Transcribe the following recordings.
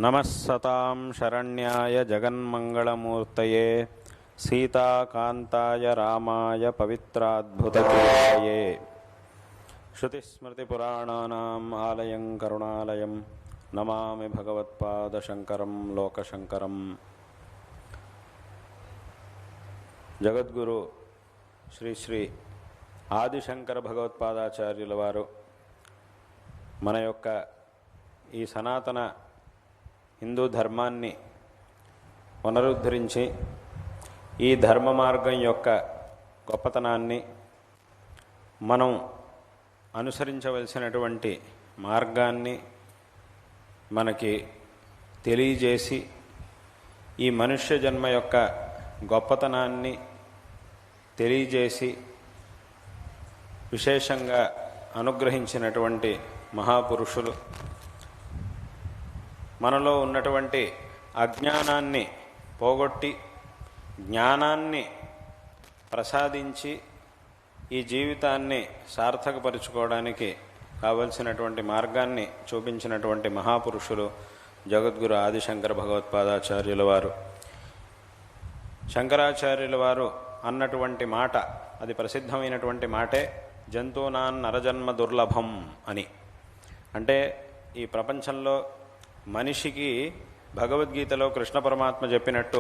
నమస్సతాం శరణ్యాయ జగన్మంగళమూర్తయే సీతాకాంతాయ రామాయ పవిత్రాద్భుతకీర్తయే. శృతిస్మృతిపురాణానాం ఆలయం కరుణాలయం నమామి భగవత్పాదశంకరం లోకశంకరం. జగద్గురు శ్రీ శ్రీ ఆదిశంకర భగవత్పాదాచార్యుల వారు మన యొక్క ఈ సనాతన హిందూ ధర్మాన్ని పునరుద్ధరించి ఈ ధర్మ మార్గం యొక్క గొప్పతనాన్ని, మనం అనుసరించవలసినటువంటి మార్గాన్ని మనకి తెలియజేసి ఈ మనుష్య జన్మ యొక్క గొప్పతనాన్ని తెలియజేసి విశేషంగా అనుగ్రహించినటువంటి మహాపురుషులు, మనలో ఉన్నటువంటి అజ్ఞానాన్ని పోగొట్టి జ్ఞానాన్ని ప్రసాదించి ఈ జీవితాన్ని సార్థకపరుచుకోవడానికి కావలసినటువంటి మార్గాన్ని చూపించినటువంటి మహాపురుషులు జగద్గురు ఆదిశంకర భగవత్పాదాచార్యుల వారు. శంకరాచార్యుల వారు అన్నటువంటి మాట, అది ప్రసిద్ధమైనటువంటి మాటే, జంతువునాన్ నరజన్మ దుర్లభం అని. అంటే ఈ ప్రపంచంలో మనిషికి భగవద్గీతలో కృష్ణ పరమాత్మ చెప్పినట్టు,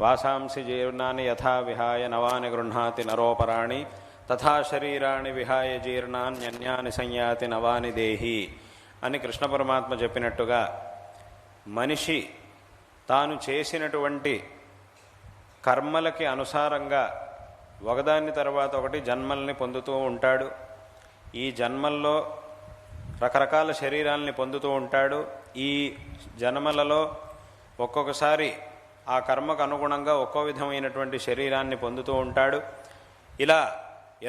వాసాంసి జీర్ణాన్ని యథా విహాయ నవాని గృహ్ణాతి నరోపరాణి తథా శరీరాన్ని విహాయ జీర్ణాన్యన్యాని సంయాతి నవాని దేహి అని కృష్ణ పరమాత్మ చెప్పినట్టుగా, మనిషి తాను చేసినటువంటి కర్మలకి అనుసారంగా ఒకదాని తర్వాత ఒకటి జన్మల్ని పొందుతూ ఉంటాడు. ఈ జన్మల్లో రకరకాల శరీరాల్ని పొందుతూ ఉంటాడు. ఈ జన్మలలో ఒక్కొక్కసారి ఆ కర్మకు అనుగుణంగా ఒక్కో విధమైనటువంటి శరీరాన్ని పొందుతూ ఉంటాడు. ఇలా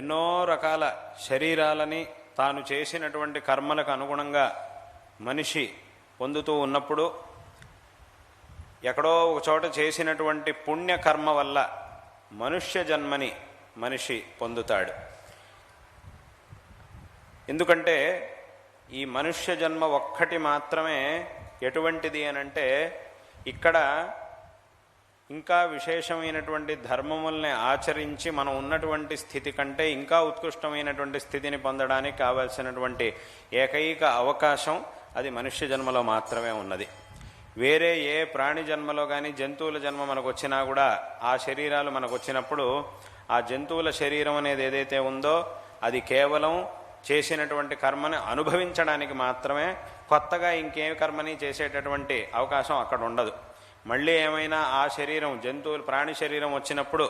ఎన్నో రకాల శరీరాలని తాను చేసినటువంటి కర్మలకు అనుగుణంగా మనిషి పొందుతూ ఉన్నప్పుడు, ఎక్కడో ఒక చోట చేసినటువంటి పుణ్యకర్మ వల్ల మనుష్య జన్మని మనిషి పొందుతాడు. ఎందుకంటే ఈ మనుష్య జన్మ ఒక్కటి మాత్రమే ఎటువంటిది అనంటే, ఇక్కడ ఇంకా విశేషమైనటువంటి ధర్మముల్ని ఆచరించి మనం ఉన్నటువంటి స్థితి కంటే ఇంకా ఉత్కృష్టమైనటువంటి స్థితిని పొందడానికి కావలసినటువంటి ఏకైక అవకాశం అది మనుష్య జన్మలో మాత్రమే ఉన్నది. వేరే ఏ ప్రాణి జన్మలో కానీ జంతువుల జన్మ మనకు వచ్చినా కూడా ఆ శరీరాలు మనకు వచ్చినప్పుడు ఆ జంతువుల శరీరం అనేది ఏదైతే ఉందో అది కేవలం చేసినటువంటి కర్మని అనుభవించడానికి మాత్రమే, కొత్తగా ఇంకే కర్మని చేసేటటువంటి అవకాశం అక్కడ ఉండదు. మళ్ళీ ఏమైనా ఆ శరీరం ప్రాణి శరీరం వచ్చినప్పుడు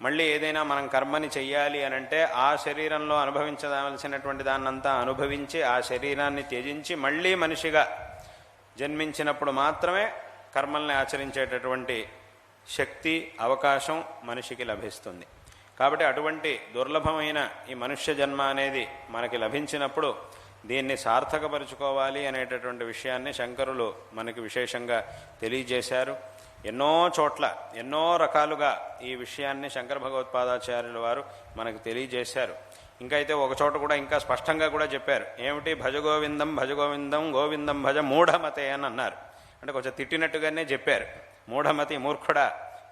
మళ్ళీ ఏదైనా మనం కర్మని చెయ్యాలి అనంటే ఆ శరీరంలో అనుభవించవలసినటువంటి దాన్నంతా అనుభవించి ఆ శరీరాన్ని త్యజించి మళ్ళీ మనిషిగా జన్మించినప్పుడు మాత్రమే కర్మల్ని ఆచరించేటటువంటి శక్తి, అవకాశం మనిషికి లభిస్తుంది. కాబట్టి అటువంటి దుర్లభమైన ఈ మనుష్య జన్మ అనేది మనకి లభించినప్పుడు దీన్ని సార్థకపరుచుకోవాలి అనేటటువంటి విషయాన్ని శంకరులు మనకి విశేషంగా తెలియజేశారు. ఎన్నో చోట్ల ఎన్నో రకాలుగా ఈ విషయాన్ని శంకర భగవత్పాదాచార్యుల వారు మనకు తెలియజేశారు. ఇంకా అయితే ఒక చోట కూడా ఇంకా స్పష్టంగా కూడా చెప్పారు. ఏమిటి? భజగోవిందం భజగోవిందం గోవిందం భజ మూఢమతే అని అన్నారు. అంటే కొంచెం తిట్టినట్టుగానే చెప్పారు. మూఢమతి, మూర్ఖుడా,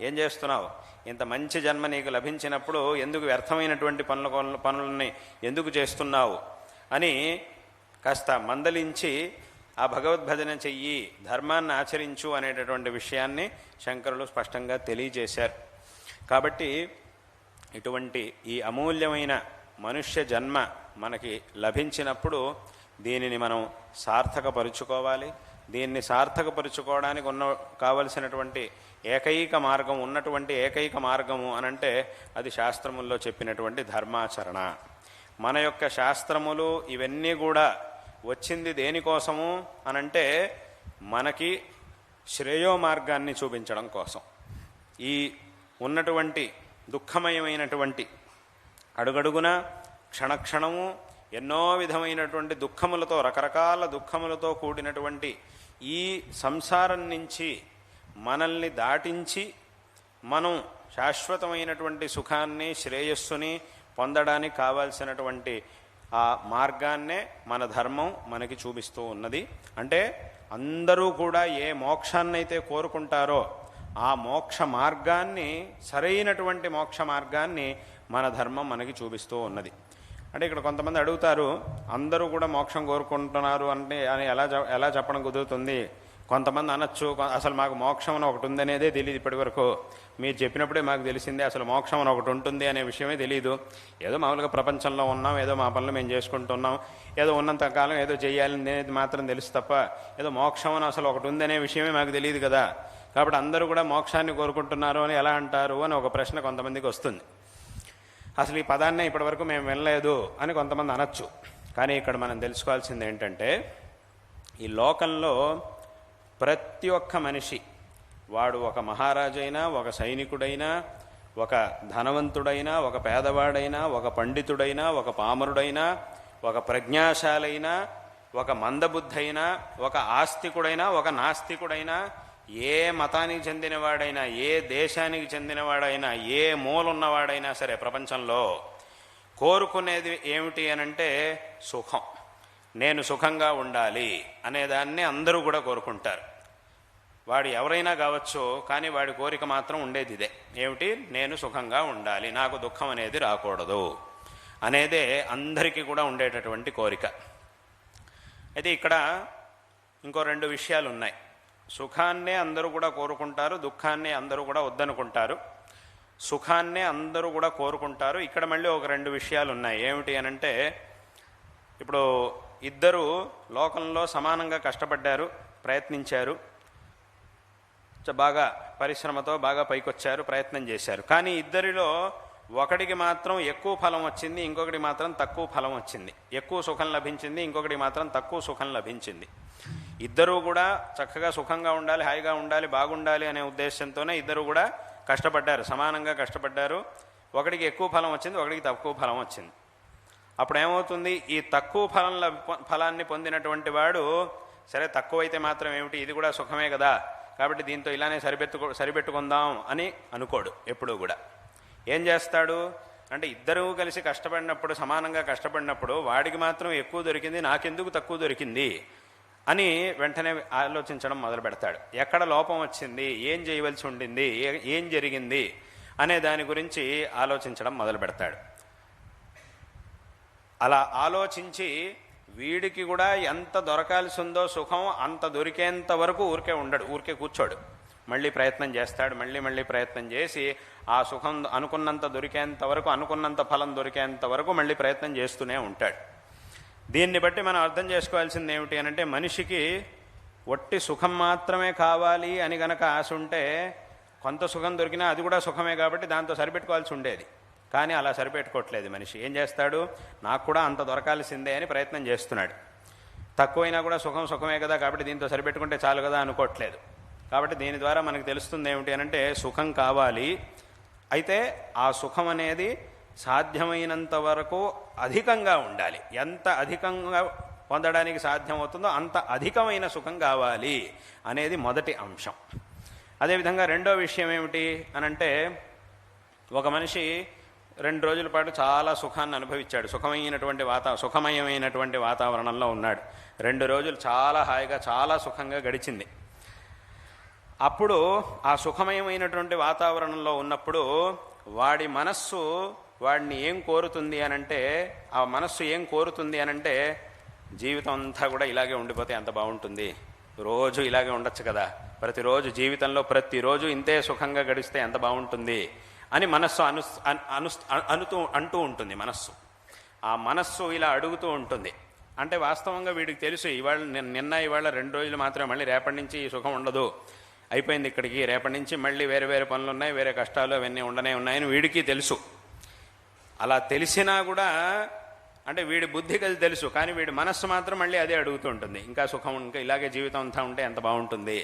ఏం చేస్తున్నావు? ఇంత మంచి జన్మ నీకు లభించినప్పుడు ఎందుకు వ్యర్థమైనటువంటి పనులని ఎందుకు చేస్తున్నావు అని కాస్త మందలించి ఆ భగవద్భజన చెయ్యి, ధర్మాన్ని ఆచరించు అనేటటువంటి విషయాన్ని శంకరులు స్పష్టంగా తెలియజేశారు. కాబట్టి ఇటువంటి ఈ అమూల్యమైన మనుష్య జన్మ మనకి లభించినప్పుడు దీనిని మనం సార్థకపరుచుకోవాలి. దీన్ని సార్థకపరుచుకోవడానికి కావలసినటువంటి ఏకైక మార్గం, ఉన్నటువంటి ఏకైక మార్గము అనంటే అది శాస్త్రముల్లో చెప్పినటువంటి ధర్మాచరణ. మన యొక్క శాస్త్రములు ఇవన్నీ కూడా వచ్చింది దేనికోసము అనంటే మనకి శ్రేయో మార్గాన్ని చూపించడం కోసం. ఈ ఉన్నటువంటి దుఃఖమయమైనటువంటి అడుగడుగున క్షణక్షణము ఎన్నో విధమైనటువంటి దుఃఖములతో, రకరకాల దుఃఖములతో కూడినటువంటి ఈ సంసారం నుంచి మనల్ని దాటించి మనం శాశ్వతమైనటువంటి సుఖాన్ని, శ్రేయస్సుని పొందడానికి కావాల్సినటువంటి ఆ మార్గాన్నే మన ధర్మం మనకి చూపిస్తూ ఉన్నది. అంటే అందరూ కూడా ఏ మోక్షాన్నైతే కోరుకుంటారో ఆ మోక్ష మార్గాన్ని, సరైనటువంటి మోక్ష మార్గాన్ని మన ధర్మం మనకి చూపిస్తూ ఉన్నది. అంటే ఇక్కడ కొంతమంది అడుగుతారు, అందరూ కూడా మోక్షం కోరుకుంటున్నారు అంటే అని ఎలా చెప్పడం కుదురుతుంది? కొంతమంది అనొచ్చు, అసలు మాకు మోక్షం అని ఒకటి ఉందనేదే తెలియదు ఇప్పటి వరకు, మీరు చెప్పినప్పుడే మాకు తెలిసిందే అసలు మోక్షం అని ఒకటి ఉంటుంది అనే విషయమే తెలియదు. ఏదో మామూలుగా ప్రపంచంలో ఉన్నాం, ఏదో మా పనులు మేము చేసుకుంటున్నాం, ఏదో ఉన్నంతకాలం ఏదో చేయాలనేది మాత్రం తెలుసు తప్ప ఏదో మోక్షం అని అసలు ఒకటి ఉందనే విషయమే మాకు తెలియదు కదా, కాబట్టి అందరూ కూడా మోక్షాన్ని కోరుకుంటున్నారు అని ఎలా అంటారు అని ఒక ప్రశ్న కొంతమందికి వస్తుంది. అసలు ఈ పదాన్నే ఇప్పటివరకు మేము వినలేదు అని కొంతమంది అనొచ్చు. కానీ ఇక్కడ మనం తెలుసుకోవాల్సింది ఏంటంటే, ఈ లోకంలో ప్రతి ఒక్క మనిషి, వాడు ఒక మహారాజైనా, ఒక సైనికుడైనా, ఒక ధనవంతుడైనా, ఒక పేదవాడైనా, ఒక పండితుడైనా, ఒక పామరుడైనా, ఒక ప్రజ్ఞాశాలైనా, ఒక మందబుద్ధైనా, ఒక ఆస్తికుడైనా, ఒక నాస్తికుడైనా, ఏ మతానికి చెందినవాడైనా, ఏ దేశానికి చెందినవాడైనా, ఏ మూలున్నవాడైనా సరే ప్రపంచంలో కోరుకునేది ఏమిటి అనంటే సుఖం. నేను సుఖంగా ఉండాలి అనేదాన్ని అందరూ కూడా కోరుకుంటారు. వాడు ఎవరైనా కావచ్చు, కానీ వాడి కోరిక మాత్రం ఉండేది ఇదే, ఏమిటి? నేను సుఖంగా ఉండాలి, నాకు దుఃఖం అనేది రాకూడదు అనేదే అందరికీ కూడా ఉండేటటువంటి కోరిక. అయితే ఇక్కడ ఇంకో రెండు విషయాలు ఉన్నాయి. సుఖాన్నే అందరూ కూడా కోరుకుంటారు, దుఃఖాన్ని అందరూ కూడా వద్దనుకుంటారు. సుఖాన్నే అందరూ కూడా కోరుకుంటారు. ఇక్కడ మళ్ళీ ఒక రెండు విషయాలు ఉన్నాయి. ఏమిటి అనంటే, ఇప్పుడు ఇద్దరు లోకంలో సమానంగా కష్టపడ్డారు, ప్రయత్నించారు, బాగా పరిశ్రమతో బాగా పైకొచ్చారు, ప్రయత్నం చేశారు. కానీ ఇద్దరిలో ఒకడికి మాత్రం ఎక్కువ ఫలం వచ్చింది, ఇంకొకటి మాత్రం తక్కువ ఫలం వచ్చింది. ఎక్కువ సుఖం లభించింది, ఇంకొకటి మాత్రం తక్కువ సుఖం లభించింది. ఇద్దరూ కూడా చక్కగా సుఖంగా ఉండాలి, హాయిగా ఉండాలి, బాగుండాలి అనే ఉద్దేశంతోనే ఇద్దరు కూడా కష్టపడ్డారు, సమానంగా కష్టపడ్డారు. ఒకడికి ఎక్కువ ఫలం వచ్చింది, ఒకడికి తక్కువ ఫలం వచ్చింది. అప్పుడు ఏమవుతుంది? ఈ తక్కువ ఫలాన్ని పొందినటువంటి వాడు, సరే తక్కువైతే మాత్రం ఏమిటి, ఇది కూడా సుఖమే కదా, కాబట్టి దీంతో ఇలానే సరిపెట్టుకుందాం అని అనుకోడు ఎప్పుడూ కూడా. ఏం చేస్తాడు అంటే, ఇద్దరూ కలిసి కష్టపడినప్పుడు, సమానంగా కష్టపడినప్పుడు వాడికి మాత్రం ఎక్కువ దొరికింది, నాకెందుకు తక్కువ దొరికింది అని వెంటనే ఆలోచించడం మొదలు పెడతాడు. ఎక్కడ లోపం వచ్చింది, ఏం చేయవలసి ఉండింది, ఏం జరిగింది అనే దాని గురించి ఆలోచించడం మొదలు పెడతాడు. అలా ఆలోచించి వీడికి కూడా ఎంత దొరకాల్సి ఉందో సుఖం అంత దొరికేంత వరకు ఊరికే ఉండడు, ఊరికే కూర్చోడు. మళ్ళీ ప్రయత్నం చేస్తాడు, మళ్ళీ ప్రయత్నం చేసి ఆ సుఖం అనుకున్నంత దొరికేంత వరకు, అనుకున్నంత ఫలం దొరికేంత వరకు మళ్ళీ ప్రయత్నం చేస్తూనే ఉంటాడు. దీన్ని బట్టి మనం అర్థం చేసుకోవాల్సింది ఏమిటి అనంటే, మనిషికి ఒట్టి సుఖం మాత్రమే కావాలి అని గనక ఆశ ఉంటే కొంత సుఖం దొరికినా అది కూడా సుఖమే కాబట్టి దాంతో సరిపెట్టుకోవాల్సి ఉండేది. కానీ అలా సరిపెట్టుకోవట్లేదు మనిషి. ఏం చేస్తాడు? నాకు కూడా అంత దొరకాల్సిందే అని ప్రయత్నం చేస్తున్నాడు. తక్కువైనా కూడా సుఖమే కదా, కాబట్టి దీంతో సరిపెట్టుకుంటే చాలు కదా అనుకోవట్లేదు. కాబట్టి దీని ద్వారా మనకు తెలుస్తుంది ఏమిటి అనంటే, సుఖం కావాలి, అయితే ఆ సుఖం అనేది సాధ్యమైనంత వరకు అధికంగా ఉండాలి. ఎంత అధికంగా పొందడానికి సాధ్యమవుతుందో అంత అధికమైన సుఖం కావాలి అనేది మొదటి అంశం. అదేవిధంగా రెండో విషయం ఏమిటి అనంటే, ఒక మనిషి 2 రోజుల పాటు చాలా సుఖాన్ని అనుభవించాడు, సుఖమయమైనటువంటి వాతావరణంలో ఉన్నాడు. 2 రోజులు చాలా హాయిగా, చాలా సుఖంగా గడిచింది. అప్పుడు ఆ సుఖమయమైనటువంటి వాతావరణంలో ఉన్నప్పుడు వాడి మనస్సు వాడిని ఏం కోరుతుంది అనంటే, ఆ మనస్సు ఏం కోరుతుంది అనంటే, జీవితం అంతా కూడా ఇలాగే ఉండిపోతే ఎంత బాగుంటుంది, రోజు ఇలాగే ఉండొచ్చు కదా, ప్రతిరోజు జీవితంలో ప్రతిరోజు ఇంతే సుఖంగా గడిస్తే ఎంత బాగుంటుంది అని మనస్సు అంటూ ఉంటుంది. ఆ మనస్సు ఇలా అడుగుతూ ఉంటుంది. అంటే వాస్తవంగా వీడికి తెలుసు, ఇవాళ 2 రోజులు మాత్రమే, మళ్ళీ రేపటి నుంచి ఈ సుఖం ఉండదు, అయిపోయింది ఇక్కడికి, రేపటి నుంచి మళ్ళీ వేరే పనులు ఉన్నాయి, వేరే కష్టాలు అవన్నీ ఉన్నాయని వీడికి తెలుసు. అలా తెలిసినా కూడా, అంటే వీడి బుద్ధికి అది తెలుసు, కానీ వీడి మనస్సు మాత్రం మళ్ళీ అదే అడుగుతూ ఉంటుంది, ఇంకా సుఖం, ఇంకా ఇలాగే జీవితం అంతా ఉంటే ఎంత బాగుంటుంది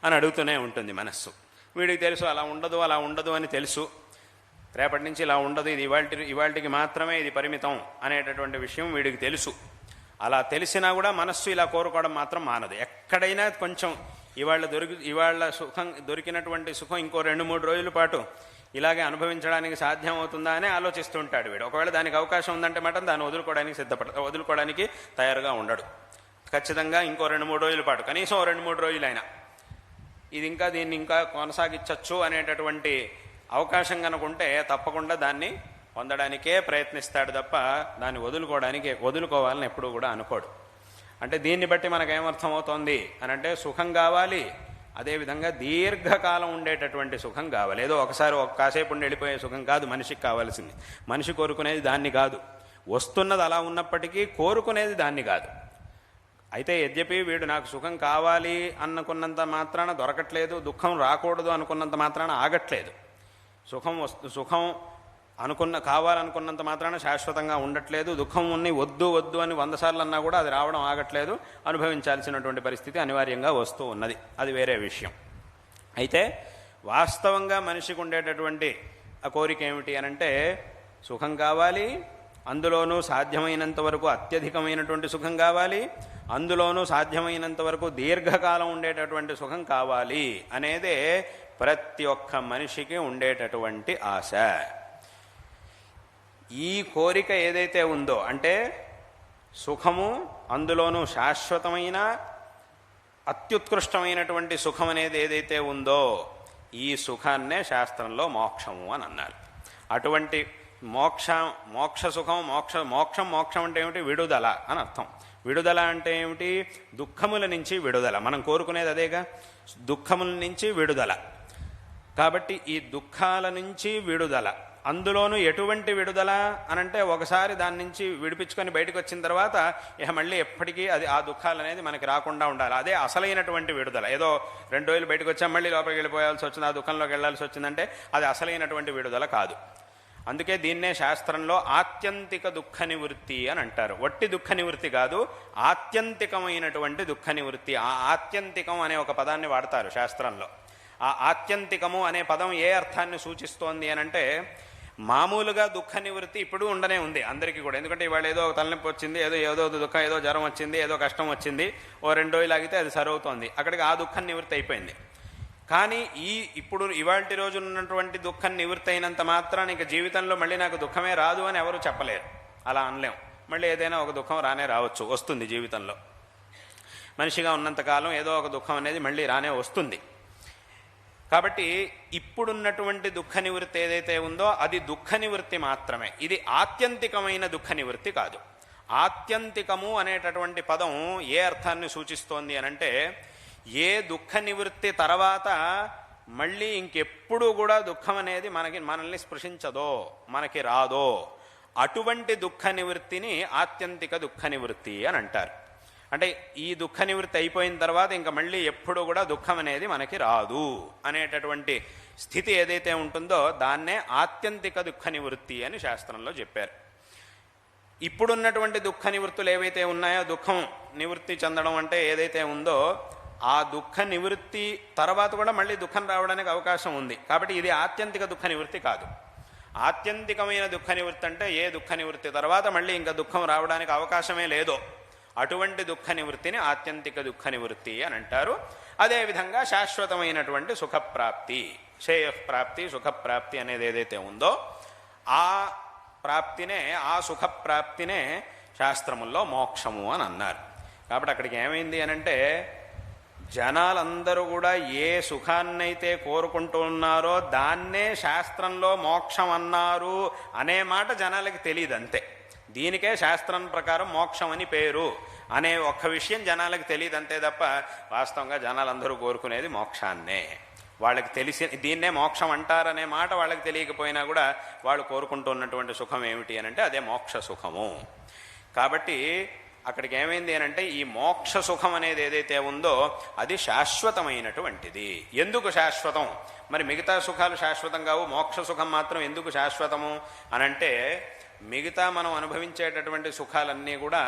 అని అడుగుతూనే ఉంటుంది మనస్సు. వీడికి తెలుసు అలా ఉండదు అని తెలుసు, రేపటి నుంచి ఇలా ఉండదు, ఇది ఇవాళకి మాత్రమే ఇది పరిమితం అనేటటువంటి విషయం వీడికి తెలుసు. అలా తెలిసినా కూడా మనస్సు ఇలా కోరుకోవడం మాత్రం మానదు. ఎక్కడైనా కొంచెం ఇవాళ సుఖం దొరికినటువంటి సుఖం ఇంకో 2-3 రోజుల పాటు ఇలాగే అనుభవించడానికి సాధ్యం అవుతుందా అని ఆలోచిస్తూ ఉంటాడు వీడు. ఒకవేళ దానికి అవకాశం ఉందంటే మాత్రం దాన్ని వదులుకోవడానికి తయారుగా ఉండడు. ఖచ్చితంగా ఇంకో 2-3 రోజుల పాటు, కనీసం 2-3 రోజులైనా దీన్ని ఇంకా కొనసాగించవచ్చు అనేటటువంటి అవకాశం కనుకుంటే తప్పకుండా దాన్ని పొందడానికే ప్రయత్నిస్తాడు తప్ప దాన్ని వదులుకోవాలని ఎప్పుడూ కూడా అనుకోడు. అంటే దీన్ని బట్టి మనకేమర్థమవుతోంది అని అంటే సుఖం కావాలి, అదేవిధంగా దీర్ఘకాలం ఉండేటటువంటి సుఖం కావాలి. ఏదో ఒకసారి కాసేపు ఉండి వెళ్ళిపోయే సుఖం కాదు మనిషికి కావాల్సింది. మనిషి కోరుకునేది దాన్ని కాదు, వస్తున్నది అలా ఉన్నప్పటికీ కోరుకునేది దాన్ని కాదు. అయితే యద్యపి వీడు నాకు సుఖం కావాలి అనుకున్నంత మాత్రాన దొరకట్లేదు, దుఃఖం రాకూడదు అనుకున్నంత మాత్రాన ఆగట్లేదు. సుఖం కావాలనుకున్నంత మాత్రాన శాశ్వతంగా ఉండట్లేదు. దుఃఖం వద్దు అని 100 సార్లు అన్నా కూడా అది రావడం ఆగట్లేదు. అనుభవించాల్సినటువంటి పరిస్థితి అనివార్యంగా వస్తూ ఉన్నది, అది వేరే విషయం. అయితే వాస్తవంగా మనిషికి ఉండేటటువంటి ఆ కోరిక ఏమిటి అనంటే సుఖం కావాలి, అందులోనూ సాధ్యమైనంత వరకు అత్యధికమైనటువంటి సుఖం కావాలి, అందులోనూ సాధ్యమైనంత వరకు దీర్ఘకాలం ఉండేటటువంటి సుఖం కావాలి అనేదే ప్రతి ఒక్క మనిషికి ఉండేటటువంటి ఆశ. ఈ కోరిక ఏదైతే ఉందో అంటే సుఖము, అందులోనూ శాశ్వతమైన అత్యుత్కృష్టమైనటువంటి సుఖం అనేది ఏదైతే ఉందో ఈ సుఖాన్నే శాస్త్రంలో మోక్షము అని అన్నారు. అటువంటి మోక్ష సుఖం మోక్షం అంటే ఏమిటి? విడుదల అని అర్థం. విడుదల అంటే ఏమిటి? దుఃఖముల నుంచి విడుదల. మనం కోరుకునేది అదేగా, దుఃఖముల నుంచి విడుదల. కాబట్టి ఈ దుఃఖాల నుంచి విడుదల, అందులోనూ ఎటువంటి విడుదల అనంటే ఒకసారి దాని నుంచి విడిపించుకొని బయటకు వచ్చిన తర్వాత ఇక మళ్ళీ ఎప్పటికీ ఆ దుఃఖాలు అనేది మనకి రాకుండా ఉండాలి. అదే అసలైనటువంటి విడుదల. ఏదో 2 రోజులు బయటకు వచ్చాం మళ్ళీ లోపలికి వెళ్ళిపోయాల్సి వచ్చింది, ఆ దుఃఖంలోకి వెళ్ళాల్సి వచ్చిందంటే అది అసలైనటువంటి విడుదల కాదు. అందుకే దీన్నే శాస్త్రంలో ఆత్యంతిక దుఃఖ నివృత్తి అని అంటారు. వట్టి దుఃఖ నివృత్తి కాదు, ఆత్యంతికమైనటువంటి దుఃఖ నివృత్తి. ఆ ఆత్యంతికం అనే ఒక పదాన్ని వాడతారు శాస్త్రంలో. ఆ ఆత్యంతికము అనే పదం ఏ అర్థాన్ని సూచిస్తోంది అనంటే మామూలుగా దుఃఖ నివృత్తి ఇప్పుడు ఉండనే ఉంది అందరికీ కూడా. ఎందుకంటే ఇవాళ ఏదో తలనొప్పి వచ్చింది, ఏదో దుఃఖం, ఏదో జ్వరం వచ్చింది, ఏదో కష్టం వచ్చింది, 2 రోజులు ఆగితే అది సరవుతోంది, అక్కడికి ఆ దుఃఖం నివృత్తి అయిపోయింది. కానీ ఇప్పుడు ఇవాళ రోజు ఉన్నటువంటి దుఃఖం నివృత్తి అయినంత మాత్రాన్ని ఇక జీవితంలో మళ్ళీ నాకు దుఃఖమే రాదు అని ఎవరు చెప్పలేరు. అలా అనలేం. మళ్ళీ ఏదైనా ఒక దుఃఖం రానే రావచ్చు, వస్తుంది జీవితంలో. మనిషిగా ఉన్నంతకాలం ఏదో ఒక దుఃఖం అనేది మళ్ళీ రానే వస్తుంది. కాబట్టి ఇప్పుడున్నటువంటి దుఃఖ నివృత్తి ఏదైతే ఉందో అది దుఃఖ నివృత్తి మాత్రమే. ఇది ఆత్యంతికమైన దుఃఖ నివృత్తి కాదు. ఆత్యంతికము అనేటటువంటి పదం ఏ అర్థాన్ని సూచిస్తోంది అనంటే ఏ దుఃఖ నివృత్తి తర్వాత మళ్ళీ ఇంకెప్పుడు కూడా దుఃఖం అనేది మనల్ని స్పృశించదో, మనకి రాదో, అటువంటి దుఃఖ నివృత్తిని ఆత్యంతిక దుఃఖ నివృత్తి అని అంటారు. అంటే ఈ దుఃఖ నివృత్తి అయిపోయిన తర్వాత ఇంకా మళ్ళీ ఎప్పుడు కూడా దుఃఖం అనేది మనకి రాదు అనేటటువంటి స్థితి ఏదైతే ఉంటుందో దాన్నే ఆత్యంతిక దుఃఖ నివృత్తి అని శాస్త్రంలో చెప్పారు. ఇప్పుడున్నటువంటి దుఃఖ నివృత్తులు ఏవైతే ఉన్నాయో, దుఃఖం నివృత్తి చెందడం అంటే ఏదైతే ఉందో ఆ దుఃఖ నివృత్తి తర్వాత కూడా మళ్ళీ దుఃఖం రావడానికి అవకాశం ఉంది. కాబట్టి ఇది ఆత్యంతిక దుఃఖ నివృత్తి కాదు. ఆత్యంతికమైన దుఃఖ నివృత్తి అంటే ఏ దుఃఖ నివృత్తి తర్వాత మళ్ళీ ఇంకా దుఃఖం రావడానికి అవకాశమే లేదో అటువంటి దుఃఖ నివృత్తిని ఆత్యంతిక దుఃఖ నివృత్తి అని అంటారు. అదేవిధంగా శాశ్వతమైనటువంటి సుఖప్రాప్తి, శ్రేయఃప్రాప్తి, సుఖప్రాప్తి అనేది ఏదైతే ఉందో ఆ ప్రాప్తినే, ఆ సుఖప్రాప్తినే శాస్త్రముల్లో మోక్షము అని అన్నారు. కాబట్టి అక్కడికి ఏమైంది అనంటే జనాలందరూ కూడా ఏ సుఖాన్నైతే కోరుకుంటూ ఉన్నారో దాన్నే శాస్త్రంలో మోక్షం అన్నారు అనే మాట జనాలకి తెలియదు అంతే. దీనికే శాస్త్రం ప్రకారం మోక్షం అని పేరు అనే ఒక్క విషయం జనాలకు తెలియదు అంతే తప్ప వాస్తవంగా జనాలందరూ కోరుకునేది మోక్షాన్నే. వాళ్ళకి తెలిసి దీన్నే మోక్షం అంటారనే మాట వాళ్ళకి తెలియకపోయినా కూడా వాళ్ళు కోరుకుంటున్నటువంటి సుఖం ఏమిటి అనంటే అదే మోక్ష సుఖము. కాబట్టి అక్కడికి ఏమైంది అనంటే ఈ మోక్ష సుఖం అనేది ఏదైతే ఉందో అది శాశ్వతమైనటువంటిది. ఎందుకు శాశ్వతం? మరి మిగతా సుఖాలు శాశ్వతం కావు, మోక్ష సుఖం మాత్రం ఎందుకు శాశ్వతము అనంటే మిగతా మనం అనుభవించేటటువంటి సుఖాలన్నీ కూడా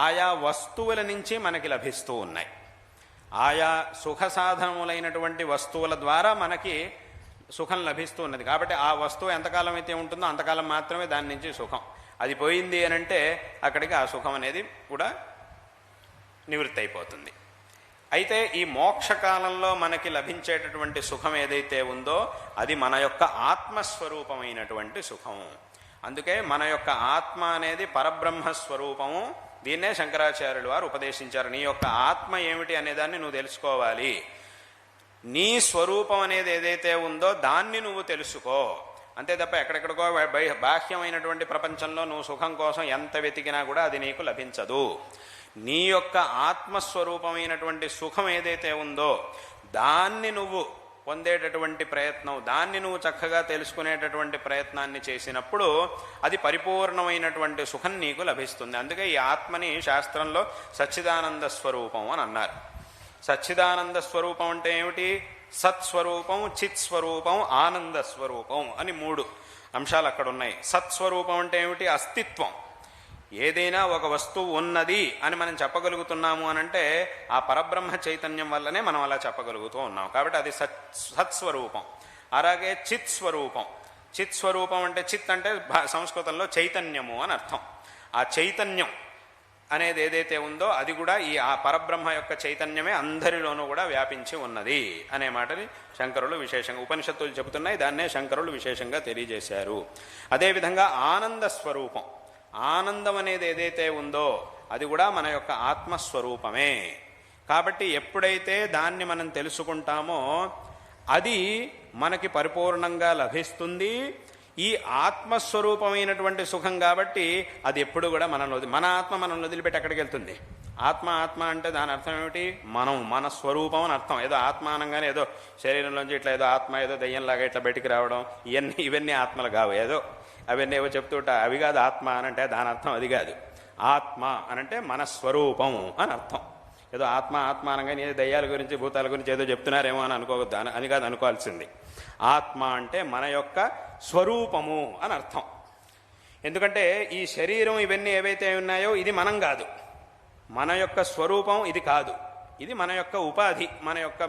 ఆయా వస్తువుల నుంచి మనకి లభిస్తూ ఉన్నాయి. ఆయా సుఖ సాధనములైనటువంటి వస్తువుల ద్వారా మనకి సుఖం లభిస్తూ ఉన్నది. కాబట్టి ఆ వస్తువు ఎంతకాలం అయితే ఉంటుందో అంతకాలం మాత్రమే దాని నుంచి సుఖం. అది పోయింది అనంటే అక్కడికి ఆ సుఖం అనేది కూడా నివృత్తి అయిపోతుంది. అయితే ఈ మోక్షకాలంలో మనకి లభించేటటువంటి సుఖం ఏదైతే ఉందో అది మన యొక్క ఆత్మస్వరూపమైనటువంటి సుఖం. అందుకే మన యొక్క ఆత్మ అనేది పరబ్రహ్మస్వరూపము, దీన్నే శంకరాచార్యులు వారు ఉపదేశించారు. నీ యొక్క ఆత్మ ఏమిటి అనేదాన్ని నువ్వు తెలుసుకోవాలి. నీ స్వరూపం అనేది ఏదైతే ఉందో దాన్ని నువ్వు తెలుసుకో. అంతే తప్ప ఎక్కడెక్కడికో బాహ్యమైనటువంటి ప్రపంచంలో నువ్వు సుఖం కోసం ఎంత వెతికినా కూడా అది నీకు లభించదు. నీ యొక్క ఆత్మస్వరూపమైనటువంటి సుఖం ఏదైతే ఉందో దాన్ని నువ్వు పొందేటటువంటి ప్రయత్నం, దాన్ని నువ్వు చక్కగా తెలుసుకునేటటువంటి ప్రయత్నాన్ని చేసినప్పుడు అది పరిపూర్ణమైనటువంటి సుఖం నీకు లభిస్తుంది. అందుకే ఈ ఆత్మని శాస్త్రంలో సచ్చిదానంద స్వరూపం అని అన్నారు. సచ్చిదానంద స్వరూపం అంటే ఏమిటి? సత్స్వరూపం, చిత్ స్వరూపం, ఆనంద స్వరూపం అని 3 అంశాలు అక్కడ ఉన్నాయి. సత్స్వరూపం అంటే ఏమిటి? అస్తిత్వం. ఏదైనా ఒక వస్తువు ఉన్నది అని మనం చెప్పగలుగుతున్నాము అనంటే ఆ పరబ్రహ్మ చైతన్యం వల్లనే మనం అలా చెప్పగలుగుతూ ఉన్నాం. కాబట్టి అది సత్స్వరూపం. అలాగే చిత్ స్వరూపం. చిత్ స్వరూపం అంటే చిత్ అంటే సంస్కృతంలో చైతన్యము అని అర్థం. ఆ చైతన్యం అనేది ఏదైతే ఉందో అది కూడా ఆ పరబ్రహ్మ యొక్క చైతన్యమే అందరిలోనూ కూడా వ్యాపించి ఉన్నది అనే మాటని శంకరులు విశేషంగా ఉపనిషత్తులు చెబుతున్నాయి. దాన్నే శంకరులు విశేషంగా తెలియజేశారు. అదేవిధంగా ఆనంద స్వరూపం. ఆనందం అనేది ఏదైతే ఉందో అది కూడా మన యొక్క ఆత్మస్వరూపమే. కాబట్టి ఎప్పుడైతే దాన్ని మనం తెలుసుకుంటామో అది మనకి పరిపూర్ణంగా లభిస్తుంది. ఈ ఆత్మస్వరూపమైనటువంటి సుఖం కాబట్టి అది ఎప్పుడు కూడా మన ఆత్మ మనల్ని వదిలిపెట్టి ఎక్కడికి వెళ్తుంది? ఆత్మ అంటే దాని అర్థం ఏమిటి? మన స్వరూపం అని అర్థం. ఏదో ఆత్మ అనగానే ఏదో శరీరంలోంచి ఇట్లా ఏదో ఆత్మ ఏదో దయ్యంలాగా ఇట్లా బయటికి రావడం ఇవన్నీ ఆత్మలు కావు. ఏదో అవన్నీ ఏవో చెప్తుంటా, అవి కాదు ఆత్మ అనంటే దాని అర్థం అది కాదు. ఆత్మ అనంటే మన స్వరూపం అని అర్థం. ఏదో ఆత్మ అనగానే ఏదో దయ్యాల గురించి భూతాల గురించి ఏదో చెప్తున్నారేమో అని అనుకోవద్దు, అని కాదు అనుకోవాల్సింది. ఆత్మ అంటే మన యొక్క స్వరూపము అని అర్థం. ఎందుకంటే ఈ శరీరం ఇవన్నీ ఏవైతే ఉన్నాయో ఇది మనం కాదు. మన యొక్క స్వరూపం ఇది కాదు. ఇది మన యొక్క ఉపాధి,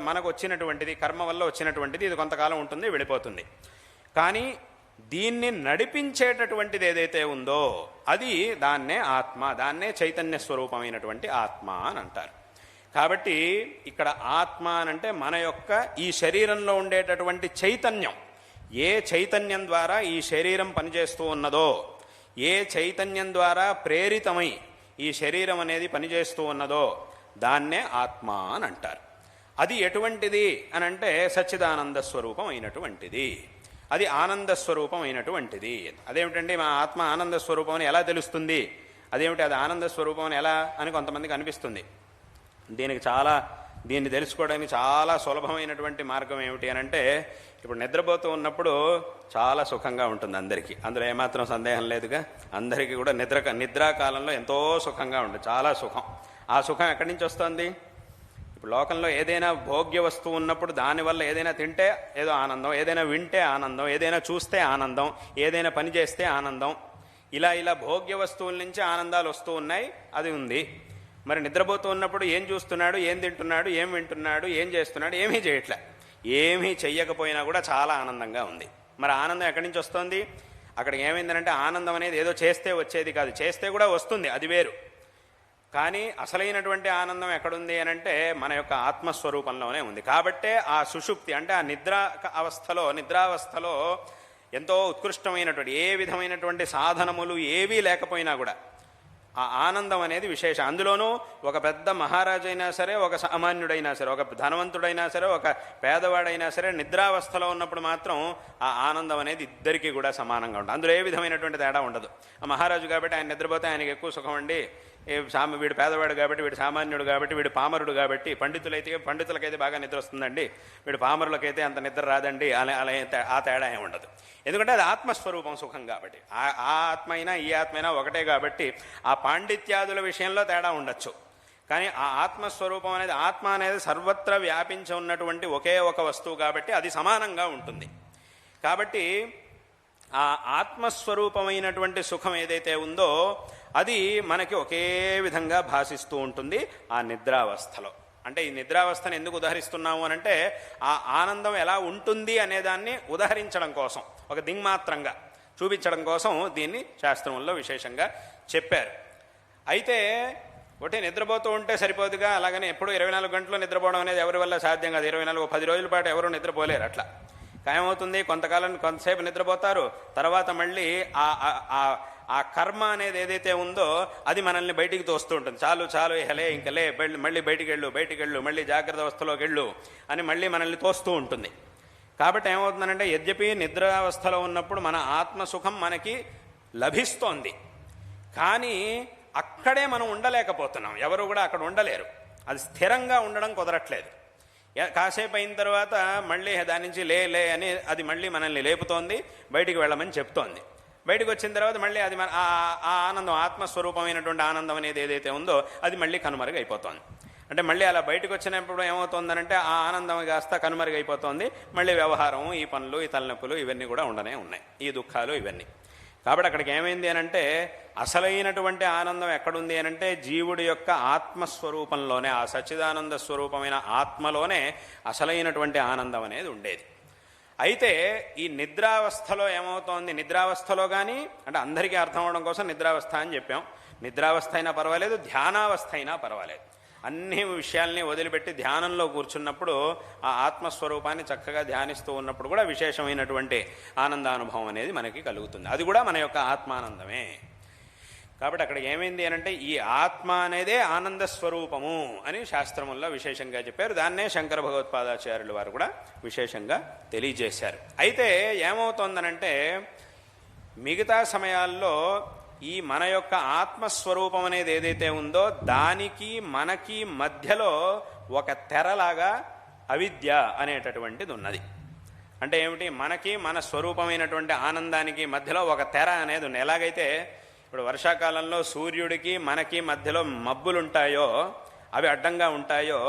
మనకు వచ్చినటువంటిది, కర్మ వల్ల వచ్చినటువంటిది. ఇది కొంతకాలం ఉంటుంది, వెళ్ళిపోతుంది. కానీ దీన్ని నడిపించేటటువంటిది ఏదైతే ఉందో అది దాన్నే ఆత్మ, దాన్నే చైతన్య స్వరూపమైనటువంటి ఆత్మ అని అంటారు. కాబట్టి ఇక్కడ ఆత్మ అనంటే మన యొక్క ఈ శరీరంలో ఉండేటటువంటి చైతన్యం. ఏ చైతన్యం ద్వారా ఈ శరీరం పనిచేస్తూ ఉన్నదో, ఏ చైతన్యం ద్వారా ప్రేరితమై ఈ శరీరం అనేది పనిచేస్తూ ఉన్నదో దాన్నే ఆత్మ అని అంటారు. అది ఎటువంటిది అనంటే సచ్చిదానంద స్వరూపం అయినటువంటిది. అది ఆనంద స్వరూపం అయినటువంటిది. అదేమిటండి మా ఆత్మ ఆనంద స్వరూపం అని ఎలా తెలుస్తుంది? అదేమిటి అది ఆనంద స్వరూపం అని ఎలా అని కొంతమందికి అనిపిస్తుంది. దీన్ని తెలుసుకోవడానికి చాలా సులభమైనటువంటి మార్గం ఏమిటి అనంటే, ఇప్పుడు నిద్రపోతూ ఉన్నప్పుడు చాలా సుఖంగా ఉంటుంది అందరికీ, అందులో ఏమాత్రం సందేహం లేదుగా. అందరికీ కూడా నిద్రాకాలంలో ఎంతో సుఖంగా ఉంటుంది, చాలా సుఖం. ఆ సుఖం ఎక్కడి నుంచి వస్తుంది? ఇప్పుడు లోకంలో ఏదైనా భోగ్య వస్తువు ఉన్నప్పుడు దానివల్ల ఏదైనా తింటే ఏదో ఆనందం, ఏదైనా వింటే ఆనందం, ఏదైనా చూస్తే ఆనందం, ఏదైనా పని చేస్తే ఆనందం, ఇలా భోగ్య వస్తువుల నుంచి ఆనందాలు వస్తూ ఉన్నాయి. అది ఉంది. మరి నిద్రపోతూ ఉన్నప్పుడు ఏం చూస్తున్నాడు, ఏం తింటున్నాడు, ఏం వింటున్నాడు, ఏం చేస్తున్నాడు? ఏమీ చేయట్లే. ఏమీ చెయ్యకపోయినా కూడా చాలా ఆనందంగా ఉంది. మరి ఆనందం ఎక్కడి నుంచి వస్తుంది? అక్కడికి ఏమైందనంటే ఆనందం అనేది ఏదో చేస్తే వచ్చేది కాదు, చేస్తే కూడా వస్తుంది, అది వేరు. కానీ అసలైనటువంటి ఆనందం ఎక్కడుంది అనంటే మన యొక్క ఆత్మస్వరూపంలోనే ఉంది. కాబట్టే ఆ సుషుప్తి అంటే ఆ నిద్రావస్థలో ఎంతో ఉత్కృష్టమైనటువంటి ఏ విధమైనటువంటి సాధనములు ఏవీ లేకపోయినా కూడా ఆ ఆనందం అనేది విశేషం. అందులోనూ ఒక పెద్ద మహారాజు అయినా సరే, ఒక సామాన్యుడైనా సరే, ఒక ధనవంతుడైనా సరే, ఒక పేదవాడైనా సరే నిద్రావస్థలో ఉన్నప్పుడు మాత్రం ఆ ఆనందం అనేది ఇద్దరికీ కూడా సమానంగా ఉంటుంది. అందులో ఏ విధమైనటువంటి తేడా ఉండదు. ఆ మహారాజు కాబట్టి ఆయన నిద్రపోతే ఆయనకి ఎక్కువ సుఖం అండి, వీడు పేదవాడు కాబట్టి, వీడు సామాన్యుడు కాబట్టి, వీడు పామరుడు కాబట్టి, పండితులకైతే బాగా నిద్ర వస్తుందండి, వీడు పామరులకైతే అంత నిద్ర రాదండి, అలా ఆ తేడా ఏమి ఉండదు. ఎందుకంటే అది ఆత్మస్వరూపం సుఖం కాబట్టి. ఆ ఆత్మ అయినా ఈ ఆత్మ అయినా ఒకటే కాబట్టి ఆ పాండిత్యాదుల విషయంలో తేడా ఉండొచ్చు. కానీ ఆ ఆత్మస్వరూపం అనేది, ఆత్మ అనేది సర్వత్రా వ్యాపించి ఉన్నటువంటి ఒకే ఒక వస్తువు కాబట్టి అది సమానంగా ఉంటుంది. కాబట్టి ఆ ఆత్మస్వరూపమైనటువంటి సుఖం ఏదైతే ఉందో అది మనకి ఒకే విధంగా భాషిస్తూ ఉంటుంది ఆ నిద్రావస్థలో. అంటే ఈ నిద్రావస్థను ఎందుకు ఉదాహరిస్తున్నాము అనంటే ఆ ఆనందం ఎలా ఉంటుంది అనేదాన్ని ఉదాహరించడం కోసం, ఒక దింగ్మాత్రంగా చూపించడం కోసం దీన్ని శాస్త్రంలో విశేషంగా చెప్పారు. అయితే ఒకటి నిద్రపోతూ ఉంటే సరిపోదుగా, అలాగని ఎప్పుడు 24 గంటలు నిద్రపోవడం అనేది ఎవరి వల్ల సాధ్యం కాదు. 10 రోజుల పాటు ఎవరు నిద్రపోలేరు. అట్లా ఏమవుతుంది, కొంతసేపు నిద్రపోతారు, తర్వాత మళ్ళీ ఆ కర్మ అనేది ఏదైతే ఉందో అది మనల్ని బయటికి తోస్తూ ఉంటుంది. చాలు చాలు హలే ఇంకలే మళ్ళీ బయటికి వెళ్ళు, మళ్ళీ జాగ్రత్త అవస్థలోకి వెళ్ళు అని మళ్ళీ మనల్ని తోస్తూ ఉంటుంది. కాబట్టి ఏమవుతుందంటే యద్యపి నిద్రావస్థలో ఉన్నప్పుడు మన ఆత్మసుఖం మనకి లభిస్తోంది, కానీ అక్కడే మనం ఉండలేకపోతున్నాం. ఎవరు కూడా అక్కడ ఉండలేరు. అది స్థిరంగా ఉండడం కుదరట్లేదు. కాసేపు అయిన తర్వాత మళ్ళీ దాని నుంచి లే అని అది మళ్ళీ మనల్ని లేపుతోంది, బయటికి వెళ్ళమని చెప్తోంది. బయటకు వచ్చిన తర్వాత మళ్ళీ అది ఆ ఆనందం, ఆత్మస్వరూపమైనటువంటి ఆనందం అనేది ఏదైతే ఉందో అది మళ్ళీ కనుమరుగైపోతోంది. అంటే మళ్ళీ అలా బయటకు వచ్చినప్పుడు ఏమవుతుందనంటే ఆ ఆనందం కాస్త కనుమరుగైపోతుంది. మళ్ళీ వ్యవహారం, ఈ పనులు, ఈ తలనొప్పులు ఇవన్నీ కూడా ఉండనే ఉన్నాయి, ఈ దుఃఖాలు ఇవన్నీ. కాబట్టి అక్కడికి ఏమైంది అనంటే అసలైనటువంటి ఆనందం ఎక్కడుంది అనంటే జీవుడి యొక్క ఆత్మస్వరూపంలోనే, ఆ సచ్చిదానంద స్వరూపమైన ఆత్మలోనే అసలైనటువంటి ఆనందం అనేది ఉండేది. అయితే ఈ నిద్రావస్థలో ఏమవుతోంది, నిద్రావస్థలో కానీ అంటే అందరికీ అర్థం అవడం కోసం నిద్రావస్థ అని చెప్పాం. నిద్రావస్థ అయినా పర్వాలేదు, ధ్యానావస్థ అయినా పర్వాలేదు. అన్ని విషయాల్ని వదిలిపెట్టి ధ్యానంలో కూర్చున్నప్పుడు ఆ ఆత్మస్వరూపాన్ని చక్కగా ధ్యానిస్తూ ఉన్నప్పుడు కూడా విశేషమైనటువంటి ఆనందానుభవం అనేది మనకి కలుగుతుంది. అది కూడా మన యొక్క ఆత్మానందమే. కాబట్టి అక్కడ ఏమైంది అనంటే ఈ ఆత్మ అనేదే ఆనంద స్వరూపము అని శాస్త్రముల్లో విశేషంగా చెప్పారు. దాన్నే శంకర భగవత్పాదాచార్యులు వారు కూడా విశేషంగా తెలియజేశారు. అయితే ఏమవుతోందనంటే మిగతా సమయాల్లో ఈ మన యొక్క ఆత్మస్వరూపం అనేది ఏదైతే ఉందో దానికి మనకి మధ్యలో ఒక తెరలాగా అవిద్య అనేటటువంటిది ఉన్నది. అంటే ఏమిటి, మనకి మన స్వరూపమైనటువంటి ఆనందానికి మధ్యలో ఒక తెర అనేది ఉంది. ఎలాగైతే ఇప్పుడు వర్షాకాలంలో సూర్యుడికి మనకి మధ్యలో మబ్బులుంటాయో, అవి అడ్డంగా ఉంటాయో,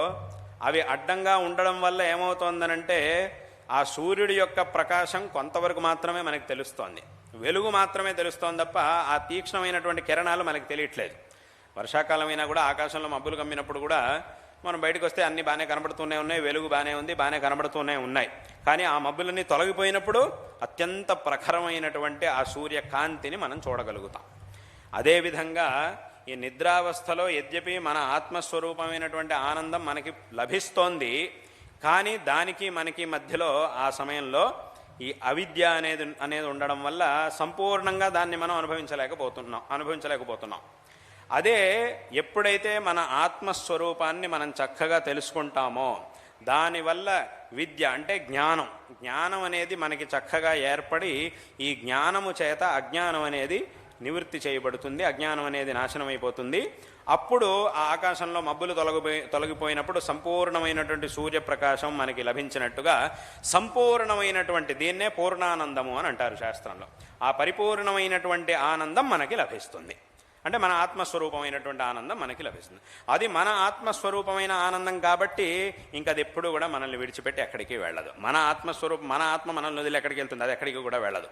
అవి అడ్డంగా ఉండడం వల్ల ఏమవుతోందనంటే ఆ సూర్యుడి యొక్క ప్రకాశం కొంతవరకు మాత్రమే మనకు తెలుస్తోంది, వెలుగు మాత్రమే తెలుస్తోంది తప్ప ఆ తీక్ష్ణమైనటువంటి కిరణాలు మనకు తెలియట్లేదు. వర్షాకాలమైనా కూడా ఆకాశంలో మబ్బులు కమ్మినప్పుడు కూడా మనం బయటకు వస్తే అన్నీ బాగానే కనబడుతూనే ఉన్నాయి, వెలుగు బాగానే ఉంది, బాగానే కనబడుతూనే ఉన్నాయి. కానీ ఆ మబ్బులన్నీ తొలగిపోయినప్పుడు అత్యంత ప్రఖరమైనటువంటి ఆ సూర్యకాంతిని మనం చూడగలుగుతాం. అదేవిధంగా ఈ నిద్రావస్థలో యద్యపి మన ఆత్మస్వరూపమైనటువంటి ఆనందం మనకి లభిస్తోంది, కానీ దానికి మనకి మధ్యలో ఆ సమయంలో ఈ అవిద్య అనేది ఉండడం వల్ల సంపూర్ణంగా దాన్ని మనం అనుభవించలేకపోతున్నాం. అదే ఎప్పుడైతే మన ఆత్మస్వరూపాన్ని మనం చక్కగా తెలుసుకుంటామో దానివల్ల విద్య అంటే జ్ఞానం అనేది మనకి చక్కగా ఏర్పడి ఈ జ్ఞానము చేత అజ్ఞానం అనేది నివృత్తి చేయబడుతుంది, అజ్ఞానం అనేది నాశనం అయిపోతుంది. అప్పుడు ఆ ఆకాశంలో మబ్బులు తొలగిపోయినప్పుడు సంపూర్ణమైనటువంటి సూర్యప్రకాశం మనకి లభించినట్టుగా సంపూర్ణమైనటువంటి, దీన్నే పూర్ణానందము అని అంటారు శాస్త్రంలో, ఆ పరిపూర్ణమైనటువంటి ఆనందం మనకి లభిస్తుంది. అంటే మన ఆత్మస్వరూపమైనటువంటి ఆనందం మనకి లభిస్తుంది. అది మన ఆత్మస్వరూపమైన ఆనందం కాబట్టి ఇంకది ఎప్పుడు కూడా మనల్ని విడిచిపెట్టి ఎక్కడికి వెళ్ళదు. మన ఆత్మస్వరూపం, మన ఆత్మ మనల్ని వదిలి ఎక్కడికి వెళ్తుంది, అది ఎక్కడికి కూడా వెళ్ళదు.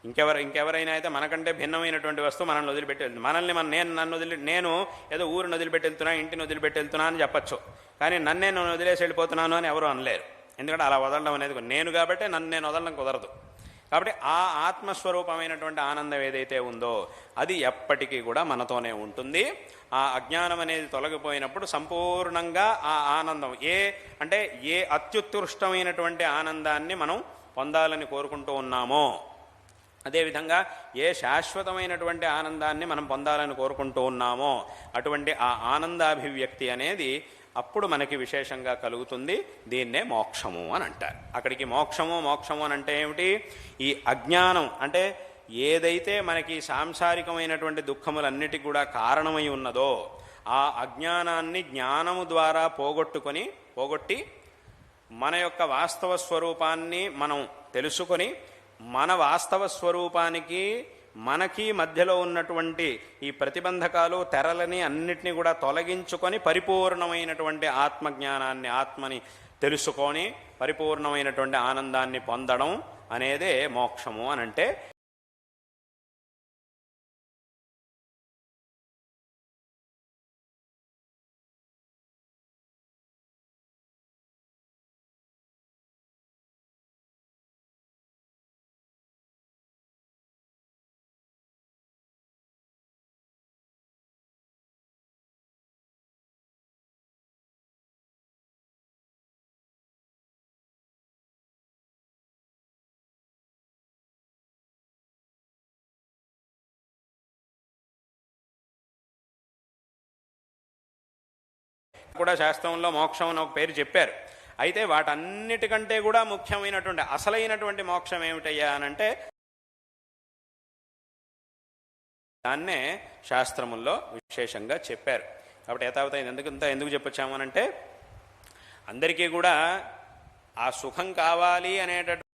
ఇంకెవరైనా అయితే మనకంటే భిన్నమైనటువంటి వస్తువు మనల్ని వదిలిపెట్టి వెళ్తుంది. నేను ఏదో ఊరిని వదిలిపెట్టి వెళ్తున్నా, ఇంటిని వదిలిపెట్టి వెళ్తున్నా అని చెప్పచ్చు, కానీ నేను వదిలేసి వెళ్ళిపోతున్నాను అని ఎవరు అనలేరు. ఎందుకంటే అలా వదలడం అనేది నేను కాబట్టి నేను వదలడం కుదరదు. కాబట్టి ఆ ఆత్మస్వరూపమైనటువంటి ఆనందం ఏదైతే ఉందో అది ఎప్పటికీ కూడా మనతోనే ఉంటుంది. ఆ అజ్ఞానం అనేది తొలగిపోయినప్పుడు సంపూర్ణంగా ఆ ఆనందం ఏ అత్యుత్కృష్టమైనటువంటి ఆనందాన్ని మనం పొందాలని కోరుకుంటూ ఉన్నామో, అదేవిధంగా ఏ శాశ్వతమైనటువంటి ఆనందాన్ని మనం పొందాలని కోరుకుంటూ ఉన్నామో అటువంటి ఆ ఆనందాభివ్యక్తి అనేది అప్పుడు మనకి విశేషంగా కలుగుతుంది. దీన్నే మోక్షము అని అంటారు. అక్కడికి మోక్షము అని అంటే ఏమిటి, ఈ అజ్ఞానం అంటే ఏదైతే మనకి సాంసారికమైనటువంటి దుఃఖములన్నిటికీ కూడా కారణమై ఉన్నదో ఆ అజ్ఞానాన్ని జ్ఞానము ద్వారా పోగొట్టి మన యొక్క వాస్తవ స్వరూపాన్ని మనం తెలుసుకొని మన వాస్తవ స్వరూపానికి మనకి మధ్యలో ఉన్నటువంటి ఈ ప్రతిబంధకాలు, తెరలని అన్నిటినీ కూడా తొలగించుకొని పరిపూర్ణమైనటువంటి ఆత్మజ్ఞానాన్ని, ఆత్మని తెలుసుకొని పరిపూర్ణమైనటువంటి ఆనందాన్ని పొందడం అనేదే మోక్షము అనంటే. కూడా శాస్త్రంలో మోక్షం అని ఒక పేరు చెప్పారు. అయితే వాటన్నిటికంటే కూడా ముఖ్యమైనటువంటి అసలైనటువంటి మోక్షం ఏమిటయ్యా అనంటే దాన్నే శాస్త్రముల్లో విశేషంగా చెప్పారు. కాబట్టి యథావత ఎందుకు చెప్పొచ్చామనంటే అందరికీ కూడా ఆ సుఖం కావాలి అనేటటువంటి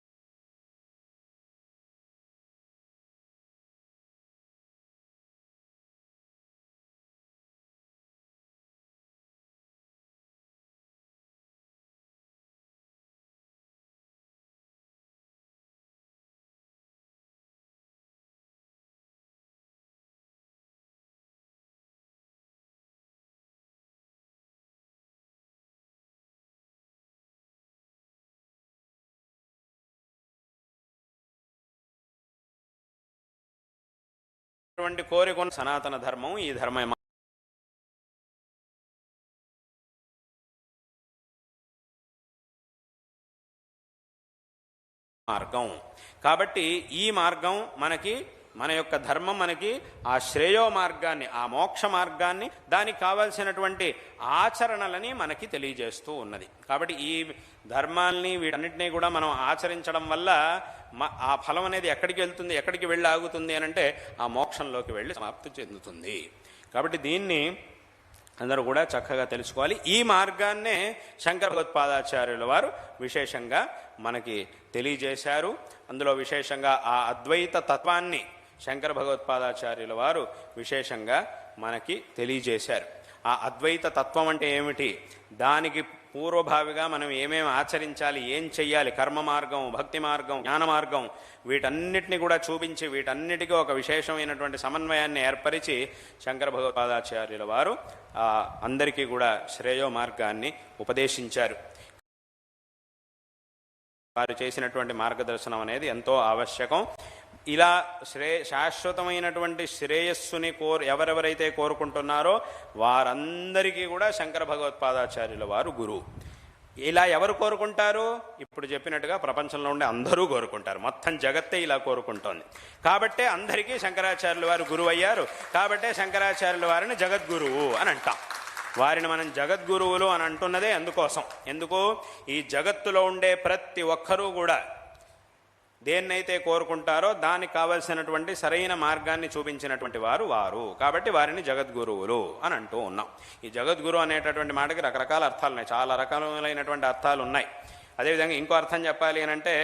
కోరిక సనాతన ధర్మం. ఈ ధర్మ మార్గం. కాబట్టి ఈ మార్గం మనకి మన యొక్క ధర్మం మనకి ఆ శ్రేయో మార్గాన్ని, ఆ మోక్ష మార్గాన్ని, దానికి కావలసినటువంటి ఆచరణలని మనకి తెలియజేస్తూ ఉన్నది. కాబట్టి ఈ ధర్మాల్ని వీటన్నిటినీ కూడా మనం ఆచరించడం వల్ల ఆ ఫలం అనేది ఎక్కడికి వెళ్తుంది, ఎక్కడికి వెళ్ళి ఆగుతుంది అనంటే ఆ మోక్షంలోకి వెళ్ళి సమాప్తి చెందుతుంది. కాబట్టి దీన్ని అందరూ కూడా చక్కగా తెలుసుకోవాలి. ఈ మార్గాన్నే శంకర భగవత్పాదాచార్యుల వారు విశేషంగా మనకి తెలియజేశారు. అందులో విశేషంగా ఆ అద్వైత తత్వాన్ని శంకర భగవత్పాదాచార్యుల వారు విశేషంగా మనకి తెలియజేశారు. ఆ అద్వైత తత్వం అంటే ఏమిటి, దానికి పూర్వభావిగా మనం ఏమేమి ఆచరించాలి, ఏం చెయ్యాలి, కర్మ మార్గం, భక్తి మార్గం, జ్ఞాన మార్గం, వీటన్నిటిని కూడా చూపించి వీటన్నిటికీ ఒక విశేషమైనటువంటి సమన్వయాన్ని ఏర్పరిచి శంకర భగవత్పాదాచార్యుల వారు అందరికీ కూడా శ్రేయో మార్గాన్ని ఉపదేశించారు. వారు చేసినటువంటి మార్గదర్శనం అనేది ఎంతో ఆవశ్యకం. ఇలా శాశ్వతమైనటువంటి శ్రేయస్సుని ఎవరెవరైతే కోరుకుంటున్నారో వారందరికీ కూడా శంకర భగవత్పాదాచార్యుల వారు గురువు. ఇలా ఎవరు కోరుకుంటారు? ఇప్పుడు చెప్పినట్టుగా ప్రపంచంలో ఉండే అందరూ కోరుకుంటారు. మొత్తం జగత్తే ఇలా కోరుకుంటోంది. కాబట్టే అందరికీ శంకరాచార్యుల వారు గురువు అయ్యారు. కాబట్టే శంకరాచార్యుల వారిని జగద్గురువు అని అంటాం. వారిని మనం జగద్గురువులు అని అంటున్నదే అందుకోసం. ఎందుకు? ఈ జగత్తులో ఉండే ప్రతి ఒక్కరూ కూడా దేన్నైతే కోరుకుంటారో దానికి కావలసినటువంటి సరైన మార్గాన్ని చూపించినటువంటి వారు. కాబట్టి వారిని జగద్గురువులు అని అంటూ ఉన్నాం. ఈ జగద్గురు అనేటటువంటి మాటకి రకరకాల అర్థాలు ఉన్నాయి, చాలా రకాలైనటువంటి అర్థాలు ఉన్నాయి. అదేవిధంగా ఇంకో అర్థం చెప్పాలి అనంటే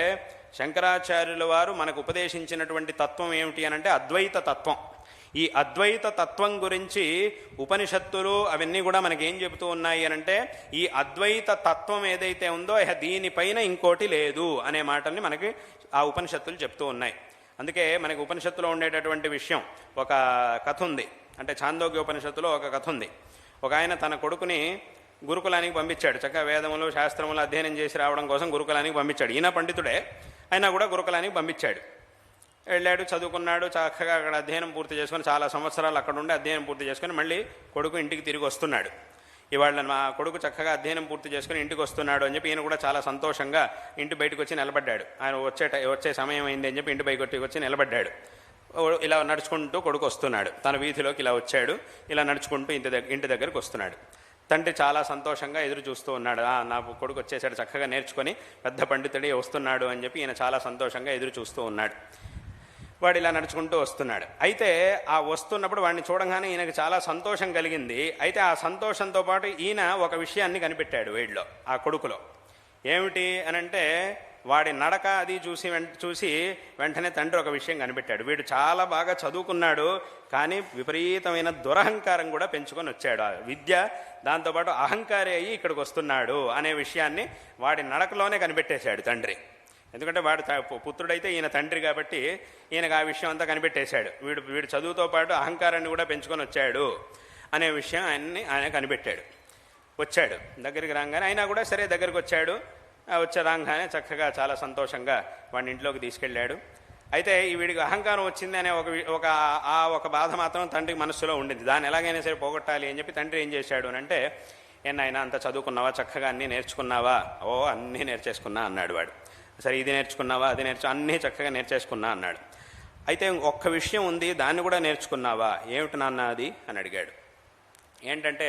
శంకరాచార్యుల వారు మనకు ఉపదేశించినటువంటి తత్వం ఏమిటి అనంటే అద్వైత తత్వం. ఈ అద్వైత తత్వం గురించి ఉపనిషత్తులు అవన్నీ కూడా మనకేం చెబుతూ ఉన్నాయి అనంటే ఈ అద్వైత తత్వం ఏదైతే ఉందో దీనిపైన ఇంకోటి లేదు అనే మాటల్ని మనకి ఆ ఉపనిషత్తులు చెప్తూ ఉన్నాయి. అందుకే మనకి ఉపనిషత్తులో ఉండేటటువంటి విషయం ఒక కథ ఉంది. అంటే ఛాందోగ్య ఉపనిషత్తులో ఒక కథ ఉంది. ఒక ఆయన తన కొడుకుని గురుకులానికి పంపించాడు. చక్కగా వేదములు శాస్త్రములు అధ్యయనం చేసి రావడం కోసం గురుకులానికి పంపించాడు. ఈయన పండితుడే అయినా కూడా గురుకులానికి పంపించాడు. వెళ్ళాడు, చదువుకున్నాడు, చక్కగా అక్కడ అధ్యయనం పూర్తి చేసుకొని చాలా సంవత్సరాలు అక్కడ ఉండి అధ్యయనం పూర్తి చేసుకొని మళ్ళీ కొడుకు ఇంటికి తిరిగి వస్తున్నాడు. ఇవాళ మా కొడుకు చక్కగా అధ్యయనం పూర్తి చేసుకుని ఇంటికి వస్తున్నాడు అని చెప్పి ఈయన కూడా చాలా సంతోషంగా ఇంటి బయటకు వచ్చి నిలబడ్డాడు. ఆయన వచ్చే సమయం అయింది అని చెప్పి ఇంటి బయటకు వచ్చి నిలబడ్డాడు. ఇలా నడుచుకుంటూ కొడుకు వస్తున్నాడు. తన వీధిలోకి ఇలా వచ్చాడు. ఇలా నడుచుకుంటూ ఇంటి దగ్గరికి వస్తున్నాడు. తండ్రి చాలా సంతోషంగా ఎదురు చూస్తూ ఉన్నాడు. నా కొడుకు వచ్చేసాడు, చక్కగా నేర్చుకొని పెద్ద పండితుడే వస్తున్నాడు అని చెప్పి ఈయన చాలా సంతోషంగా ఎదురు చూస్తూ ఉన్నాడు. వాడు ఇలా నడుచుకుంటూ వస్తున్నాడు. అయితే ఆ వస్తున్నప్పుడు వాడిని చూడంగానే ఈయనకి చాలా సంతోషం కలిగింది. అయితే ఆ సంతోషంతో పాటు ఈయన ఒక విషయాన్ని కనిపెట్టాడు వీడిలో, ఆ కొడుకులో. ఏమిటి అనంటే వాడి నడక అది చూసి వెంటనే తండ్రి ఒక విషయం కనిపెట్టాడు. వీడు చాలా బాగా చదువుకున్నాడు, కానీ విపరీతమైన దురహంకారం కూడా పెంచుకొని వచ్చాడు. ఆ విద్య దాంతోపాటు అహంకారి అయ్యి ఇక్కడికి వస్తున్నాడు అనే విషయాన్ని వాడి నడకలోనే కనిపెట్టేశాడు తండ్రి. ఎందుకంటే వాడు పుత్రుడైతే ఈయన తండ్రి కాబట్టి ఈయనకు ఆ విషయం అంతా కనిపెట్టేశాడు. వీడు చదువుతో పాటు అహంకారాన్ని కూడా పెంచుకొని వచ్చాడు అనే విషయం ఆయన కనిపెట్టాడు. వచ్చాడు దగ్గరికి రాగానే, అయినా కూడా సరే దగ్గరికి వచ్చాడు. రాగానే చక్కగా చాలా సంతోషంగా వాడిని ఇంట్లోకి తీసుకెళ్ళాడు. అయితే ఈ వీడికి అహంకారం వచ్చింది అనే ఒక బాధ మాత్రం తండ్రికి మనస్సులో ఉండింది. దాన్ని ఎలాగైనా సరే పోగొట్టాలి అని చెప్పి తండ్రి ఏం చేశాడు అంటే, నాయనా అంత చదువుకున్నావా, చక్కగా అన్నీ నేర్చుకున్నావా? ఓ అన్నీ నేర్చేసుకున్నా అన్నాడు వాడు. సరే ఇది నేర్చుకున్నావా, అది అన్నీ చక్కగా నేర్చేసుకున్నా అన్నాడు. అయితే ఒక్క విషయం ఉంది, దాన్ని కూడా నేర్చుకున్నావా? ఏమిటి నాన్న అది అని అడిగాడు. ఏంటంటే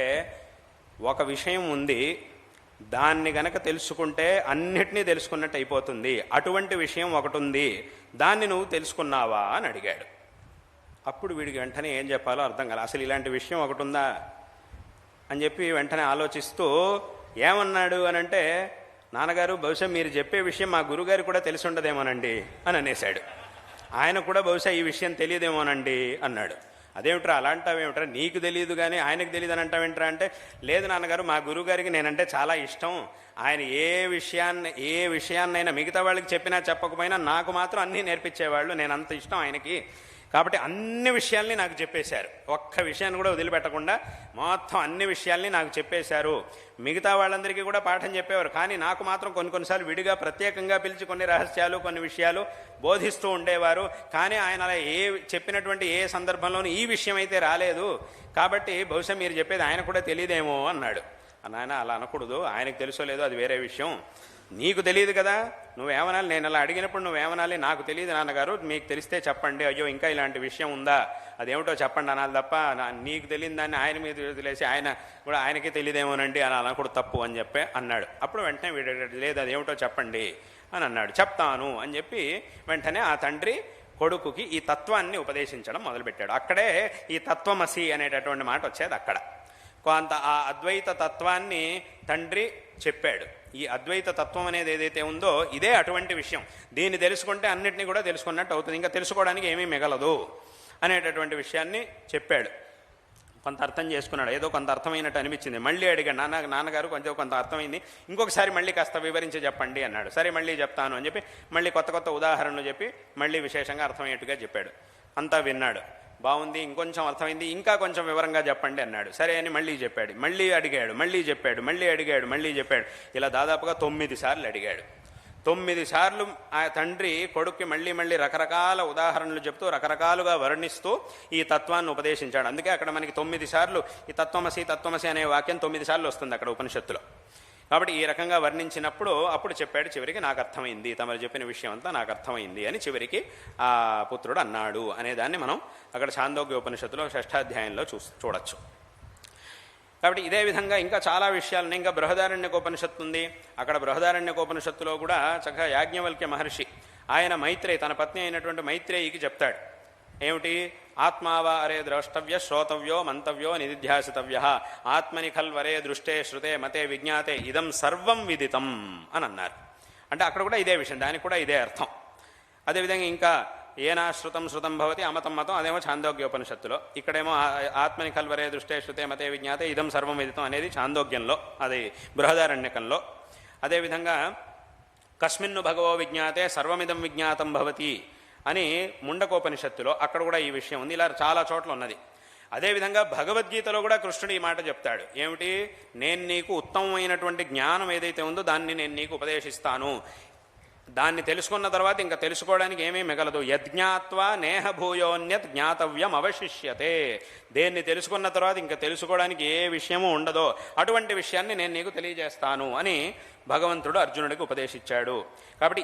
ఒక విషయం ఉంది, దాన్ని గనక తెలుసుకుంటే అన్నిటినీ తెలుసుకున్నట్టు అయిపోతుంది, అటువంటి విషయం ఒకటి ఉంది, దాన్ని నువ్వు తెలుసుకున్నావా అని అడిగాడు. అప్పుడు వీడికి వెంటనే ఏం చెప్పాలో అర్థం కాదు. అసలు ఇలాంటి విషయం ఒకటి ఉందా అని చెప్పి వెంటనే ఆలోచిస్తూ ఏమన్నాడు అనంటే, నాన్నగారు బహుశా మీరు చెప్పే విషయం మా గురుగారికి కూడా తెలిసి ఉండదేమోనండి అని అనేశాడు. ఆయన కూడా బహుశా ఈ విషయం తెలియదేమోనండి అన్నాడు. అదేమిట్రా అలా అంటావేమిట్రా, నీకు తెలియదు కానీ ఆయనకు తెలియదు అని అంటావేంట్రా అంటే, లేదు నాన్నగారు మా గురువుగారికి నేనంటే చాలా ఇష్టం, ఆయన ఏ విషయాన్నైనా మిగతా వాళ్ళకి చెప్పినా చెప్పకపోయినా నాకు మాత్రం అన్నీ నేర్పించేవాళ్ళు, నేను అంత ఇష్టం ఆయనకి, కాబట్టి అన్ని విషయాల్ని నాకు చెప్పేశారు, ఒక్క విషయాన్ని కూడా వదిలిపెట్టకుండా మొత్తం అన్ని విషయాల్ని నాకు చెప్పేశారు. మిగతా వాళ్ళందరికీ కూడా పాఠం చెప్పేవారు, కానీ నాకు మాత్రం కొన్నిసార్లు విడిగా ప్రత్యేకంగా పిలిచి కొన్ని రహస్యాలు కొన్ని విషయాలు బోధిస్తూ ఉండేవారు. కానీ ఆయన అలా చెప్పినటువంటి ఏ సందర్భంలోనూ ఈ విషయం అయితే రాలేదు, కాబట్టి బహుశా మీరు చెప్పేది ఆయన కూడా తెలియదేమో అన్నాడు. నాయన అలా అనకూడదు, ఆయనకు తెలుసో లేదో అది వేరే విషయం, నీకు తెలియదు కదా, నువ్వేమనాలి, నేను అలా అడిగినప్పుడు నువ్వేమనాలి, నాకు తెలియదు నాన్నగారు, మీకు తెలిస్తే చెప్పండి, అయ్యో ఇంకా ఇలాంటి విషయం ఉందా అదేమిటో చెప్పండి అనాలి తప్ప నీకు తెలియని దాన్ని ఆయన మీద వదిలేసి ఆయన కూడా ఆయనకి తెలియదేమోనండి అని అనకూడదు, తప్పు అని చెప్పి అన్నాడు. అప్పుడు వెంటనే వీడు లేదు అదేమిటో చెప్పండి అని అన్నాడు. చెప్తాను అని చెప్పి వెంటనే ఆ తండ్రి కొడుకుకి ఈ తత్వాన్ని ఉపదేశించడం మొదలుపెట్టాడు. అక్కడే ఈ తత్వమసి అనేటటువంటి మాట వచ్చేది. అక్కడ కొంత ఆ అద్వైత తత్వాన్ని తండ్రి చెప్పాడు. ఈ అద్వైత తత్వం అనేది ఏదైతే ఉందో ఇదే అటువంటి విషయం, దీన్ని తెలుసుకుంటే అన్నిటినీ కూడా తెలుసుకున్నట్టు అవుతుంది, ఇంకా తెలుసుకోవడానికి ఏమీ మిగలదు అనేటటువంటి విషయాన్ని చెప్పాడు. కొంత అర్థం చేసుకున్నాడు, ఏదో కొంత అర్థమైనట్టు అనిపించింది. మళ్ళీ అడిగాడు, నాన్నగారు కొంత అర్థమైంది, ఇంకొకసారి మళ్ళీ కాస్త వివరించి చెప్పండి అన్నాడు. సరే మళ్ళీ చెప్తాను అని చెప్పి మళ్ళీ కొత్త ఉదాహరణలు చెప్పి మళ్ళీ విశేషంగా అర్థమయ్యేట్టుగా చెప్పాడు. అంతా విన్నాడు, బాగుంది, ఇంకొంచెం అర్థమైంది, ఇంకా కొంచెం వివరంగా చెప్పండి అన్నాడు. సరే అని మళ్ళీ చెప్పాడు, మళ్ళీ అడిగాడు, మళ్ళీ చెప్పాడు, మళ్ళీ అడిగాడు, మళ్ళీ చెప్పాడు. ఇలా దాదాపుగా 9 సార్లు అడిగాడు. 9 సార్లు ఆ తండ్రి కొడుక్కి మళ్ళీ రకరకాల ఉదాహరణలు చెప్తూ రకరకాలుగా వర్ణిస్తూ ఈ తత్వాన్ని ఉపదేశించాడు. అందుకే అక్కడ మనకి 9 సార్లు ఈ తత్వమసి అనే వాక్యం 9 సార్లు వస్తుంది అక్కడ ఉపనిషత్తులో. కాబట్టి ఈ రకంగా వర్ణించినప్పుడు అప్పుడు చెప్పాడు, చివరికి నాకు అర్థమైంది, తమరు చెప్పిన విషయం అంతా నాకు అర్థమైంది అని చివరికి ఆ పుత్రుడు అన్నాడు అనేదాన్ని మనం అక్కడ ఛాందోగ్య ఉపనిషత్తులో 6వ అధ్యాయంలో చూడొచ్చు. కాబట్టి ఇదే విధంగా ఇంకా చాలా విషయాలను, ఇంకా బృహదారణ్యకోపనిషత్తు ఉంది. అక్కడ బృహదారణ్యకోపనిషత్తులో కూడా చక్కగా యాజ్ఞవల్క్య మహర్షి ఆయన తన పత్ని అయినటువంటి మైత్రేయికి చెప్తాడు. ఏమిటి? ఆత్మావా అరే ద్రష్టవ్య శ్రోతవ్యో మంతవ్యో నిధిధ్యాసితవ్య ఆత్మని ఖల్వరే దృష్టే శ్రుతే మతే విజ్ఞాతే ఇదం సర్వం విదితం అని అన్నారు. అంటే అక్కడ కూడా ఇదే విషయం, దానికి కూడా ఇదే అర్థం. అదేవిధంగా ఇంకా ఏనా శృతం భవతి అమతం మతం, అదేమో ఛాందోగ్యోపనిషత్తులో. ఇక్కడేమో ఆత్మని ఖల్వరే దృష్టే శ్రుతే మతే విజ్ఞాతే ఇదం సర్వం విదితం అనేది ఛాందోగ్యంలో, అది బృహదారణ్యకంలో. అదేవిధంగా కస్మిన్ను భగవో విజ్ఞాతే సర్వమిదం విజ్ఞాతం భవతి అని ముండకోపనిషత్తులో అక్కడ కూడా ఈ విషయం ఉంది. ఇలా చాలా చోట్ల ఉన్నది. అదేవిధంగా భగవద్గీతలో కూడా కృష్ణుడు ఈ మాట చెప్తాడు. ఏమిటి? నేను నీకు ఉత్తమమైనటువంటి జ్ఞానం ఏదైతే ఉందో దాన్ని నేను నీకు ఉపదేశిస్తాను, దాన్ని తెలుసుకున్న తర్వాత ఇంకా తెలుసుకోవడానికి ఏమీ మిగలదు. యజ్ఞాత్వా నేహ భూయోన్యత్ జ్ఞాతవ్యం అవశిష్యతే, దేన్ని తెలుసుకున్న తర్వాత ఇంకా తెలుసుకోవడానికి ఏ విషయము ఉండదో అటువంటి విషయాన్ని నేను నీకు తెలియజేస్తాను అని భగవంతుడు అర్జునుడికి ఉపదేశించాడు. కాబట్టి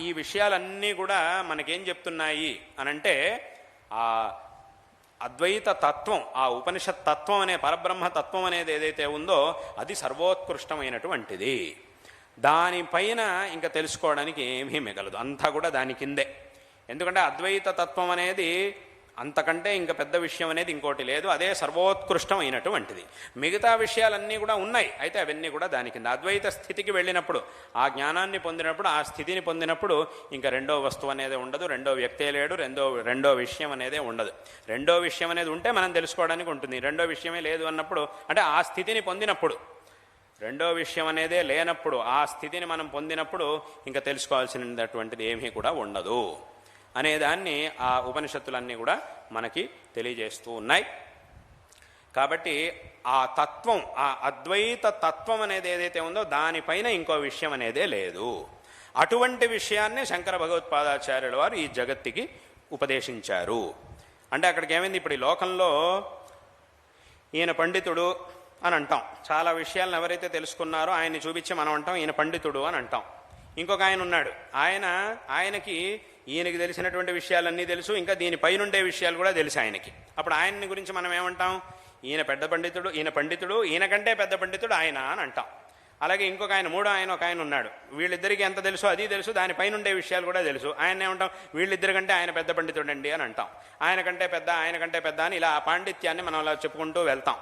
ఈ విషయాలన్నీ కూడా మనకేం చెప్తున్నాయి అనంటే, ఆ అద్వైత తత్వం, ఆ ఉపనిషత్ తత్వం అనే పరబ్రహ్మ తత్వం అనేది ఏదైతే ఉందో అది సర్వోత్కృష్టమైనటువంటిది. దానిపైన ఇంకా తెలుసుకోవడానికి ఏమీ మిగలదు, అంతా కూడా దాని కిందే. ఎందుకంటే అద్వైత తత్వం అనేది అంతకంటే ఇంకా పెద్ద విషయం అనేది ఇంకోటి లేదు, అదే సర్వోత్కృష్టమైనటువంటిది. మిగతా విషయాలన్నీ కూడా ఉన్నాయి, అయితే అవన్నీ కూడా దాని కింద. అద్వైత స్థితికి వెళ్ళినప్పుడు, ఆ జ్ఞానాన్ని పొందినప్పుడు, ఆ స్థితిని పొందినప్పుడు ఇంకా రెండో వస్తువు అనేది ఉండదు, రెండో వ్యక్తే లేడు, రెండో విషయం అనేదే ఉండదు. రెండో విషయం అనేది ఉంటే మనం తెలుసుకోవడానికి ఉంటుంది. రెండో విషయమే లేదు అన్నప్పుడు, అంటే ఆ స్థితిని పొందినప్పుడు, రెండో విషయం అనేదే లేనప్పుడు, ఆ స్థితిని మనం పొందినప్పుడు ఇంకా తెలుసుకోవాల్సినటువంటిది ఏమీ కూడా ఉండదు అనేదాన్ని ఆ ఉపనిషత్తులన్నీ కూడా మనకి తెలియజేస్తూ ఉన్నాయి. కాబట్టి ఆ తత్వం, ఆ అద్వైత తత్వం అనేది ఏదైతే ఉందో దానిపైన ఇంకో విషయం అనేదే లేదు. అటువంటి విషయాన్ని శంకర భగవత్పాదాచార్యుల వారు ఈ జగత్తుకి ఉపదేశించారు. అంటే అక్కడికి ఏమైంది, ఇప్పుడు ఈ లోకంలో ఈయన పండితుడు అని అంటాం, చాలా విషయాలను ఎవరైతే తెలుసుకున్నారో ఆయన్ని చూపించి మనం అంటాం ఈయన పండితుడు అని అంటాం. ఇంకొక ఆయన ఉన్నాడు, ఆయనకి ఈయనకి తెలిసినటువంటి విషయాలన్నీ తెలుసు, ఇంకా దీనిపైనుండే విషయాలు కూడా తెలుసు ఆయనకి. అప్పుడు ఆయన్ని గురించి మనం ఏమంటాం? ఈయన పెద్ద పండితుడు, ఈయన పండితుడు, ఈయనకంటే పెద్ద పండితుడు ఆయన అని అంటాం. అలాగే ఇంకొక ఆయన, మూడో ఆయన ఒక ఆయన ఉన్నాడు, వీళ్ళిద్దరికీ ఎంత తెలుసో అది తెలుసు, దానిపైన ఉండే విషయాలు కూడా తెలుసు. ఆయన ఏమంటాం, వీళ్ళిద్దరికంటే ఆయన పెద్ద పండితుడండి అని అంటాం. ఆయనకంటే పెద్ద అని ఇలా ఆ పాండిత్యాన్ని మనం అలా చెప్పుకుంటూ వెళ్తాం.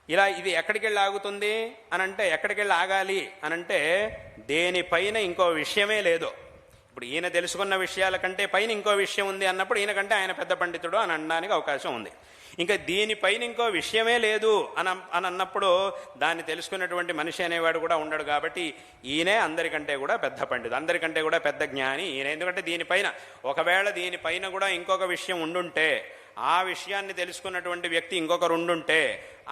ఇలా ఇది ఎక్కడికి వెళ్ళి ఆగుతుంది అనంటే, ఎక్కడికి వెళ్ళి ఆగాలి అనంటే దేనిపైన ఇంకో విషయమే లేదు. ఇప్పుడు ఈయన తెలుసుకున్న విషయాల కంటే పైన ఇంకో విషయం ఉంది అన్నప్పుడు ఈయనకంటే ఆయన పెద్ద పండితుడు అని అనడానికి అవకాశం ఉంది. ఇంకా దీనిపైన ఇంకో విషయమే లేదు అని అన్నప్పుడు దాన్ని తెలుసుకున్నటువంటి మనిషి అనేవాడు కూడా ఉండడు. కాబట్టి ఈయనే అందరికంటే కూడా పెద్ద పండితుడు, అందరికంటే కూడా పెద్ద జ్ఞాని ఈయన. ఎందుకంటే దీనిపైన, ఒకవేళ దీనిపైన కూడా ఇంకొక విషయం ఉండుంటే, ఆ విషయాన్ని తెలుసుకున్నటువంటి వ్యక్తి ఇంకొకరు ఉండుంటే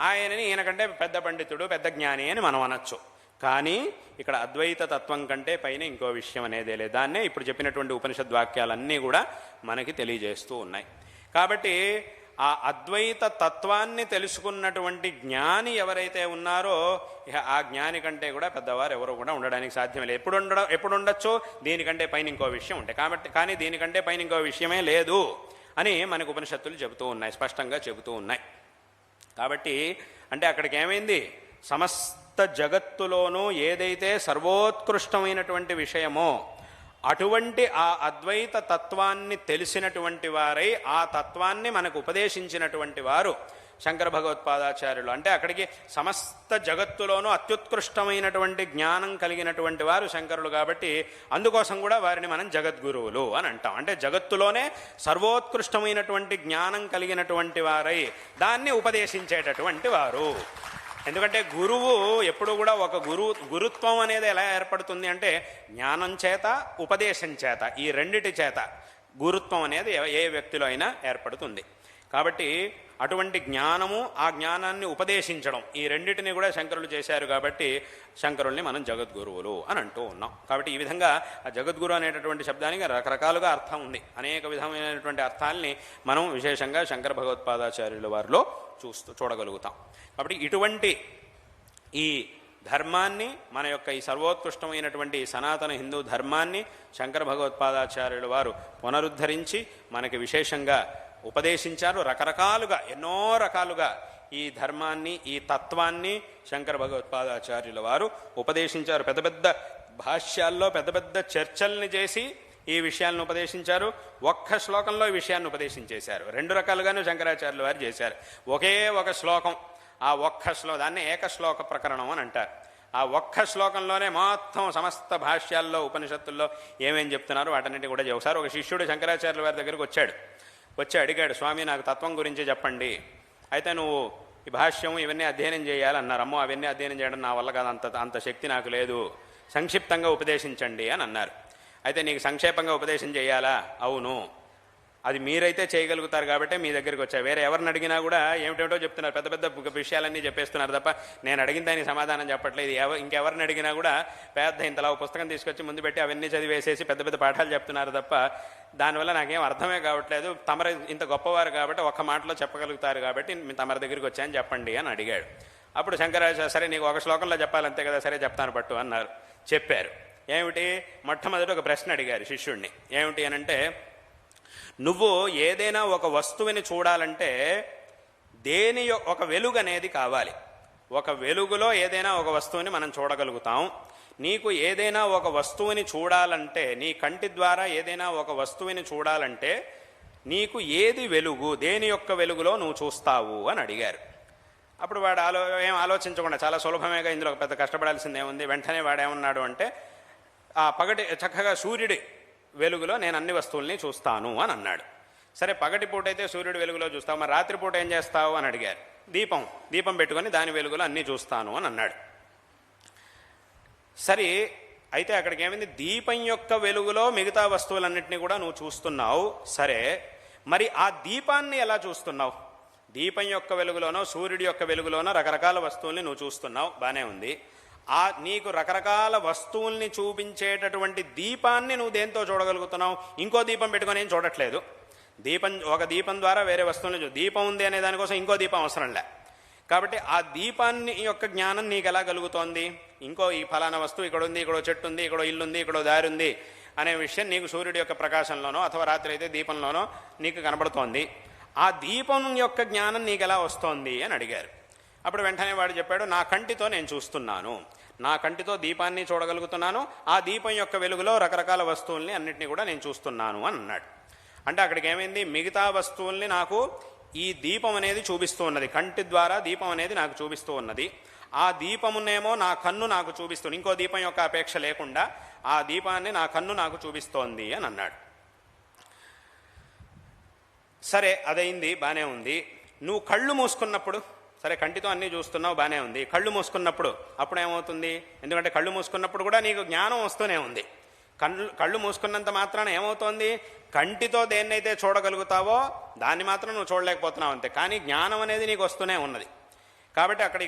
ఆయనని ఈయనకంటే పెద్ద పండితుడు, పెద్ద జ్ఞాని అని మనం అనొచ్చు. కానీ ఇక్కడ అద్వైత తత్వం కంటే పైన ఇంకో విషయం అనేదే లేదు. దాన్నే ఇప్పుడు చెప్పినటువంటి ఉపనిషద్వాక్యాలన్నీ కూడా మనకి తెలియజేస్తూ ఉన్నాయి. కాబట్టి ఆ అద్వైత తత్వాన్ని తెలుసుకున్నటువంటి జ్ఞాని ఎవరైతే ఉన్నారో ఆ జ్ఞాని కంటే కూడా పెద్దవారు ఎవరు కూడా ఉండడానికి సాధ్యం లేదు. ఎప్పుడు ఉండొచ్చు, దీనికంటే పైన ఇంకో విషయం ఉంటాయి. కాబట్టి కానీ దీనికంటే పైన ఇంకో విషయమే లేదు అని మనకు ఉపనిషత్తులు చెబుతూ ఉన్నాయి, స్పష్టంగా చెబుతూ ఉన్నాయి. కాబట్టి అంటే అక్కడికి ఏమైంది, సమస్త జగత్తులోనూ ఏదైతే సర్వోత్కృష్టమైనటువంటి విషయమో అటువంటి ఆ అద్వైత తత్వాన్ని తెలిసినటువంటి వారై ఆ తత్వాన్ని మనకు ఉపదేశించినటువంటి వారు శంకర భగవత్పాదాచార్యులు. అంటే అక్కడికి సమస్త జగత్తులోనూ అత్యుత్కృష్టమైనటువంటి జ్ఞానం కలిగినటువంటి వారు శంకరులు. కాబట్టి అందుకోసం కూడా వారిని మనం జగద్గురువులు అని అంటాం. అంటే జగత్తులోనే సర్వోత్కృష్టమైనటువంటి జ్ఞానం కలిగినటువంటి వారై దాన్ని ఉపదేశించేటటువంటి వారు. ఎందుకంటే గురువు ఎప్పుడు కూడా ఒక గురుత్వం అనేది ఎలా ఏర్పడుతుంది అంటే జ్ఞానం చేత, ఉపదేశం చేత, ఈ రెండిటి చేత గురుత్వం అనేది ఏ వ్యక్తిలో అయినా ఏర్పడుతుంది. కాబట్టి అటువంటి జ్ఞానము, ఆ జ్ఞానాన్ని ఉపదేశించడం, ఈ రెండిటిని కూడా శంకరులు చేశారు. కాబట్టి శంకరుల్ని మనం జగద్గురువులు అని అంటూ ఉన్నాం. కాబట్టి ఈ విధంగా ఆ జగద్గురు అనేటటువంటి శబ్దానికి రకరకాలుగా అర్థం ఉంది. అనేక విధమైనటువంటి అర్థాలని మనం విశేషంగా శంకర భగవత్పాదాచార్యుల వారిలో చూడగలుగుతాం. కాబట్టి ఇటువంటి ఈ ధర్మాన్ని, మన యొక్క ఈ సర్వోత్కృష్టమైనటువంటి సనాతన హిందూ ధర్మాన్ని శంకర భగవత్పాదాచార్యుల వారు పునరుద్ధరించి మనకి విశేషంగా ఉపదేశించారు. రకరకాలుగా, ఎన్నో రకాలుగా ఈ ధర్మాన్ని, ఈ తత్వాన్ని శంకర భగవత్పాదాచార్యుల వారు ఉపదేశించారు. పెద్ద పెద్ద భాష్యాల్లో పెద్ద పెద్ద చర్చల్ని చేసి ఈ విషయాలను ఉపదేశించారు. ఒక్క శ్లోకంలో ఈ విషయాన్ని ఉపదేశించేశారు. రెండు రకాలుగాను శంకరాచార్యుల వారు చేశారు. ఒకే ఒక శ్లోకం, ఆ ఒక్క దాన్ని ఏకశ్లోక ప్రకరణం అని అంటారు. ఆ ఒక్క శ్లోకంలోనే మొత్తం సమస్త భాష్యాల్లో, ఉపనిషత్తుల్లో ఏమేం చెప్తున్నారు వాటన్నిటి కూడా ఒకసారి ఒక శిష్యుడు శంకరాచార్యుల వారి దగ్గరికి వచ్చి అడిగాడు, స్వామి నాకు తత్వం గురించి చెప్పండి, అయితే నువ్వు ఈ భాష్యం ఇవన్నీ అధ్యయనం చేయాలన్నారు. అమ్మో అవన్నీ అధ్యయనం చేయడం నా వల్ల కాదు, అంత శక్తి నాకు లేదు, సంక్షిప్తంగా ఉపదేశించండి అని అన్నారు. అయితే నీకు సంక్షేపంగా ఉపదేశం చేయాలా? అవును, అది మీరైతే చేయగలుగుతారు కాబట్టి మీ దగ్గరికి వచ్చా. వేరే ఎవరిని అడిగినా కూడా ఏమిటేమిటో చెప్తున్నారు, పెద్ద పెద్ద విషయాలన్నీ చెప్పేస్తున్నారు తప్ప నేను అడిగిన దానికి సమాధానం చెప్పట్లేదు. ఇంకెవరిని అడిగినా కూడా పెద్ద ఇంతలా పుస్తకం తీసుకొచ్చి ముందు పెట్టి అవన్నీ చదివేసేసి పెద్ద పెద్ద పాఠాలు చెప్తున్నారు తప్ప దానివల్ల నాకేం అర్థమే కావట్లేదు. తమరు ఇంత గొప్పవారు కాబట్టి ఒక్క మాటలో చెప్పగలుగుతారు కాబట్టి తమరి దగ్గరికి వచ్చాయని చెప్పండి అని అడిగాడు. అప్పుడు శంకరాచార్య, సరే నీకు ఒక శ్లోకంలో చెప్పాలంతే కదా, సరే చెప్తాను పట్టు అన్నారు. చెప్పారు. ఏమిటి? మొట్టమొదటి ఒక ప్రశ్న అడిగారు శిష్యుడిని. ఏమిటి అనంటే, నువ్వు ఏదైనా ఒక వస్తువుని చూడాలంటే దేని ఒక వెలుగు అనేది కావాలి. ఒక వెలుగులో ఏదైనా ఒక వస్తువుని మనం చూడగలుగుతాం. నీకు ఏదైనా ఒక వస్తువుని చూడాలంటే, నీ కంటి ద్వారా ఏదైనా ఒక వస్తువుని చూడాలంటే నీకు ఏది వెలుగు, దేని యొక్క వెలుగులో నువ్వు చూస్తావు అని అడిగారు. అప్పుడు వాడు ఏం ఆలోచించకుండా, చాలా సులభమేగా, ఇందులో పెద్ద కష్టపడాల్సిందేముంది, వెంటనే వాడేమన్నాడు అంటే, ఆ పగటి చక్కగా సూర్యుడి వెలుగులో నేను అన్ని వస్తువుల్ని చూస్తాను అని అన్నాడు. సరే, పగటిపూట అయితే సూర్యుడి వెలుగులో చూస్తావు, మరి రాత్రిపూట ఏం చేస్తావు అని అడిగారు. దీపం పెట్టుకొని దాని వెలుగులో అన్నీ చూస్తాను అని అన్నాడు. సరే, అయితే అక్కడికి ఏమైంది, దీపం యొక్క వెలుగులో మిగతా వస్తువులన్నింటినీ కూడా నువ్వు చూస్తున్నావు. సరే, మరి ఆ దీపాన్ని ఎలా చూస్తున్నావు? దీపం యొక్క వెలుగులోనో సూర్యుడి యొక్క వెలుగులోనో రకరకాల వస్తువుల్ని నువ్వు చూస్తున్నావు, బాగానే ఉంది. నీకు రకరకాల వస్తువుల్ని చూపించేటటువంటి దీపాన్ని నువ్వు దేంతో చూడగలుగుతున్నావు? ఇంకో దీపం పెట్టుకొని ఏం చూడట్లేదు. ఒక దీపం ద్వారా వేరే వస్తువుల్ని దీపం ఉంది అనే దానికోసం ఇంకో దీపం అవసరం లే. కాబట్టి ఆ దీపాన్ని యొక్క జ్ఞానం నీకు ఎలా కలుగుతోంది? ఈ ఫలానా వస్తువు ఇక్కడ ఉంది, ఇక్కడో చెట్టు ఉంది, ఇక్కడో ఇల్లు ఉంది, ఇక్కడో దారి ఉంది అనే విషయం నీకు సూర్యుడి యొక్క ప్రకాశంలోనో అథవా రాత్రి అయితే దీపంలోనో నీకు కనబడుతోంది. ఆ దీపం యొక్క జ్ఞానం నీకు ఎలా వస్తోంది అని అడిగారు. అప్పుడు వెంటనే వాడు చెప్పాడు, నా కంటితో నేను చూస్తున్నాను, నా కంటితో దీపాన్ని చూడగలుగుతున్నాను, ఆ దీపం యొక్క వెలుగులో రకరకాల వస్తువుల్ని అన్నింటినీ కూడా నేను చూస్తున్నాను అని అన్నాడు. అంటే అక్కడికి ఏమైంది, మిగతా వస్తువుల్ని నాకు ఈ దీపం అనేది చూపిస్తూ ఉన్నది, కంటి ద్వారా దీపం అనేది నాకు చూపిస్తూ ఉన్నది. ఆ దీపమునేమో నా కన్ను నాకు చూపిస్తుంది, ఇంకో దీపం యొక్క అపేక్ష లేకుండా ఆ దీపాన్ని నా కన్ను నాకు చూపిస్తోంది అని అన్నాడు. సరే, అదైంది, బాగానే ఉంది. నువ్వు కళ్ళు మూసుకున్నప్పుడు, సరే కంటితో అన్నీ చూస్తున్నావు, బాగానే ఉంది. కళ్ళు మూసుకున్నప్పుడు అప్పుడు ఏమవుతుంది? ఎందుకంటే కళ్ళు మూసుకున్నప్పుడు కూడా నీకు జ్ఞానం వస్తూనే ఉంది. కళ్ళు మూసుకున్నంత మాత్రాన ఏమవుతోంది, కంటితో దేన్నైతే చూడగలుగుతావో దాన్ని మాత్రం నువ్వు చూడలేకపోతున్నావు అంతే, కానీ జ్ఞానం అనేది నీకు వస్తూనే ఉన్నది. కాబట్టి అక్కడి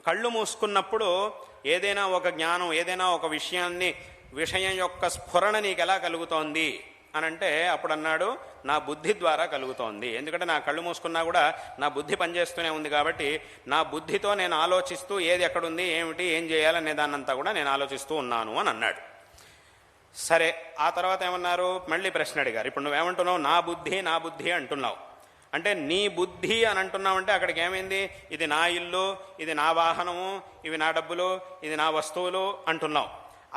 కళ్ళు మూసుకున్నప్పుడు ఏదైనా ఒక జ్ఞానం, ఏదైనా ఒక విషయం యొక్క స్ఫురణ నీకు ఎలా కలుగుతోంది అనంటే అప్పుడు అన్నాడు, నా బుద్ధి ద్వారా కలుగుతోంది. ఎందుకంటే నా కళ్ళు మూసుకున్నా కూడా నా బుద్ధి పనిచేస్తూనే ఉంది కాబట్టి నా బుద్ధితో నేను ఆలోచిస్తూ ఏది ఎక్కడుంది, ఏమిటి, ఏం చేయాలనే దాన్నంతా కూడా నేను ఆలోచిస్తూ ఉన్నాను అని అన్నాడు. సరే, ఆ తర్వాత ఏమన్నారు, మళ్ళీ ప్రశ్న అడిగారు. ఇప్పుడు నువ్వేమంటున్నావు, నా బుద్ధి అంటున్నావు. అంటే నీ బుద్ధి అని అంటున్నావు అంటే అక్కడికి ఏమైంది, ఇది నా ఇల్లు, ఇది నా వాహనము, ఇవి నా డబ్బులు, ఇది నా వస్తువులు అంటున్నావు.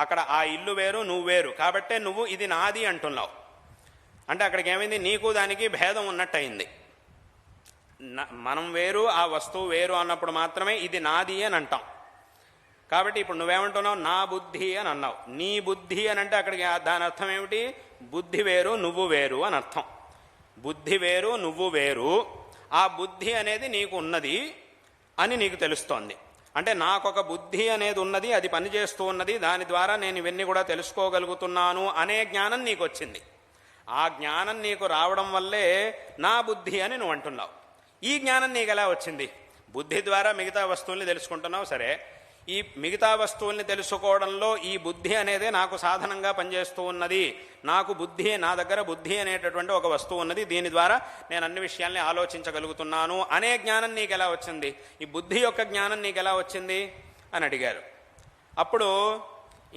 అక్కడ ఆ ఇల్లు వేరు, నువ్వు వేరు, కాబట్టే నువ్వు ఇది నాది అంటున్నావు. అంటే అక్కడికి ఏమైంది, నీకు దానికి భేదం ఉన్నట్టు అయింది. మనం వేరు, ఆ వస్తువు వేరు అన్నప్పుడు మాత్రమే ఇది నాది అని అంటాం. కాబట్టి ఇప్పుడు నువ్వేమంటున్నావు, నా బుద్ధి అని అన్నావు. నీ బుద్ధి అని అంటే అక్కడికి దాని అర్థం ఏమిటి, బుద్ధి వేరు, నువ్వు వేరు అని అర్థం. బుద్ధి వేరు, నువ్వు వేరు, ఆ బుద్ధి అనేది నీకు ఉన్నది అని నీకు తెలుస్తోంది. అంటే నాకొక బుద్ధి అనేది ఉన్నది, అది పనిచేస్తూ ఉన్నది, దాని ద్వారా నేను ఇవన్నీ కూడా తెలుసుకోగలుగుతున్నాను అనే జ్ఞానం నీకు వచ్చింది. ఆ జ్ఞానం నీకు రావడం వల్లే నా బుద్ధి అని నువ్వు అంటున్నావు. ఈ జ్ఞానం నీకు ఎలా వచ్చింది, బుద్ధి ద్వారా మిగతా వస్తువుల్ని తెలుసుకుంటున్నావు. సరే, ఈ మిగతా వస్తువుల్ని తెలుసుకోవడంలో ఈ బుద్ధి అనేది నాకు సాధనంగా పనిచేస్తూ ఉన్నది. నా దగ్గర బుద్ధి అనేటటువంటి ఒక వస్తువు ఉన్నది, దీని ద్వారా నేను అన్ని విషయాల్ని ఆలోచించగలుగుతున్నాను అనే జ్ఞానం నీకు ఎలా వచ్చింది, ఈ బుద్ధి యొక్క జ్ఞానం నీకు ఎలా వచ్చింది అని అడిగారు. అప్పుడు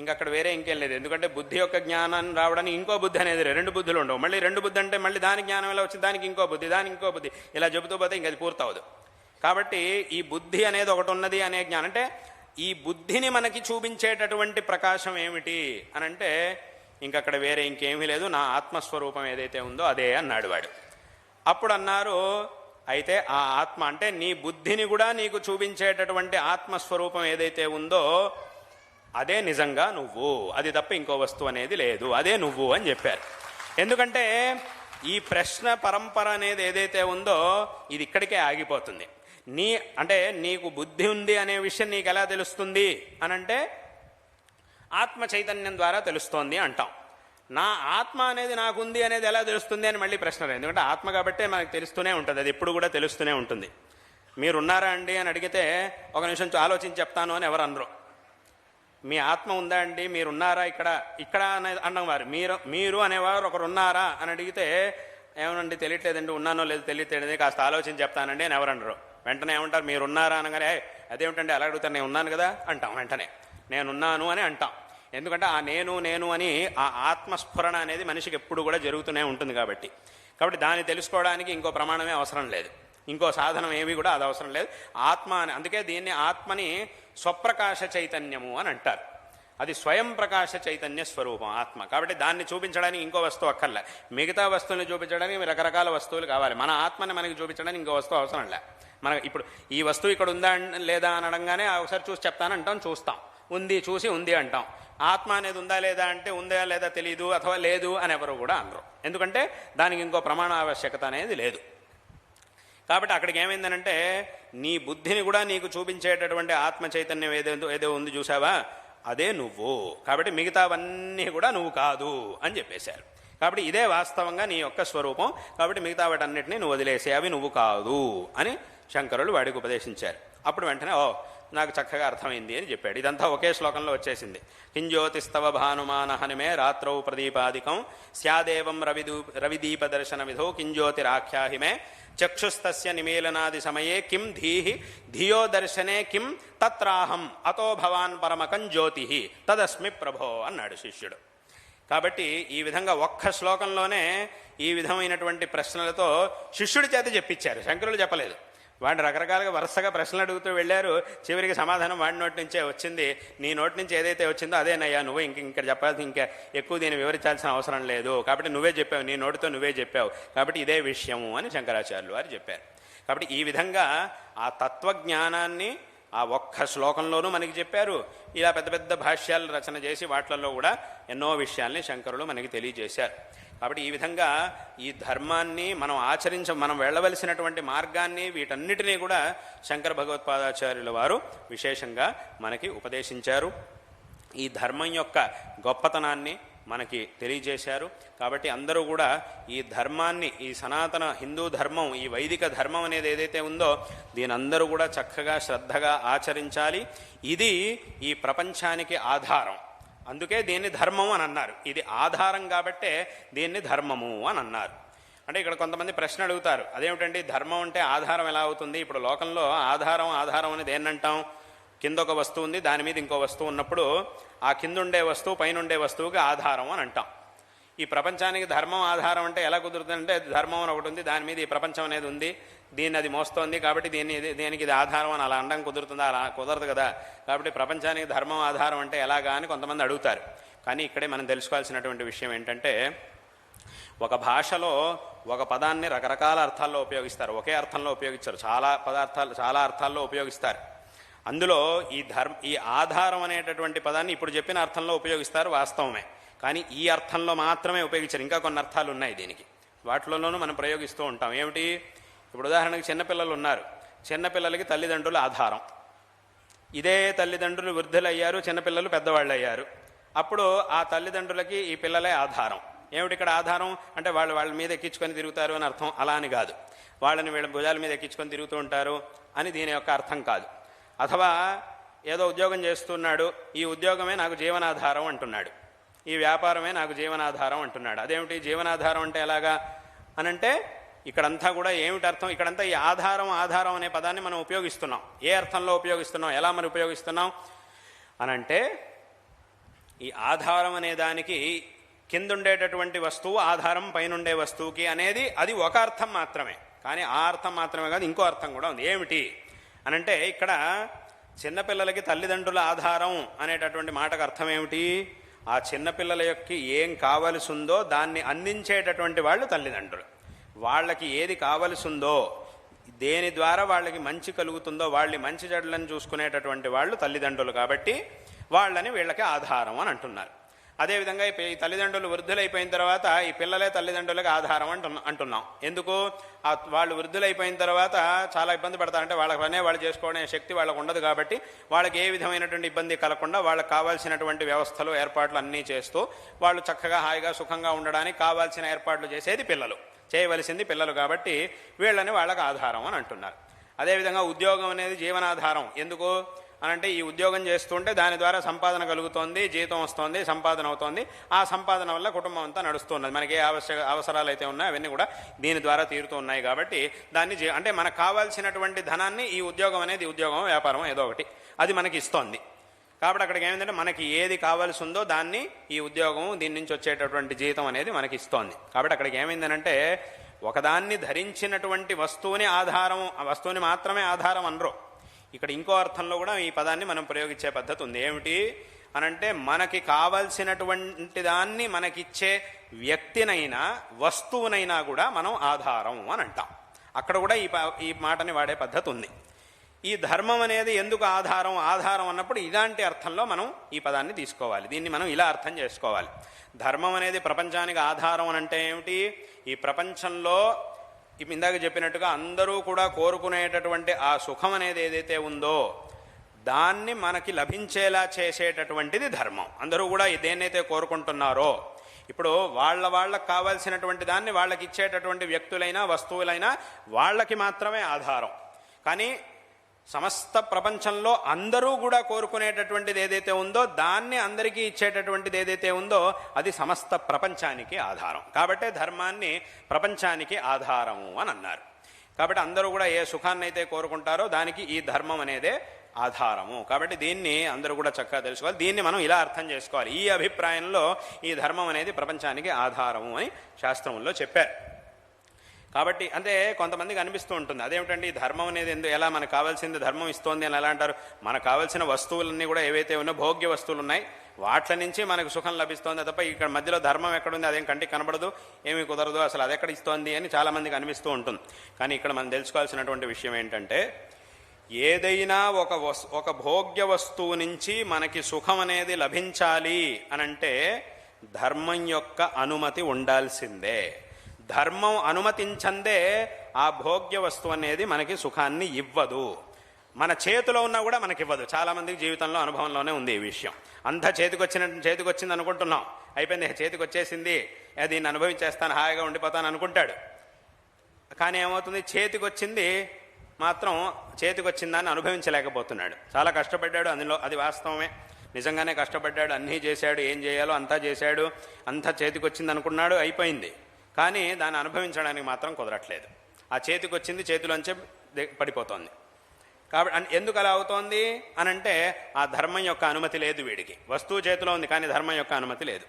ఇంకక్కడ వేరే ఇంకేం లేదు. ఎందుకంటే బుద్ధి యొక్క జ్ఞానం రావడానికి ఇంకో బుద్ధి అనేది, రెండు బుద్ధులు ఉండవు. మళ్ళీ రెండు బుద్ధి అంటే మళ్ళీ దాని జ్ఞానం ఎలా వచ్చింది, దానికి ఇంకో బుద్ధి, దానికి ఇంకో బుద్ధి, ఇలా చెబుతూ పోతే ఇంక అది పూర్తవదు. కాబట్టి ఈ బుద్ధి అనేది ఒకటి ఉన్నది అనే జ్ఞానం, అంటే ఈ బుద్ధిని మనకి చూపించేటటువంటి ప్రకాశం ఏమిటి అనంటే ఇంకక్కడ వేరే ఇంకేమీ లేదు, నా ఆత్మస్వరూపం ఏదైతే ఉందో అదే అన్నాడు వాడు. అప్పుడు అన్నారు, అయితే ఆ ఆత్మ అంటే నీ బుద్ధిని కూడా నీకు చూపించేటటువంటి ఆత్మస్వరూపం ఏదైతే ఉందో అదే నిజంగా నువ్వు, అది తప్ప ఇంకో వస్తువు అనేది లేదు, అదే నువ్వు అని చెప్పారు. ఎందుకంటే ఈ ప్రశ్న పరంపర అనేది ఏదైతే ఉందో ఇది ఇక్కడికే ఆగిపోతుంది. అంటే నీకు బుద్ధి ఉంది అనే విషయం నీకు ఎలా తెలుస్తుంది అనంటే ఆత్మ చైతన్యం ద్వారా తెలుస్తోంది అంటాం. నా ఆత్మ అనేది నాకుంది అనేది ఎలా తెలుస్తుంది అని మళ్ళీ ప్రశ్న లేదు. ఎందుకంటే ఆత్మ కాబట్టే మనకు తెలుస్తూనే ఉంటుంది, అది ఎప్పుడు కూడా తెలుస్తూనే ఉంటుంది. మీరున్నారా అండి అని అడిగితే ఒక నిమిషం ఆలోచించి చెప్తాను అని ఎవరు అనరు. మీ ఆత్మ ఉందా అండి, మీరున్నారా ఇక్కడ అనేది అన్నం వారు, మీరు అనేవారు ఒకరు ఉన్నారా అని అడిగితే ఏమనండి తెలియట్లేదండి, ఉన్నానో లేదు తెలియట్లేదు, కాస్త ఆలోచించి చెప్తానండి అని ఎవరు అనరు. వెంటనే ఏమంటారు, మీరున్నారా అనగానే అదేమిటండి అలా అడుగుతారు, నేను ఉన్నాను కదా అంటాం. వెంటనే నేనున్నాను అని అంటాం. ఎందుకంటే ఆ నేను అని ఆ ఆత్మస్ఫురణ అనేది మనిషికి ఎప్పుడు కూడా జరుగుతూనే ఉంటుంది. కాబట్టి దాన్ని తెలుసుకోవడానికి ఇంకో ప్రమాణమే అవసరం లేదు, ఇంకో సాధనం ఏవి కూడా అది అవసరం లేదు. ఆత్మ అని, అందుకే దీన్ని ఆత్మని స్వప్రకాశ చైతన్యము అని అంటారు. అది స్వయం ప్రకాశ చైతన్య స్వరూపం ఆత్మ. కాబట్టి దాన్ని చూపించడానికి ఇంకో వస్తువు అక్కర్లే. మిగతా వస్తువుని చూపించడానికి రకరకాల వస్తువులు కావాలి. మన ఆత్మని మనకి చూపించడానికి ఇంకో వస్తువు అవసరం లే. మనకి ఇప్పుడు ఈ వస్తువు ఇక్కడ ఉందా లేదా అని అనగానే ఒకసారి చూసి చెప్తానంటాం, చూస్తాం, చూసి ఉంది అంటాం. ఆత్మ అనేది ఉందా లేదా అంటే ఉందా లేదా తెలియదు, అథవా లేదు అని ఎవరు కూడా అనరు. ఎందుకంటే దానికి ఇంకో ప్రమాణ ఆవశ్యకత అనేది లేదు. కాబట్టి అక్కడికి ఏమైందనంటే నీ బుద్ధిని కూడా నీకు చూపించేటటువంటి ఆత్మ చైతన్యం ఏదో ఉంది చూసావా, అదే నువ్వు. కాబట్టి మిగతావన్నీ కూడా నువ్వు కాదు అని చెప్పేశారు. కాబట్టి ఇదే వాస్తవంగా నీ యొక్క స్వరూపం. కాబట్టి మిగతా వాటన్నిటినీ నువ్వు వదిలేసే, అవి నువ్వు కాదు అని శంకరులు వాడికి ఉపదేశించారు. అప్పుడు వెంటనే నాకు చక్కగా అర్థమైంది అని చెప్పాడు. ఇదంతా ఒకే శ్లోకంలో వచ్చేసింది. కింజ్యోతిస్తవ భానుమాన హనిమే రాత్రౌ ప్రదీపాదికం స్యాదేవం రవిదీప దర్శన విధో కింజ్యోతిరాఖ్యాహిమే చక్షుస్తస్య నిమీలనాది సమయే కిం ధియో దర్శనే కిం తత్రాహం అతో భవాన్ పరమకం జ్యోతి తదస్మి ప్రభో అన్నాడు శిష్యుడు. కాబట్టి ఈ విధంగా ఒక్క శ్లోకంలోనే ఈ విధమైనటువంటి ప్రశ్నలతో శిష్యుడి చేత చెప్పించారు, శంకరులు చెప్పలేదు. వాడిని రకరకాలుగా వరుసగా ప్రశ్నలు అడుగుతూ వెళ్ళారు. చివరికి సమాధానం వాడి నోటి నుంచే వచ్చింది. నీ నోటి నుంచి ఏదైతే వచ్చిందో అదేనయ్యా, నువ్వు ఇక్కడ చెప్పాల్సి ఇంకా ఎక్కువ దీన్ని వివరించాల్సిన అవసరం లేదు, కాబట్టి నువ్వే చెప్పావు, నీ నోటితో నువ్వే చెప్పావు, కాబట్టి ఇదే విషయము అని శంకరాచార్యులు వారు చెప్పారు. కాబట్టి ఈ విధంగా ఆ తత్వజ్ఞానాన్ని ఆ ఒక్క శ్లోకంలోనూ మనకి చెప్పారు. ఇలా పెద్ద పెద్ద భాష్యాలు రచన చేసి వాటిల్లో కూడా ఎన్నో విషయాల్ని శంకరులు మనకి తెలియజేశారు. కాబట్టి ఈ విధంగా ఈ ధర్మాన్ని మనం వెళ్ళవలసినటువంటి మార్గాన్ని వీటన్నిటినీ కూడా శంకర భగవత్పాదాచార్యుల వారు విశేషంగా మనకి ఉపదేశించారు. ఈ ధర్మం యొక్క గొప్పతనాన్ని మనకి తెలియజేశారు. కాబట్టి అందరూ కూడా ఈ ధర్మాన్ని, ఈ సనాతన హిందూ ధర్మం, ఈ వైదిక ధర్మం అనేది ఏదైతే ఉందో దీని అందరూ కూడా చక్కగా శ్రద్ధగా ఆచరించాలి. ఇది ఈ ప్రపంచానికి ఆధారం, అందుకే దీన్ని ధర్మం అని అన్నారు. ఇది ఆధారం కాబట్టే దీన్ని ధర్మము అని అన్నారు. అంటే ఇక్కడ కొంతమంది ప్రశ్న అడుగుతారు, అదేమిటండి ధర్మం అంటే ఆధారం ఎలా అవుతుంది? ఇప్పుడు లోకంలో ఆధారం అనేది ఏంటంటాం? కింద ఒక వస్తువు ఉంది, దాని మీద ఇంకో వస్తువు ఉన్నప్పుడు ఆ కింద ఉండే వస్తువు పైన ఉండే వస్తువుకి ఆధారం అని అంటాం. ఈ ప్రపంచానికి ధర్మం ఆధారం అంటే ఎలా కుదురుతుందంటే, ధర్మం అని ఒకటి ఉంది, దాని మీద ఈ ప్రపంచం అనేది ఉంది, దీన్ని అది మోస్తోంది, కాబట్టి దేనికి ఇది ఆధారం అని అలా అనడం కుదురుతుందా? అలా కుదరదు కదా. కాబట్టి ప్రపంచానికి ధర్మం ఆధారం అంటే ఎలాగా అని కొంతమంది అడుగుతారు. కానీ ఇక్కడే మనం తెలుసుకోవాల్సినటువంటి విషయం ఏంటంటే, ఒక భాషలో ఒక పదాన్ని రకరకాల అర్థాల్లో ఉపయోగిస్తారు, ఒకే అర్థంలో ఉపయోగించరు, చాలా అర్థాల్లో ఉపయోగిస్తారు. అందులో ఈ ఆధారం అనేటటువంటి పదాన్ని ఇప్పుడు చెప్పిన అర్థంలో ఉపయోగిస్తారు, వాస్తవమే. కానీ ఈ అర్థంలో మాత్రమే ఉపయోగించారు. ఇంకా కొన్ని అర్థాలు ఉన్నాయి దీనికి, వాటిలోనూ మనం ప్రయోగిస్తూ ఉంటాం. ఏమిటి? ఇప్పుడు ఉదాహరణకి చిన్నపిల్లలు ఉన్నారు, చిన్నపిల్లలకి తల్లిదండ్రులు ఆధారం. ఇదే తల్లిదండ్రులు వృద్ధులయ్యారు, చిన్నపిల్లలు పెద్దవాళ్ళు అయ్యారు. అప్పుడు ఆ తల్లిదండ్రులకి ఈ పిల్లలే ఆధారం. ఏమిటి ఇక్కడ ఆధారం అంటే, వాళ్ళ మీద ఎక్కించుకొని తిరుగుతారు అని అర్థం, అలా అని కాదు. వాళ్ళని వీళ్ళ భుజాల మీద ఎక్కించుకొని తిరుగుతూ ఉంటారు అని దీని యొక్క అర్థం కాదు. అథవా ఏదో ఉద్యోగం చేస్తున్నాడు, ఈ ఉద్యోగమే నాకు జీవనాధారం అంటున్నాడు, ఈ వ్యాపారమే నాకు జీవనాధారం అంటున్నాడు. అదేమిటి జీవనాధారం అంటే ఎలాగా అనంటే, ఇక్కడంతా కూడా ఏమిటి అర్థం? ఇక్కడంతా ఈ ఆధారం అనే పదాన్ని మనం ఉపయోగిస్తున్నాం. ఏ అర్థంలో ఉపయోగిస్తున్నాం, ఎలా మనం ఉపయోగిస్తున్నాం అనంటే, ఈ ఆధారం అనే దానికి కిందుండేటటువంటి వస్తువు ఆధారం పైనుండే వస్తువుకి అనేది అది ఒక అర్థం మాత్రమే. కానీ ఆ అర్థం మాత్రమే కాదు, ఇంకో అర్థం కూడా ఉంది. ఏమిటి అనంటే, ఇక్కడ చిన్నపిల్లలకి తల్లిదండ్రుల ఆధారం అనేటటువంటి మాటకు అర్థం ఏమిటి? ఆ చిన్నపిల్లల యొక్క ఏం కావలసి ఉందో దాన్ని అందించేటటువంటి వాళ్ళు తల్లిదండ్రులు. వాళ్ళకి ఏది కావలసి ఉందో, దేని ద్వారా వాళ్ళకి మంచి కలుగుతుందో, వాళ్ళని మంచి చెడులను చూసుకునేటటువంటి వాళ్ళు తల్లిదండ్రులు. కాబట్టి వాళ్ళని వీళ్ళకి ఆధారం అని అంటున్నారు. అదేవిధంగా ఈ తల్లిదండ్రులు వృద్ధులైపోయిన తర్వాత ఈ పిల్లలే తల్లిదండ్రులకు ఆధారం అంటున్నాం. ఎందుకు? వాళ్ళు వృద్ధులైపోయిన తర్వాత చాలా ఇబ్బంది పడతారంటే, వాళ్ళ పనే వాళ్ళు చేసుకోవడం శక్తి వాళ్ళకు ఉండదు. కాబట్టి వాళ్ళకి ఏ విధమైనటువంటి ఇబ్బంది కలగకుండా వాళ్ళకి కావాల్సినటువంటి వ్యవస్థలు, ఏర్పాట్లు అన్నీ చేస్తూ వాళ్ళు చక్కగా హాయిగా సుఖంగా ఉండడానికి కావాల్సిన ఏర్పాట్లు చేసేది పిల్లలు, చేయవలసింది పిల్లలు. కాబట్టి వీళ్ళని వాళ్ళకి ఆధారం అని అంటున్నారు. అదేవిధంగా ఉద్యోగం అనేది జీవనాధారం. ఎందుకు అనంటే, ఈ ఉద్యోగం చేస్తుంటే దాని ద్వారా సంపాదన కలుగుతోంది, జీతం వస్తుంది, సంపాదన అవుతోంది. ఆ సంపాదన వల్ల కుటుంబం అంతా నడుస్తున్నది. మనకి ఏ అవసరాలు అయితే ఉన్నాయో అవన్నీ కూడా దీని ద్వారా తీరుతూ ఉన్నాయి. కాబట్టి దాన్ని అంటే మనకు కావాల్సినటువంటి ధనాన్ని ఈ ఉద్యోగం అనేది, ఉద్యోగం వ్యాపారం ఏదో ఒకటి అది మనకి ఇస్తోంది. కాబట్టి అక్కడికి ఏమైందంటే, మనకి ఏది కావాల్సి ఉందో దాన్ని ఈ ఉద్యోగం, దీని నుంచి వచ్చేటటువంటి జీతం అనేది మనకి ఇస్తోంది. కాబట్టి అక్కడికి ఏమైందనంటే, ఒకదాన్ని ధరించినటువంటి వస్తువుని ఆధారం, వస్తువుని మాత్రమే ఆధారం అనరు. ఇక్కడ ఇంకో అర్థంలో కూడా ఈ పదాన్ని మనం ప్రయోగించే పద్ధతి ఉంది. ఏమిటి అనంటే, మనకి కావలసినటువంటి దాన్ని మనకిచ్చే వ్యక్తినైనా వస్తువునైనా కూడా మనం ఆధారం అని అంటాం. అక్కడ కూడా ఈ మాటని వాడే పద్ధతి ఉంది. ఈ ధర్మం అనేది ఎందుకు ఆధారం అన్నప్పుడు ఇలాంటి అర్థంలో మనం ఈ పదాన్ని తీసుకోవాలి. దీన్ని మనం ఇలా అర్థం చేసుకోవాలి. ధర్మం అనేది ప్రపంచానికి ఆధారం అని అంటే ఏమిటి? ఈ ప్రపంచంలో ఇందాక చెప్పినట్టుగా అందరూ కూడా కోరుకునేటటువంటి ఆ సుఖం అనేది ఏదైతే ఉందో దాన్ని మనకి లభించేలా చేసేటటువంటిది ధర్మం. అందరూ కూడా దేన్నైతే కోరుకుంటున్నారో, ఇప్పుడు వాళ్ళకి కావాల్సినటువంటి దాన్ని వాళ్ళకి ఇచ్చేటటువంటి వ్యక్తులైనా వస్తువులైనా వాళ్ళకి మాత్రమే ఆధారం. కానీ సమస్త ప్రపంచంలో అందరూ కూడా కోరుకునేటటువంటిది ఏదైతే ఉందో దాన్ని అందరికీ ఇచ్చేటటువంటిది ఏదైతే ఉందో అది సమస్త ప్రపంచానికి ఆధారం. కాబట్టే ధర్మాన్ని ప్రపంచానికి ఆధారము అని అన్నారు. కాబట్టి అందరూ కూడా ఏ సుఖాన్ని అయితే కోరుకుంటారో దానికి ఈ ధర్మం అనేదే ఆధారము. కాబట్టి దీన్ని అందరూ కూడా చక్కగా తెలుసుకోవాలి. దీన్ని మనం ఇలా అర్థం చేసుకోవాలి. ఈ అభిప్రాయంలో ఈ ధర్మం అనేది ప్రపంచానికి ఆధారము అని శాస్త్రంలో చెప్పారు. కాబట్టి అంటే కొంతమందికి అనిపిస్తూ ఉంటుంది, అదేమిటండి ఈ ధర్మం అనేది ఎలా మనకు కావాల్సింది ధర్మం ఇస్తోంది అని ఎలా అంటారు? మనకు కావాల్సిన వస్తువులన్నీ కూడా ఏవైతే ఉన్నాయో భోగ్య వస్తువులు ఉన్నాయి, వాటి నుంచి మనకు సుఖం లభిస్తోంది తప్ప ఇక్కడ మధ్యలో ధర్మం ఎక్కడుంది, అదేం కంటికి కనబడదు, ఏమీ కుదరదు, అసలు అది ఎక్కడ ఇస్తోంది అని చాలామందికి అనిపిస్తూ ఉంటుంది. కానీ ఇక్కడ మనం తెలుసుకోవాల్సినటువంటి విషయం ఏంటంటే, ఏదైనా ఒక భోగ్య వస్తువు నుంచి మనకి సుఖం అనేది లభించాలి అనంటే ధర్మం యొక్క అనుమతి ఉండాల్సిందే. ధర్మం అనుమతించందే ఆ భోగ్య వస్తువు అనేది మనకి సుఖాన్ని ఇవ్వదు. మన చేతిలో ఉన్నా కూడా మనకి ఇవ్వదు. చాలామందికి జీవితంలో అనుభవంలోనే ఉంది ఈ విషయం. అంతా చేతికొచ్చింది అనుకుంటున్నాం, అయిపోయింది, చేతికి వచ్చేసింది, దీన్ని అనుభవించేస్తాను, హాయిగా ఉండిపోతాను అనుకుంటాడు. కానీ ఏమవుతుంది, చేతికొచ్చింది మాత్రం చేతికొచ్చిందాన్ని అనుభవించలేకపోతున్నాడు. చాలా కష్టపడ్డాడు, అందులో అది వాస్తవమే, నిజంగానే కష్టపడ్డాడు, అన్నీ చేశాడు, ఏం చేయాలో అంతా చేశాడు, అంతా చేతికొచ్చింది అనుకున్నాడు, అయిపోయింది. కానీ దాన్ని అనుభవించడానికి మాత్రం కుదరట్లేదు. ఆ చేతికొచ్చింది చేతిలోంచే పడిపోతోంది. కాబట్టి ఎందుకు అలా అవుతోంది అనంటే ఆ ధర్మం యొక్క అనుమతి లేదు వీడికి. వస్తువు చేతిలో ఉంది కానీ ధర్మం యొక్క అనుమతి లేదు.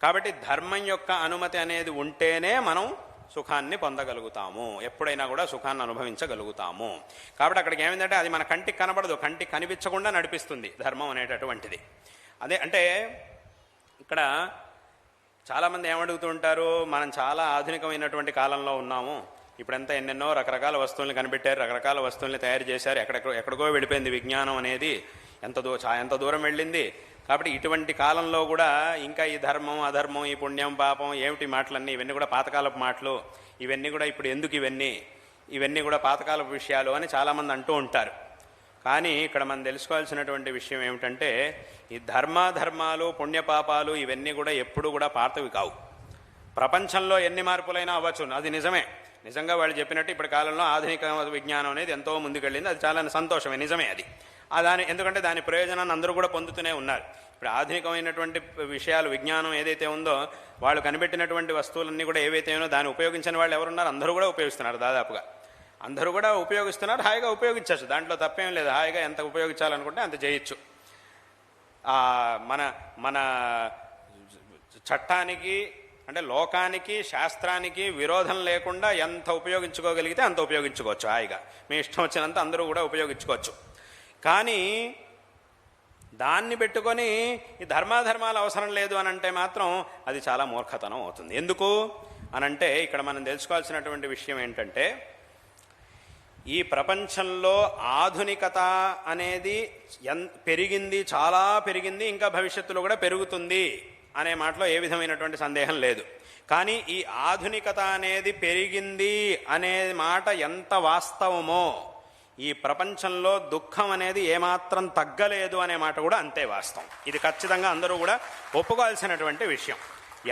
కాబట్టి ధర్మం యొక్క అనుమతి అనేది ఉంటేనే మనం సుఖాన్ని పొందగలుగుతాము, ఎప్పుడైనా కూడా సుఖాన్ని అనుభవించగలుగుతాము. కాబట్టి అక్కడికి ఏమైందంటే అది మన కంటికి కనబడదు, కంటికి కనిపించకుండా నడిపిస్తుంది ధర్మం అనేటటువంటిది. అదే అంటే ఇక్కడ చాలామంది ఏమడుగుతూ ఉంటారు, మనం చాలా ఆధునికమైనటువంటి కాలంలో ఉన్నాము, ఇప్పుడంతా ఎన్నెన్నో రకరకాల వస్తువుల్ని కనిపెట్టారు, రకరకాల వస్తువుల్ని తయారు చేశారు, ఎక్కడికో వెళ్ళిపోయింది విజ్ఞానం అనేది, ఎంత దూరం వెళ్ళింది. కాబట్టి ఇటువంటి కాలంలో కూడా ఇంకా ఈ ధర్మం అధర్మం, ఈ పుణ్యం పాపం ఏమిటి మాటలన్నీ, ఇవన్నీ కూడా పాతకాలపు మాటలు, ఇవన్నీ కూడా ఇప్పుడు ఎందుకు, ఇవన్నీ కూడా పాతకాలపు విషయాలు అని చాలామంది అంటూ ఉంటారు. కానీ ఇక్కడ మనం తెలుసుకోవాల్సినటువంటి విషయం ఏమిటంటే, ఈ ధర్మాలు పుణ్యపాపాలు ఇవన్నీ కూడా ఎప్పుడు కూడా పాతవి కావు. ప్రపంచంలో ఎన్ని మార్పులైనా అవ్వచ్చు, అది నిజమే. నిజంగా వాళ్ళు చెప్పినట్టు ఇప్పటి కాలంలో ఆధునిక విజ్ఞానం అనేది ఎంతో ముందుకెళ్ళింది, అది చాలా సంతోషమే, నిజమే అది. ఎందుకంటే దాని ప్రయోజనాన్ని అందరూ కూడా పొందుతూనే ఉన్నారు. ఇప్పుడు ఆధునికమైనటువంటి విషయాలు విజ్ఞానం ఏదైతే ఉందో, వాళ్ళు కనిపెట్టినటువంటి వస్తువులన్నీ కూడా ఏవైతే ఉన్నో దాన్ని ఉపయోగించని వాళ్ళు ఎవరున్నారు, అందరూ కూడా ఉపయోగిస్తున్నారు. దాదాపుగా అందరూ కూడా ఉపయోగిస్తున్నారు, హాయిగా ఉపయోగించవచ్చు, దాంట్లో తప్పేం లేదు. హాయిగా ఎంత ఉపయోగించాలనుకుంటే అంత చేయొచ్చు. మన చట్టానికి అంటే లోకానికి శాస్త్రానికి విరోధం లేకుండా ఎంత ఉపయోగించుకోగలిగితే అంత ఉపయోగించుకోవచ్చు హాయిగా, మీ ఇష్టం వచ్చినంత అందరూ కూడా ఉపయోగించుకోవచ్చు. కానీ దాన్ని పెట్టుకొని ఈ ధర్మాలు అవసరం లేదు అని అంటే మాత్రం అది చాలా మూర్ఖతనం అవుతుంది. ఎందుకు అనంటే ఇక్కడ మనం తెలుసుకోవాల్సినటువంటి విషయం ఏంటంటే, ఈ ప్రపంచంలో ఆధునికత అనేది పెరిగింది, చాలా పెరిగింది, ఇంకా భవిష్యత్తులో కూడా పెరుగుతుంది అనే మాటలో ఏ విధమైనటువంటి సందేహం లేదు. కానీ ఈ ఆధునికత అనేది పెరిగింది అనే మాట ఎంత వాస్తవమో, ఈ ప్రపంచంలో దుఃఖం అనేది ఏమాత్రం తగ్గలేదు అనే మాట కూడా అంతే వాస్తవం. ఇది ఖచ్చితంగా అందరూ కూడా ఒప్పుకోవాల్సినటువంటి విషయం.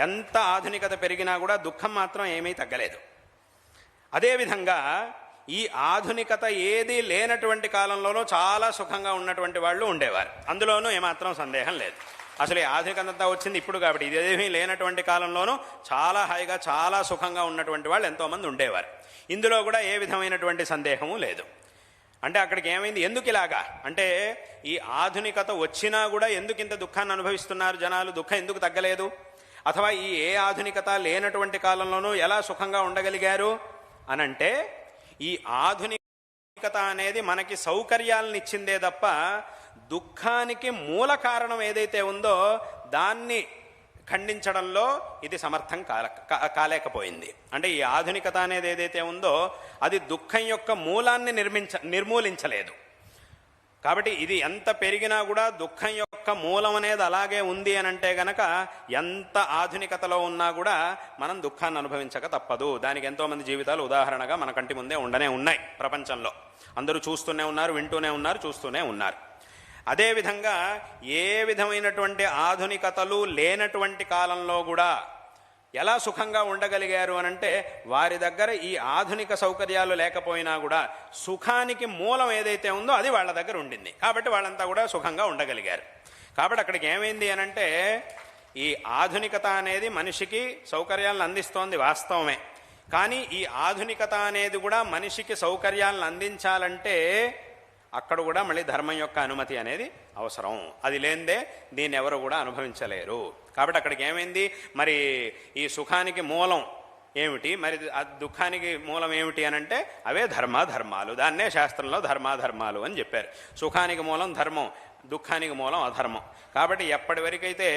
ఎంత ఆధునికత పెరిగినా కూడా దుఃఖం మాత్రం ఏమీ తగ్గలేదు. అదేవిధంగా ఈ ఆధునికత ఏది లేనటువంటి కాలంలోనూ చాలా సుఖంగా ఉన్నటువంటి వాళ్ళు ఉండేవారు, అందులోనూ ఏమాత్రం సందేహం లేదు. అసలు ఈ ఆధునికత వచ్చింది ఇప్పుడు కాబట్టి, ఇదేమీ లేనటువంటి కాలంలోనూ చాలా హాయిగా చాలా సుఖంగా ఉన్నటువంటి వాళ్ళు ఎంతోమంది ఉండేవారు. ఇందులో కూడా ఏ విధమైనటువంటి సందేహము లేదు. అంటే అక్కడికి ఏమైంది, ఎందుకు ఇలాగా అంటే, ఈ ఆధునికత వచ్చినా కూడా ఎందుకు ఇంత దుఃఖాన్ని అనుభవిస్తున్నారు జనాలు, దుఃఖం ఎందుకు తగ్గలేదు, అథవా ఏ ఆధునికత లేనటువంటి కాలంలోనూ ఎలా సుఖంగా ఉండగలిగారు అనంటే, ఈ ఆధునికత అనేది మనకి సౌకర్యాలను ఇచ్చిందే తప్ప దుఃఖానికి మూల కారణం ఏదైతే ఉందో దాన్ని ఖండించడంలో ఇది సమర్థం కాలేకపోయింది. అంటే ఈ ఆధునికత అనేది ఏదైతే ఉందో అది దుఃఖం యొక్క మూలాన్ని నిర్మూలించలేదు. కాబట్టి ఇది ఎంత పెరిగినా కూడా దుఃఖం యొక్క మూలం అనేది అలాగే ఉంది అని అంటే గనక ఎంత ఆధునికతలో ఉన్నా కూడా మనం దుఃఖాన్ని అనుభవించక తప్పదు. దానికి ఎంతోమంది జీవితాలు ఉదాహరణగా మన కంటి ముందే ఉండనే ఉన్నాయి. ప్రపంచంలో అందరూ చూస్తూనే ఉన్నారు, వింటూనే ఉన్నారు, చూస్తూనే ఉన్నారు. అదేవిధంగా ఏ విధమైనటువంటి ఆధునికతలు లేనటువంటి కాలంలో కూడా ఎలా సుఖంగా ఉండగలిగారు అనంటే, వారి దగ్గర ఈ ఆధునిక సౌకర్యాలు లేకపోయినా కూడా సుఖానికి మూలం ఏదైతే ఉందో అది వాళ్ళ దగ్గర ఉండింది. కాబట్టి వాళ్ళంతా కూడా సుఖంగా ఉండగలిగారు. కాబట్టి అక్కడికి ఏమైంది అనంటే, ఈ ఆధునికత అనేది మనిషికి సౌకర్యాలను అందిస్తోంది వాస్తవమే. కానీ ఈ ఆధునికత అనేది కూడా మనిషికి సౌకర్యాలను అందించాలంటే అక్కడ కూడా మళ్ళీ ధర్మం యొక్క అనుమతి అనేది అవసరం. అది లేనిదే దీన్ని ఎవరు కూడా అనుభవించలేరు. కాబట్టి అక్కడికి ఏమైంది, మరి ఈ సుఖానికి మూలం ఏమిటి, మరి దుఃఖానికి మూలం ఏమిటి అని అంటే అవే ధర్మాలు. దాన్నే శాస్త్రంలో ధర్మాధర్మాలు అని చెప్పారు. సుఖానికి మూలం ధర్మం, దుఃఖానికి మూలం అధర్మం. కాబట్టి ఎప్పటి వరకైతే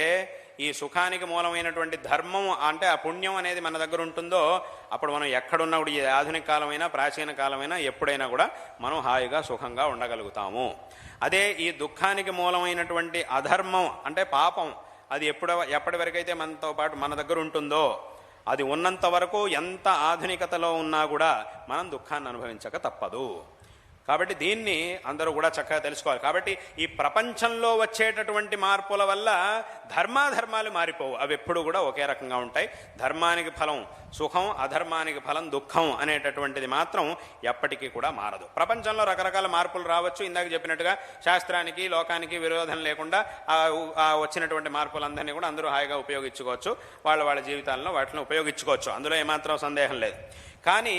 ఈ సుఖానికి మూలమైనటువంటి ధర్మం అంటే ఆ పుణ్యం అనేది మన దగ్గర ఉంటుందో అప్పుడు మనం ఎక్కడున్నా కూడా, ఈ ఆధునిక కాలమైనా ప్రాచీన కాలమైనా ఎప్పుడైనా కూడా మనం హాయిగా సుఖంగా ఉండగలుగుతాము. అదే ఈ దుఃఖానికి మూలమైనటువంటి అధర్మం అంటే పాపం, అది ఎప్పటి వరకైతే మనతో పాటు మన దగ్గర ఉంటుందో, అది ఉన్నంత వరకు ఎంత ఆధునికతలో ఉన్నా కూడా మనం దుఃఖాన్ని అనుభవించక తప్పదు. కాబట్టి దీన్ని అందరూ కూడా చక్కగా తెలుసుకోవాలి. కాబట్టి ఈ ప్రపంచంలో వచ్చేటటువంటి మార్పుల వల్ల ధర్మాధర్మాలు మారిపోవు, అవి ఎప్పుడు కూడా ఒకే రకంగా ఉంటాయి. ధర్మానికి ఫలం సుఖం, అధర్మానికి ఫలం దుఃఖం అనేటటువంటిది మాత్రం ఎప్పటికీ కూడా మారదు. ప్రపంచంలో రకరకాల మార్పులు రావచ్చు. ఇందాక చెప్పినట్టుగా శాస్త్రానికి లోకానికి విరోధం లేకుండా వచ్చినటువంటి మార్పులందరినీ కూడా అందరూ హాయిగా ఉపయోగించుకోవచ్చు, వాళ్ళ జీవితాల్లో వాటిని ఉపయోగించుకోవచ్చు, అందులో ఏమాత్రం సందేహం లేదు. కానీ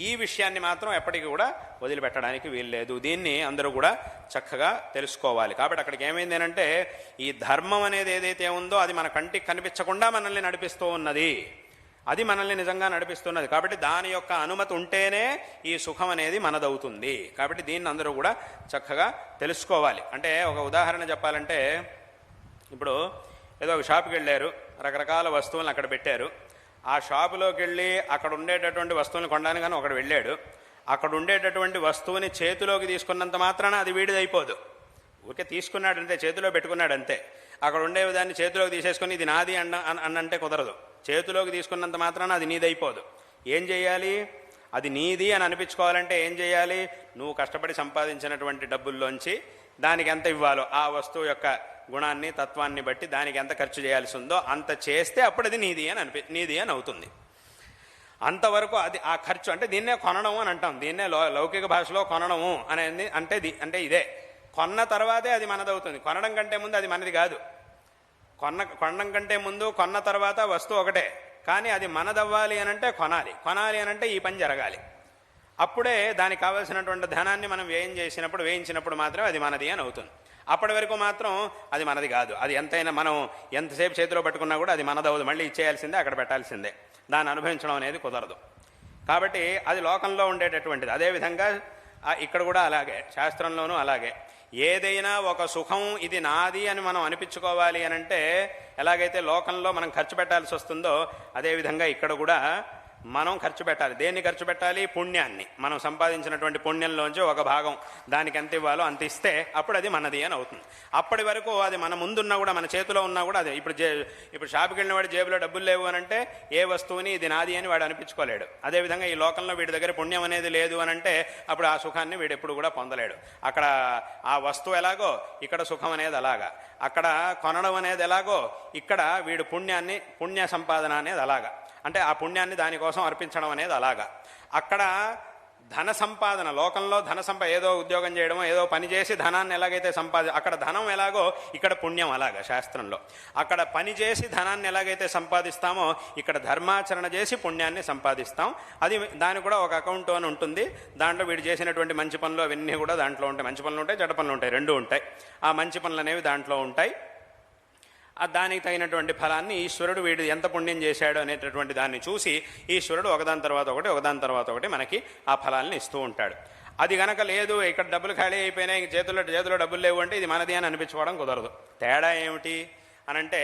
ఈ విషయాన్ని మాత్రం ఎప్పటికీ కూడా వదిలిపెట్టడానికి వీల్లేదు. దీన్ని అందరూ కూడా చక్కగా తెలుసుకోవాలి. కాబట్టి అక్కడికి ఏమైంది అంటే ఈ ధర్మం అనేది ఏదైతే ఉందో అది మన కంటికి కనిపించకుండా మనల్ని నడిపిస్తూ ఉన్నది, అది మనల్ని నిజంగా నడిపిస్తున్నది. కాబట్టి దాని యొక్క అనుమతి ఉంటేనే ఈ సుఖం అనేది మనదవుతుంది. కాబట్టి దీన్ని అందరూ కూడా చక్కగా తెలుసుకోవాలి. అంటే ఒక ఉదాహరణ చెప్పాలంటే, ఇప్పుడు ఏదో ఒక షాప్కి వెళ్ళారు, రకరకాల వస్తువులను అక్కడ పెట్టారు. ఆ షాపులోకి వెళ్ళి అక్కడ ఉండేటటువంటి వస్తువుని కొనడానికి కానీ ఒకడు వెళ్ళాడు. అక్కడ ఉండేటటువంటి వస్తువుని చేతిలోకి తీసుకున్నంత మాత్రాన అది వీడిదైపోదు. ఊరికే తీసుకున్నాడంతే, చేతిలో పెట్టుకున్నాడంతే. అక్కడ ఉండేదాన్ని చేతిలోకి తీసేసుకుని ఇది నాది అన్నంటే కుదరదు. చేతిలోకి తీసుకున్నంత మాత్రాన అది నీదైపోదు. ఏం చేయాలి, అది నీది అని అనిపించుకోవాలంటే ఏం చేయాలి, నువ్వు కష్టపడి సంపాదించినటువంటి డబ్బుల్లోంచి దానికి ఎంత ఇవ్వాలో ఆ వస్తువు యొక్క గుణాన్ని తత్వాన్ని బట్టి దానికి ఎంత ఖర్చు చేయాల్సి ఉందో అంత చేస్తే అప్పుడు అది నీది అని అవుతుంది. అంతవరకు అది ఆ ఖర్చు అంటే దీన్నే కొనడం అని అంటాం. దీన్నే లౌకిక భాషలో కొనడము అనేది అంటే ఇదే. కొన్న తర్వాతే అది మనదవుతుంది. కొనడం కంటే ముందు అది మనది కాదు. కొనడం కంటే ముందు కొన్న తర్వాత వస్తువు ఒకటే, కానీ అది మనదవ్వాలి అనంటే కొనాలి అనంటే ఈ పని జరగాలి. అప్పుడే దానికి కావలసినటువంటి ధనాన్ని మనం వేయించినప్పుడు మాత్రం అది మనది అని అవుతుంది. అప్పటి వరకు మాత్రం అది మనది కాదు. అది ఎంతైనా మనం ఎంతసేపు చేతిలో పట్టుకున్నా కూడా అది మనదవదు. మళ్ళీ ఇచ్చేయాల్సిందే, అక్కడ పెట్టాల్సిందే. దాన్ని అనుభవించడం అనేది కుదరదు. కాబట్టి అది లోకంలో ఉండేటటువంటిది. అదేవిధంగా ఇక్కడ కూడా అలాగే, శాస్త్రంలోనూ అలాగే. ఏదైనా ఒక సుఖం ఇది నాది అని మనం అనిపించుకోవాలి అని అంటే ఎలాగైతే లోకంలో మనం ఖర్చు పెట్టాల్సి వస్తుందో అదేవిధంగా ఇక్కడ కూడా మనం ఖర్చు పెట్టాలి. దేన్ని ఖర్చు పెట్టాలి, పుణ్యాన్ని. మనం సంపాదించినటువంటి పుణ్యంలోంచి ఒక భాగం దానికి ఎంత ఇవ్వాలో అంత ఇస్తే అప్పుడు అది మనది అని అవుతుంది. అప్పటి వరకు అది మన ముందున్నా కూడా మన చేతిలో ఉన్నా కూడా అదే. ఇప్పుడు షాప్కి వెళ్ళిన వాడు జేబులో డబ్బులు లేవు అని అంటే ఏ వస్తువుని ఇది నాది అని వాడు అనిపించుకోలేడు. అదేవిధంగా ఈ లోకంలో వీడి దగ్గర పుణ్యం అనేది లేదు అని అంటే అప్పుడు ఆ సుఖాన్ని వీడు ఎప్పుడు కూడా పొందలేడు. అక్కడ ఆ వస్తువు ఎలాగో ఇక్కడ సుఖం అనేది అలాగా, అక్కడ కొనడం అనేది ఎలాగో ఇక్కడ వీడు పుణ్య సంపాదన అనేది అలాగా. అంటే ఆ పుణ్యాన్ని దానికోసం అర్పించడం అనేది అలాగా. అక్కడ ధన సంపాదన, లోకంలో ఏదో ఉద్యోగం చేయడమో ఏదో పని చేసి ధనాన్ని ఎలాగైతే అక్కడ ధనం ఎలాగో ఇక్కడ పుణ్యం అలాగా. శాస్త్రంలో అక్కడ పని చేసి ధనాన్ని ఎలాగైతే సంపాదిస్తామో ఇక్కడ ధర్మాచరణ చేసి పుణ్యాన్ని సంపాదిస్తాం. అది దానికి కూడా ఒక అకౌంట్ అని ఉంటుంది. దాంట్లో వీడు చేసినటువంటి మంచి పనులు అవన్నీ కూడా దాంట్లో ఉంటాయి. మంచి పనులు ఉంటాయి, చెడ్డ పనులు ఉంటాయి, రెండూ ఉంటాయి. ఆ మంచి పనులు అనేవి దాంట్లో ఉంటాయి. దానికి తగినటువంటి ఫలాన్ని ఈశ్వరుడు వీడు ఎంత పుణ్యం చేశాడు అనేటటువంటి దాన్ని చూసి ఈశ్వరుడు ఒకదాని తర్వాత ఒకటి మనకి ఆ ఫలాన్ని ఇస్తూ ఉంటాడు. అది గనక లేదు, ఇక్కడ డబ్బులు ఖాళీ అయిపోయినాయి, చేతిలో డబ్బులు లేవు అంటే ఇది మనది అని అనిపించుకోవడం కుదరదు. తేడా ఏమిటి అనంటే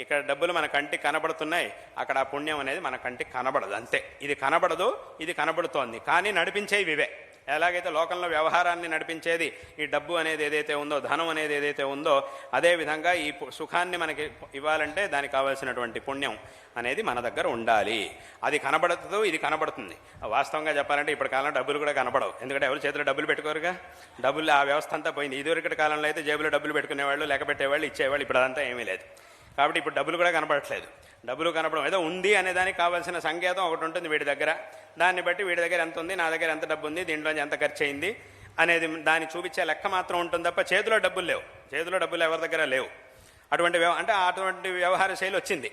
ఇక్కడ డబ్బులు మన కంటికి కనబడుతున్నాయి, అక్కడ ఆ పుణ్యం అనేది మన కంటికి కనబడదు. అంతే. ఇది కనబడదు, ఇది కనబడుతోంది. కానీ నడిపించేవి ఇవే. ఎలాగైతే లోకంలో వ్యవహారాన్ని నడిపించేది ఈ డబ్బు అనేది ఏదైతే ఉందో, ధనం అనేది ఏదైతే ఉందో, అదేవిధంగా ఈ సుఖాన్ని మనకి ఇవ్వాలంటే దానికి కావాల్సినటువంటి పుణ్యం అనేది మన దగ్గర ఉండాలి. అది కనబడుతుందో ఇది కనబడుతుంది. వాస్తవంగా చెప్పాలంటే ఇప్పటి కాలంలో డబ్బులు కూడా కనబడవు. ఎందుకంటే ఎవరు చేతిలో డబ్బులు పెట్టుకోరుగా. డబ్బులు ఆ వ్యవస్థ అంతా పోయింది. ఇదివరకటి కాలంలో అయితే జేబులో డబ్బులు పెట్టుకునేవాళ్ళు, లెక్క పెట్టేవాళ్ళు, ఇచ్చేవాళ్ళు. ఇప్పుడు అదంతా ఏమీ లేదు. కాబట్టి ఇప్పుడు డబ్బులు కూడా కనపడట్లేదు. డబ్బులు కనపడం ఏదో ఉంది అనే దానికి కావాల్సిన సంకేతం ఒకటి ఉంటుంది వీడి దగ్గర. దాన్ని బట్టి వీడి దగ్గర ఎంత ఉంది, నా దగ్గర ఎంత డబ్బు ఉంది, దీంట్లోంచి ఎంత ఖర్చు అయింది అనేది దాన్ని చూపించే లెక్క మాత్రం ఉంటుంది తప్ప చేతిలో డబ్బులు లేవు. చేతిలో డబ్బులు ఎవరి దగ్గర లేవు. అటువంటి వ్యవహార శైలి వచ్చింది.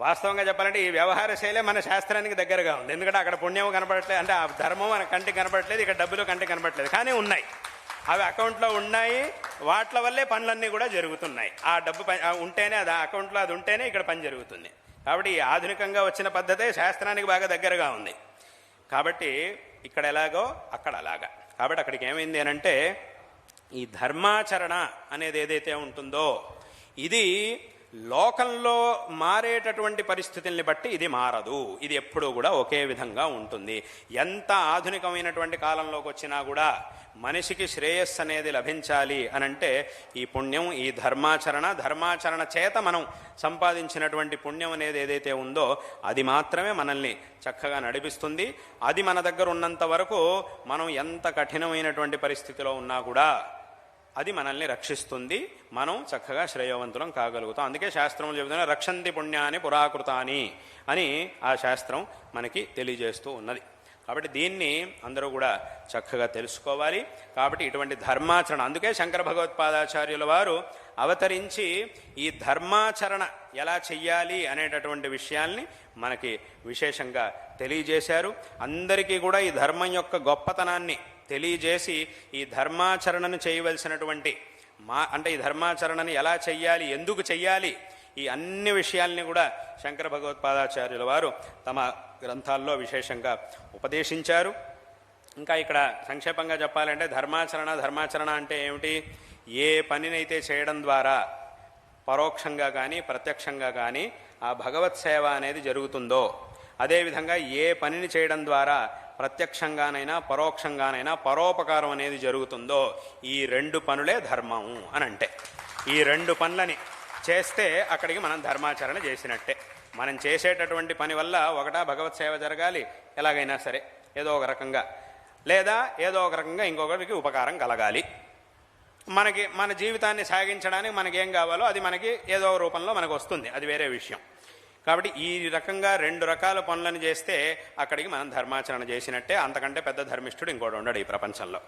వాస్తవంగా చెప్పాలంటే ఈ వ్యవహార శైలే మన శాస్త్రానికి దగ్గరగా ఉంది. ఎందుకంటే అక్కడ పుణ్యం కనపడట్లేదు, అంటే ఆ ధర్మం మన కంటికి కనపడట్లేదు, ఇక్కడ డబ్బులు కంటికి కనపడట్లేదు, కానీ ఉన్నాయి, అవి అకౌంట్లో ఉన్నాయి, వాటి వల్లే పనులన్నీ కూడా జరుగుతున్నాయి. ఆ డబ్బు ఉంటేనే, అది అకౌంట్లో అది ఉంటేనే ఇక్కడ పని జరుగుతుంది. కాబట్టి ఈ ఆధునికంగా వచ్చిన పద్ధతే శాస్త్రానికి బాగా దగ్గరగా ఉంది. కాబట్టి ఇక్కడ ఎలాగో అక్కడ అలాగా. కాబట్టి అక్కడికి ఏమైంది అనంటే ఈ ధర్మాచరణ అనేది ఏదైతే ఉంటుందో ఇది లోకంలో మారేటటువంటి పరిస్థితుల్ని బట్టి ఇది మారదు. ఇది ఎప్పుడూ కూడా ఒకే విధంగా ఉంటుంది. ఎంత ఆధునికమైనటువంటి కాలంలోకి వచ్చినా కూడా మనిషికి శ్రేయస్సు అనేది లభించాలి అనంటే ఈ పుణ్యం, ఈ ధర్మాచరణ చేత మనం సంపాదించినటువంటి పుణ్యం అనేది ఏదైతే ఉందో అది మాత్రమే మనల్ని చక్కగా నడిపిస్తుంది. అది మన దగ్గర ఉన్నంత వరకు మనం ఎంత కఠినమైనటువంటి పరిస్థితిలో ఉన్నా కూడా అది మనల్ని రక్షిస్తుంది. మనం చక్కగా శ్రేయవంతులం కాగలుగుతాం. అందుకే శాస్త్రములు చెబుతున్నా రక్షంతి పుణ్యాన్ని పురాకృతాని అని ఆ శాస్త్రం మనకి తెలియజేస్తూ ఉన్నది. కాబట్టి దీన్ని అందరూ కూడా చక్కగా తెలుసుకోవాలి. కాబట్టి ఇటువంటి ధర్మాచరణ, అందుకే శంకర భగవత్పాదాచార్యుల వారు అవతరించి ఈ ధర్మాచరణ ఎలా చెయ్యాలి అనేటటువంటి విషయాల్ని మనకి విశేషంగా తెలియజేశారు. అందరికీ కూడా ఈ ధర్మం యొక్క గొప్పతనాన్ని తెలియజేసి ఈ ధర్మాచరణను చేయవలసినటువంటి అంటే ఈ ధర్మాచరణని ఎలా చెయ్యాలి, ఎందుకు చెయ్యాలి, ఈ అన్ని విషయాల్ని కూడా శంకర భగవత్పాదాచార్యుల వారు తమ గ్రంథాల్లో విశేషంగా ఉపదేశించారు. ఇంకా ఇక్కడ సంక్షేపంగా చెప్పాలంటే ధర్మాచరణ అంటే ఏమిటి? ఏ పనినైతే చేయడం ద్వారా పరోక్షంగా కానీ ప్రత్యక్షంగా కానీ ఆ భగవత్ సేవ అనేది జరుగుతుందో, అదేవిధంగా ఏ పనిని చేయడం ద్వారా ప్రత్యక్షంగానైనా పరోక్షంగానైనా పరోపకారం అనేది జరుగుతుందో ఈ రెండు పనులే ధర్మము అని అంటే. ఈ రెండు పనులని చేస్తే అక్కడికి మనం ధర్మాచరణ చేసినట్టే. మనం చేసేటటువంటి పని వల్ల ఒకటా భగవత్ సేవ జరగాలి ఎలాగైనా సరే ఏదో ఒక రకంగా, లేదా ఏదో ఒక రకంగా ఇంకొకరికి ఉపకారం కలగాలి. మన జీవితాన్ని సాగించడానికి మనకేం కావాలో అది మనకి ఏదో రూపంలో మనకు వస్తుంది, అది వేరే విషయం. కాబట్టి ఈ రకంగా రెండు రకాల పనులను చేస్తే అక్కడికి మనం ధర్మాచరణ చేసినట్టే. అంతకంటే పెద్ద ధర్మిష్ఠుడు ఇంకోటి ఉండడు ఈ ప్రపంచంలో.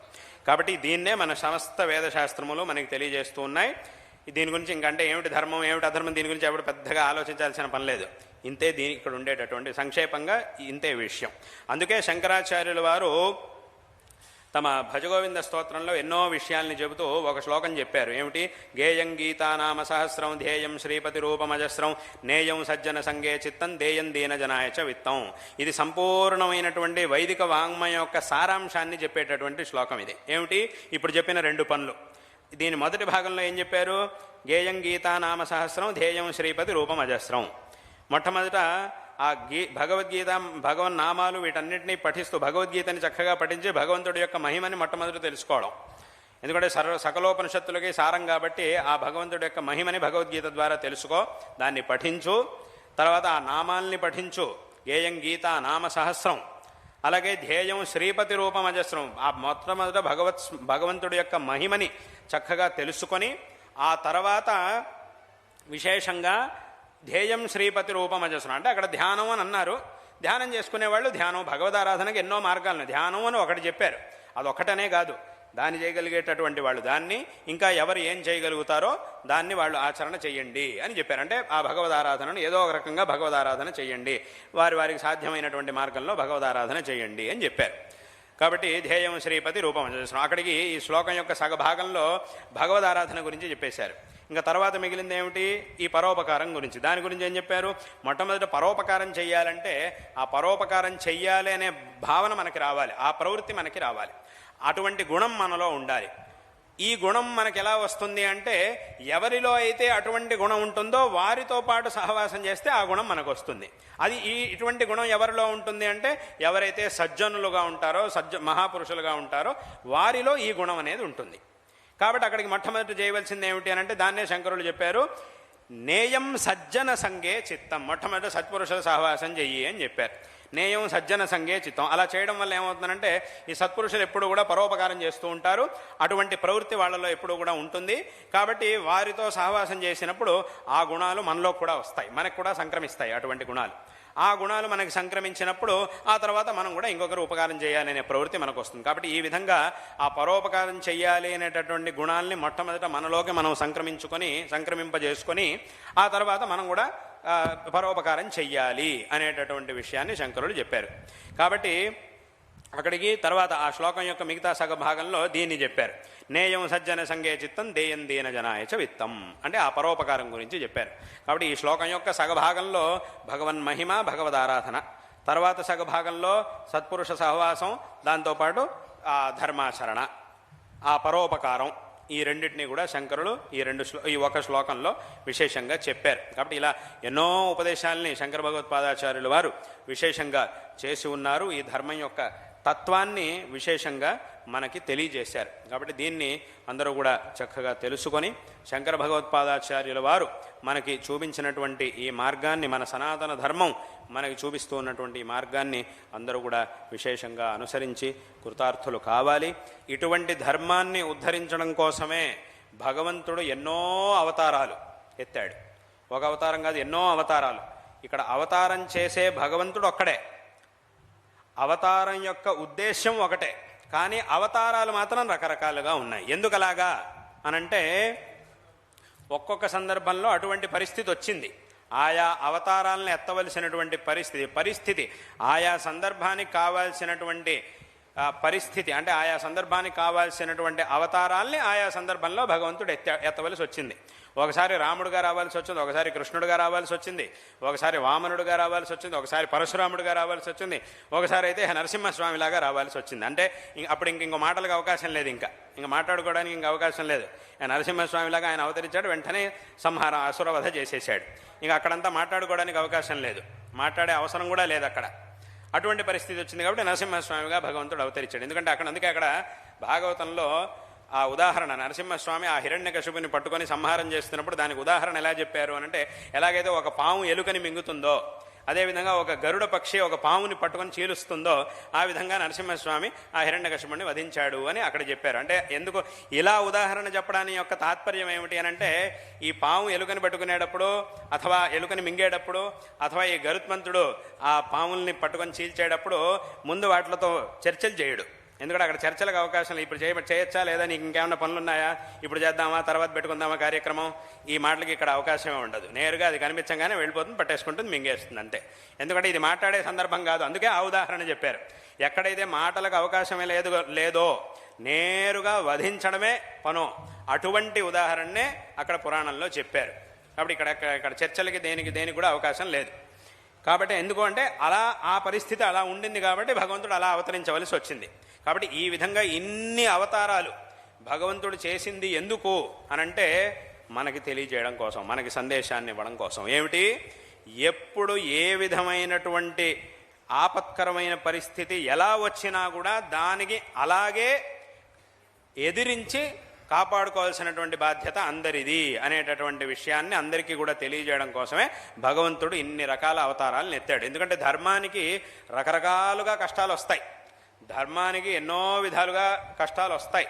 కాబట్టి దీన్నే మన సమస్త వేదశాస్త్రములు మనకి తెలియజేస్తూ ఉన్నాయి. దీని గురించి ఇంకంటే ఏమిటి ధర్మం ఏమిటి అధర్మం దీని గురించి ఎవరు పెద్దగా ఆలోచించాల్సిన పని లేదు. ఇంతే ఇక్కడ ఉండేటటువంటి సంక్షేపంగా ఇంతే విషయం. అందుకే శంకరాచార్యుల వారు తమ భజగోవింద స్తోత్రంలో ఎన్నో విషయాల్ని చెబుతూ ఒక శ్లోకం చెప్పారు. ఏమిటి? గేయం గీతానామ సహస్రం ధ్యేయం శ్రీపతి రూపమజస్రం నేయం సజ్జన సంగే చిత్తం దేయం దీనజనాయ చ విత్తం. ఇది సంపూర్ణమైనటువంటి వైదిక వాంగ్మయం యొక్క సారాంశాన్ని చెప్పేటటువంటి శ్లోకం ఇది. ఏమిటి? ఇప్పుడు చెప్పిన రెండు పనులు. దీని మొదటి భాగంలో ఏం చెప్పారు? గేయం గీతానామ సహస్రం ధ్యేయం శ్రీపతి రూపమజస్రం. మొట్టమొదట ఆ భగవద్గీత భగవన్నామాలు వీటన్నిటినీ పఠిస్తూ భగవద్గీతని చక్కగా పఠించి భగవంతుడి యొక్క మహిమని మొట్టమొదటి తెలుసుకోవడం. ఎందుకంటే సకలోపనిషత్తులకి సారం కాబట్టి ఆ భగవంతుడి యొక్క మహిమని భగవద్గీత ద్వారా తెలుసుకో, దాన్ని పఠించు, తర్వాత ఆ నామాల్ని పఠించు. గేయం గీత నామ సహస్రం, అలాగే ధ్యేయం శ్రీపతి రూపమజస్రం. ఆ మొట్టమొదట భగవంతుడి యొక్క మహిమని చక్కగా తెలుసుకొని ఆ తర్వాత విశేషంగా ధ్యేయం శ్రీపతి రూపమజస్రం అంటే అక్కడ ధ్యానం అని అన్నారు. ధ్యానం చేసుకునేవాళ్ళు ధ్యానం, భగవదారాధనకి ఎన్నో మార్గాలను, ధ్యానం అని ఒకటి చెప్పారు. అదొక్కటనే కాదు, దాన్ని చేయగలిగేటటువంటి వాళ్ళు దాన్ని, ఇంకా ఎవరు ఏం చేయగలుగుతారో దాన్ని వాళ్ళు ఆచరణ చెయ్యండి అని చెప్పారు. అంటే ఆ భగవదారాధనను ఏదో ఒక రకంగా భగవదారాధన చెయ్యండి, వారికి సాధ్యమైనటువంటి మార్గంలో భగవదారాధన చెయ్యండి అని చెప్పారు. కాబట్టి ధ్యేయం శ్రీపతి రూపమజస్రం. అక్కడికి ఈ శ్లోకం యొక్క సగభాగంలో భగవదారాధన గురించి చెప్పేశారు. ఇంకా తర్వాత మిగిలింది ఏమిటి? ఈ పరోపకారం గురించి. దాని గురించి ఏం చెప్పారు? మొట్టమొదటి పరోపకారం చెయ్యాలంటే ఆ పరోపకారం చెయ్యాలి అనే భావన మనకి రావాలి, ఆ ప్రవృత్తి మనకి రావాలి, అటువంటి గుణం మనలో ఉండాలి. ఈ గుణం మనకి ఎలా వస్తుంది అంటే ఎవరిలో అయితే అటువంటి గుణం ఉంటుందో వారితో పాటు సహవాసం చేస్తే ఆ గుణం మనకు వస్తుంది. అది ఇటువంటి గుణం ఎవరిలో ఉంటుంది అంటే ఎవరైతే సజ్జనులుగా ఉంటారో మహాపురుషులుగా ఉంటారో వారిలో ఈ గుణం అనేది ఉంటుంది. కాబట్టి అక్కడికి మొట్టమొదటి చేయవలసింది ఏమిటి అని అంటే దాన్నే శంకరులు చెప్పారు, నేయం సజ్జన సంగే చిత్తం. మొట్టమొదటి సత్పురుషుల సహవాసం చెయ్యి అని చెప్పారు. నేయం సజ్జన సంగే చిత్తం. అలా చేయడం వల్ల ఏమవుతుందంటే ఈ సత్పురుషులు ఎప్పుడు కూడా పరోపకారం చేస్తూ ఉంటారు, అటువంటి ప్రవృత్తి వాళ్ళలో ఎప్పుడు కూడా ఉంటుంది. కాబట్టి వారితో సహవాసం చేసినప్పుడు ఆ గుణాలు మనలో కూడా వస్తాయి, మనకు కూడా సంక్రమిస్తాయి అటువంటి గుణాలు. ఆ గుణాలు మనకి సంక్రమించినప్పుడు ఆ తర్వాత మనం కూడా ఇంకొకరు ఉపకారం చేయాలి అనే ప్రవృత్తి మనకు వస్తుంది. కాబట్టి ఈ విధంగా ఆ పరోపకారం చేయాలి అనేటటువంటి గుణాలని మొట్టమొదట మనలోకి మనం సంక్రమింపజేసుకొని ఆ తర్వాత మనం కూడా పరోపకారం చెయ్యాలి అనేటటువంటి విషయాన్ని శంకరులు చెప్పారు. కాబట్టి అక్కడికి తర్వాత ఆ శ్లోకం యొక్క మిగతా సగ భాగంలో దీన్ని చెప్పారు. నేయం సజ్జన సంగే చిత్తం దేయం దీన జనాయచ విత్తం అంటే ఆ పరోపకారం గురించి చెప్పారు. కాబట్టి ఈ శ్లోకం యొక్క సగభాగంలో భగవన్మహిమ, భగవదారాధన, తర్వాత సగభాగంలో సత్పురుష సహవాసం, దాంతోపాటు ఆ ధర్మాచరణ, ఆ పరోపకారం, ఈ రెండింటినీ కూడా శంకరులు ఈ ఒక శ్లోకంలో విశేషంగా చెప్పారు. కాబట్టి ఇలా ఎన్నో ఉపదేశాలని శంకర భగవత్పాదాచార్యుల వారు విశేషంగా చేసి ఉన్నారు. ఈ ధర్మం యొక్క తత్వాన్ని విశేషంగా మనకి తెలియజేశారు. కాబట్టి దీన్ని అందరూ కూడా చక్కగా తెలుసుకొని శంకర భగవత్పాదాచార్యుల వారు మనకి చూపించినటువంటి ఈ మార్గాన్ని, మన సనాతన ధర్మం మనకి చూపిస్తూ ఉన్నటువంటి ఈ మార్గాన్ని అందరూ కూడా విశేషంగా అనుసరించి కృతార్థులు కావాలి. ఇటువంటి ధర్మాన్ని ఉద్ధరించడం కోసమే భగవంతుడు ఎన్నో అవతారాలు ఎత్తాడు. ఒక అవతారం కాదు, ఎన్నో అవతారాలు. ఇక్కడ అవతారం చేసే భగవంతుడు ఒక్కడే, అవతారం యొక్క ఉద్దేశ్యం ఒకటే, కానీ అవతారాలు మాత్రం రకరకాలుగా ఉన్నాయి. ఎందుకలాగా అనంటే ఒక్కొక్క సందర్భంలో అటువంటి పరిస్థితి వచ్చింది. ఆయా అవతారాలను ఎత్తవలసినటువంటి పరిస్థితి ఆయా సందర్భానికి కావాల్సినటువంటి పరిస్థితి, అంటే ఆయా సందర్భానికి కావాల్సినటువంటి అవతారాల్ని ఆయా సందర్భంలో భగవంతుడు ఎత్తవలసి వచ్చింది. ఒకసారి రాముడుగా రావాల్సి వచ్చింది, ఒకసారి కృష్ణుడుగా రావాల్సి వచ్చింది, ఒకసారి వామనుడుగా రావాల్సి వచ్చింది, ఒకసారి పరశురాముడుగా రావాల్సి వచ్చింది, ఒకసారి అయితే నరసింహస్వామిలాగా రావాల్సి వచ్చింది. అంటే అప్పుడు ఇంకో మాటలకు అవకాశం లేదు, ఇంకా మాట్లాడుకోవడానికి ఇంక అవకాశం లేదు. నరసింహస్వామిలాగా ఆయన అవతరించాడు, వెంటనే సంహారం అసురవధ చేసేసాడు. ఇంకా అక్కడంతా మాట్లాడుకోవడానికి అవకాశం లేదు, మాట్లాడే అవసరం కూడా లేదు అక్కడ. అటువంటి పరిస్థితి వచ్చింది. కాబట్టి నరసింహస్వామిగా భగవంతుడు అవతరించాడు. ఎందుకంటే అందుకే అక్కడ భాగవతంలో ఆ ఉదాహరణ, నరసింహస్వామి ఆ హిరణ్యకశిపుని పట్టుకొని సంహారం చేస్తున్నప్పుడు దానికి ఉదాహరణ ఎలా చెప్పారు అనంటే, ఎలాగైతే ఒక పాము ఎలుకని మింగుతుందో, అదేవిధంగా ఒక గరుడ పక్షి ఒక పాముని పట్టుకొని చీలుస్తుందో, ఆ విధంగా నరసింహస్వామి ఆ హిరణ్యకశిపుని వధించాడు అని అక్కడ చెప్పారు. అంటే ఎందుకు ఇలా ఉదాహరణ చెప్పడానికి యొక్క తాత్పర్యం ఏమిటి అనంటే, ఈ పాము ఎలుకని పట్టుకునేటప్పుడు, అథవా ఎలుకని మింగేటప్పుడు, అథవా ఈ గరుత్మంతుడు ఆ పాముల్ని పట్టుకొని చీల్చేటప్పుడు ముందు వాటితో చర్చలు చేయడు. ఎందుకంటే అక్కడ చర్చలకు అవకాశం లేదు. ఇప్పుడు చేయొచ్చా లేదా, నీకు ఇంకేమైనా పనులు ఉన్నాయా, ఇప్పుడు చేద్దామా, తర్వాత పెట్టుకుందామా కార్యక్రమం, ఈ మాటలకి ఇక్కడ అవకాశమే ఉండదు. నేరుగా అది కనిపించగానే వెళ్ళిపోతుంది, పట్టేసుకుంటుంది, మింగేస్తుంది అంతే. ఎందుకంటే ఇది మాట్లాడే సందర్భం కాదు. అందుకే ఆ ఉదాహరణ చెప్పారు. ఎక్కడైతే మాటలకు అవకాశమే లేదో నేరుగా వధించడమే పను, అటువంటి ఉదాహరణనే అక్కడ పురాణంలో చెప్పారు. కాబట్టి ఇక్కడ చర్చలకి దేనికి కూడా అవకాశం లేదు. కాబట్టి ఎందుకు అంటే అలా ఆ పరిస్థితి అలా ఉండింది కాబట్టి భగవంతుడు అలా అవతరించవలసి వచ్చింది. కాబట్టి ఈ విధంగా ఇన్ని అవతారాలు భగవంతుడు చేసింది ఎందుకు అనంటే, మనకి తెలియజేయడం కోసం, మనకి సందేశాన్ని ఇవ్వడం కోసం. ఏమిటి, ఎప్పుడు ఏ విధమైనటువంటి ఆపత్కరమైన పరిస్థితి ఎలా వచ్చినా కూడా దానికి అలాగే ఎదిరించి కాపాడుకోవాల్సినటువంటి బాధ్యత అందరిది అనేటటువంటి విషయాన్ని అందరికీ కూడా తెలియజేయడం కోసమే భగవంతుడు ఇన్ని రకాల అవతారాలను ఎత్తాడు. ఎందుకంటే ధర్మానికి రకరకాలుగా కష్టాలు వస్తాయి, ధర్మానికి ఎన్నో విధాలుగా కష్టాలు వస్తాయి.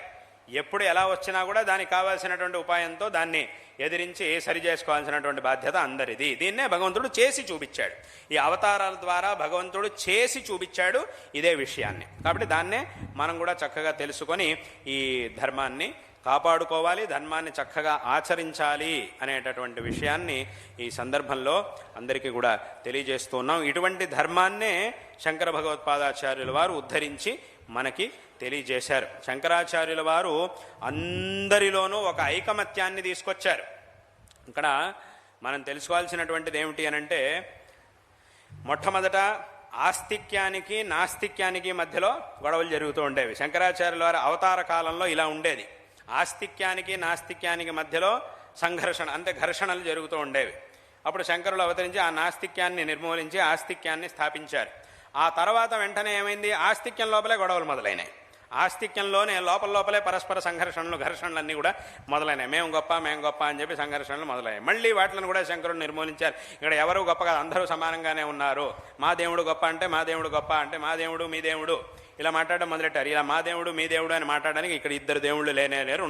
ఎప్పుడు ఎలా వచ్చినా కూడా దానికి కావాల్సినటువంటి ఉపాయంతో దాన్ని ఎదిరించి సరి చేసుకోవాల్సినటువంటి బాధ్యత అందరిది. దీన్నే భగవంతుడు చేసి చూపించాడు. ఈ అవతారాల ద్వారా భగవంతుడు చేసి చూపించాడు ఇదే విషయాన్ని. కాబట్టి దాన్నే మనం కూడా చక్కగా తెలుసుకొని ఈ ధర్మాన్ని కాపాడుకోవాలి, ధర్మాన్ని చక్కగా ఆచరించాలి అనేటటువంటి విషయాన్ని ఈ సందర్భంలో అందరికీ కూడా తెలియజేస్తూ ఉన్నాం. ఇటువంటి ధర్మాన్నే శంకర భగవత్పాదాచార్యుల వారు ఉద్ధరించి మనకి తెలియజేశారు. శంకరాచార్యుల వారు అందరిలోనూ ఒక ఐకమత్యాన్ని తీసుకొచ్చారు. ఇక్కడ మనం తెలుసుకోవాల్సినటువంటిది ఏమిటి అనంటే, మొట్టమొదట ఆస్తిక్యానికి నాస్తిక్యానికి మధ్యలో గొడవలు జరుగుతూ ఉండేవి. శంకరాచార్యుల వారి అవతార కాలంలో ఇలా ఉండేది. ఆస్తిక్యానికి నాస్తిక్యానికి మధ్యలో సంఘర్షణ, అంటే ఘర్షణలు జరుగుతూ ఉండేవి. అప్పుడు శంకరులు అవతరించి ఆ నాస్తిక్యాన్ని నిర్మూలించి ఆస్తిక్యాన్ని స్థాపించారు. ఆ తర్వాత వెంటనే ఏమైంది, ఆస్తిక్యం లోపలే గొడవలు మొదలైనాయి. ఆస్తిక్యంలోనే లోపలే పరస్పర ఘర్షణలన్నీ కూడా మొదలైనాయి. మేము గొప్ప అని చెప్పి సంఘర్షణలు మొదలయ్యాయి. మళ్ళీ వాటిని కూడా శంకరుడు నిర్మూలించారు. ఇక్కడ ఎవరు గొప్ప కాదు, అందరూ సమానంగానే ఉన్నారు. మా దేవుడు గొప్ప అంటే మా దేవుడు మీ దేవుడు ఇలా మాట్లాడడం మొదలెట్టారు. ఇలా మా దేవుడు మీ దేవుడు అని మాట్లాడడానికి ఇక్కడ ఇద్దరు దేవుళ్ళు లేరు,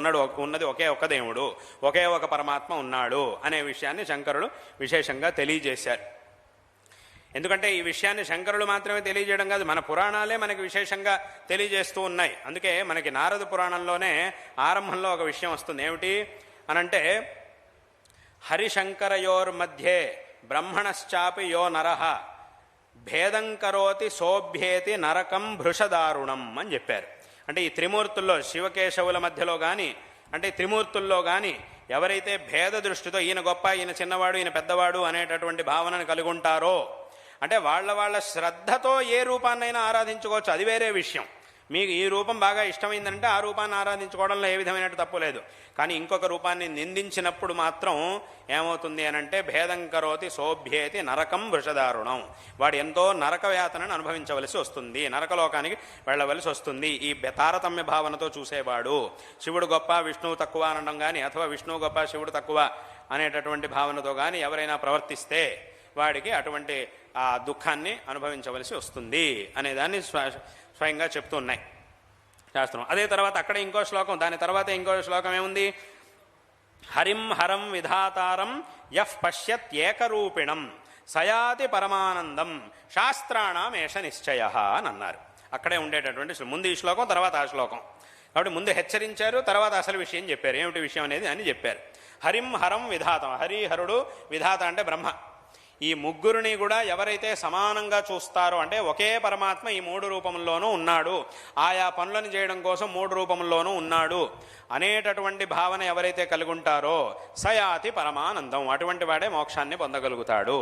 ఉన్నది ఒకే ఒక దేవుడు, ఒకే ఒక పరమాత్మ ఉన్నాడు అనే విషయాన్ని శంకరులు విశేషంగా తెలియజేశారు. ఎందుకంటే ఈ విషయాన్ని శంకరులు మాత్రమే తెలియజేయడం కాదు, మన పురాణాలే మనకి విశేషంగా తెలియజేస్తూ ఉన్నాయి. అందుకే మనకి నారద పురాణంలోనే ఆరంభంలో ఒక విషయం వస్తుంది. ఏమిటి అనంటే, హరిశంకరయోర్మధ్యే బ్రహ్మణశ్చాపి యో నరః భేదం కరోతి సోభ్యేతి నరకం భృషదారుణం అని చెప్పారు. అంటే ఈ త్రిమూర్తుల్లో శివకేశవుల మధ్యలో కానీ, అంటే త్రిమూర్తుల్లో కానీ ఎవరైతే భేద దృష్టితో ఈయన గొప్ప, ఈయన చిన్నవాడు, ఈయన పెద్దవాడు అనేటటువంటి భావనను కలిగి ఉంటారో, అంటే వాళ్ళ శ్రద్ధతో ఏ రూపాన్నైనా ఆరాధించుకోవచ్చు, అది వేరే విషయం. మీకు ఈ రూపం బాగా ఇష్టమైందంటే ఆ రూపాన్ని ఆరాధించుకోవడంలో ఏ విధమైన తప్పు లేదు. కానీ ఇంకొక రూపాన్ని నిందించినప్పుడు మాత్రం ఏమవుతుంది అనంటే భేదం కరోతి సోభ్యేతి నరకం వృషదారుణం, వాడు ఎంతో నరక యాతనను అనుభవించవలసి వస్తుంది, నరకలోకానికి వెళ్ళవలసి వస్తుంది. ఈ తారతమ్య భావనతో చూసేవాడు శివుడు గొప్ప విష్ణువు తక్కువ అనడం కానీ, అథవా విష్ణువు గొప్ప శివుడు తక్కువ అనేటటువంటి భావనతో కానీ ఎవరైనా ప్రవర్తిస్తే వాడికి అటువంటి ఆ దుఃఖాన్ని అనుభవించవలసి వస్తుంది అనేదాన్ని స్వయంగా చెప్తూ ఉన్నాయి శాస్త్రం. అదే తర్వాత అక్కడ ఇంకో శ్లోకం, దాని తర్వాత ఇంకో శ్లోకం ఏముంది? హరిం హరం విధాతారం యః పశ్యత్ ఏకరూపిణం సయాతి పరమానందం శాస్త్రాణం ఏష నిశ్చయః అని అన్నారు. అక్కడే ఉండేటటువంటి ముందు ఈ శ్లోకం, తర్వాత ఆ శ్లోకం. కాబట్టి ముందు హెచ్చరించారు, తర్వాత అసలు విషయం చెప్పారు. ఏమిటి విషయం అనేది అని చెప్పారు. హరిం హరం విధాతం, హరి హరుడు, విధాత అంటే బ్రహ్మ. ఈ ముగ్గురిని కూడా ఎవరైతే సమానంగా చూస్తారో, అంటే ఒకే పరమాత్మ ఈ మూడు రూపంలోనూ ఉన్నాడు, ఆయా పనులను చేయడం కోసం మూడు రూపంలోనూ ఉన్నాడు అనేటటువంటి భావన ఎవరైతే కలిగి ఉంటారో సయాతి పరమానందం, అటువంటి వాడే మోక్షాన్ని పొందగలుగుతాడు.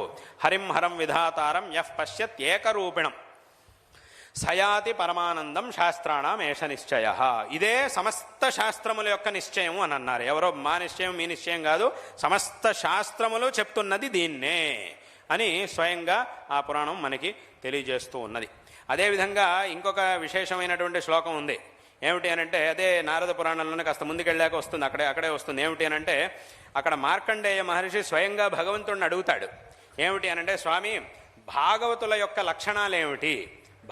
హరిం హరం విధాతారం యః పశ్యత్ ఏకరూపిణం సయాతి పరమానందం శాస్త్రాణం ఏష నిశ్చయ. ఇదే సమస్త శాస్త్రముల యొక్క నిశ్చయం అని అన్నారు. ఎవరో మా నిశ్చయం మీ నిశ్చయం కాదు, సమస్త శాస్త్రములు చెప్తున్నది దీన్నే అని స్వయంగా ఆ పురాణం మనకి తెలియజేస్తూ ఉన్నది. అదేవిధంగా ఇంకొక విశేషమైనటువంటి శ్లోకం ఉంది. ఏమిటి అనంటే అదే నారద పురాణంలోనే కాస్త ముందుకెళ్ళాక వస్తుంది, అక్కడే వస్తుంది. ఏమిటి అనంటే అక్కడ మార్కండేయ మహర్షి స్వయంగా భగవంతుడిని అడుగుతాడు. ఏమిటి అనంటే స్వామి, భాగవతుల యొక్క లక్షణాలు ఏమిటి,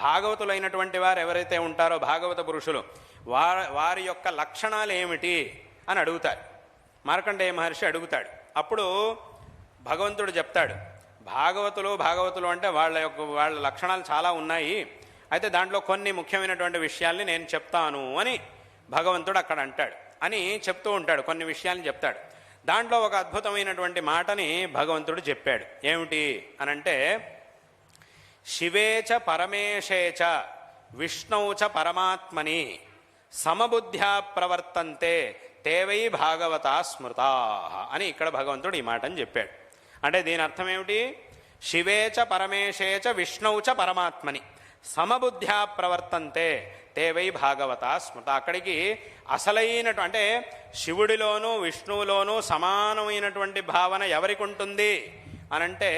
భాగవతులైనటువంటి వారు ఎవరైతే ఉంటారో భాగవత పురుషులు వారి యొక్క లక్షణాలు ఏమిటి అని అడుగుతారు. మార్కండేయ మహర్షి అడుగుతాడు. అప్పుడు భగవంతుడు చెప్తాడు, భాగవతులు అంటే వాళ్ళ లక్షణాలు చాలా ఉన్నాయి, అయితే దాంట్లో కొన్ని ముఖ్యమైనటువంటి విషయాల్ని నేను చెప్తాను అని భగవంతుడు అక్కడ అంటాడు అని చెప్తూ ఉంటాడు. కొన్ని విషయాల్ని చెప్తాడు. దాంట్లో ఒక అద్భుతమైనటువంటి మాటని భగవంతుడు చెప్పాడు. ఏమిటి అనంటే శివేచ పరమేశేచ విష్ణౌచ పరమాత్మని సమబుద్ధ్యా ప్రవర్తంతే తేవై భాగవతా స్మృతా అని ఇక్కడ భగవంతుడు ఈ మాటని చెప్పాడు. అంటే దీని అర్థం ఏమిటి? శివేచ పరమేశేచ విష్ణౌచ పరమాత్మని సమబుద్ధ్యా ప్రవర్తంతే తేవై భాగవతా స్మృత. అక్కడికి అసలైనటు అంటే శివుడిలోనూ విష్ణువులోనూ సమానమైనటువంటి భావన ఎవరికి ఉంటుంది అనంటే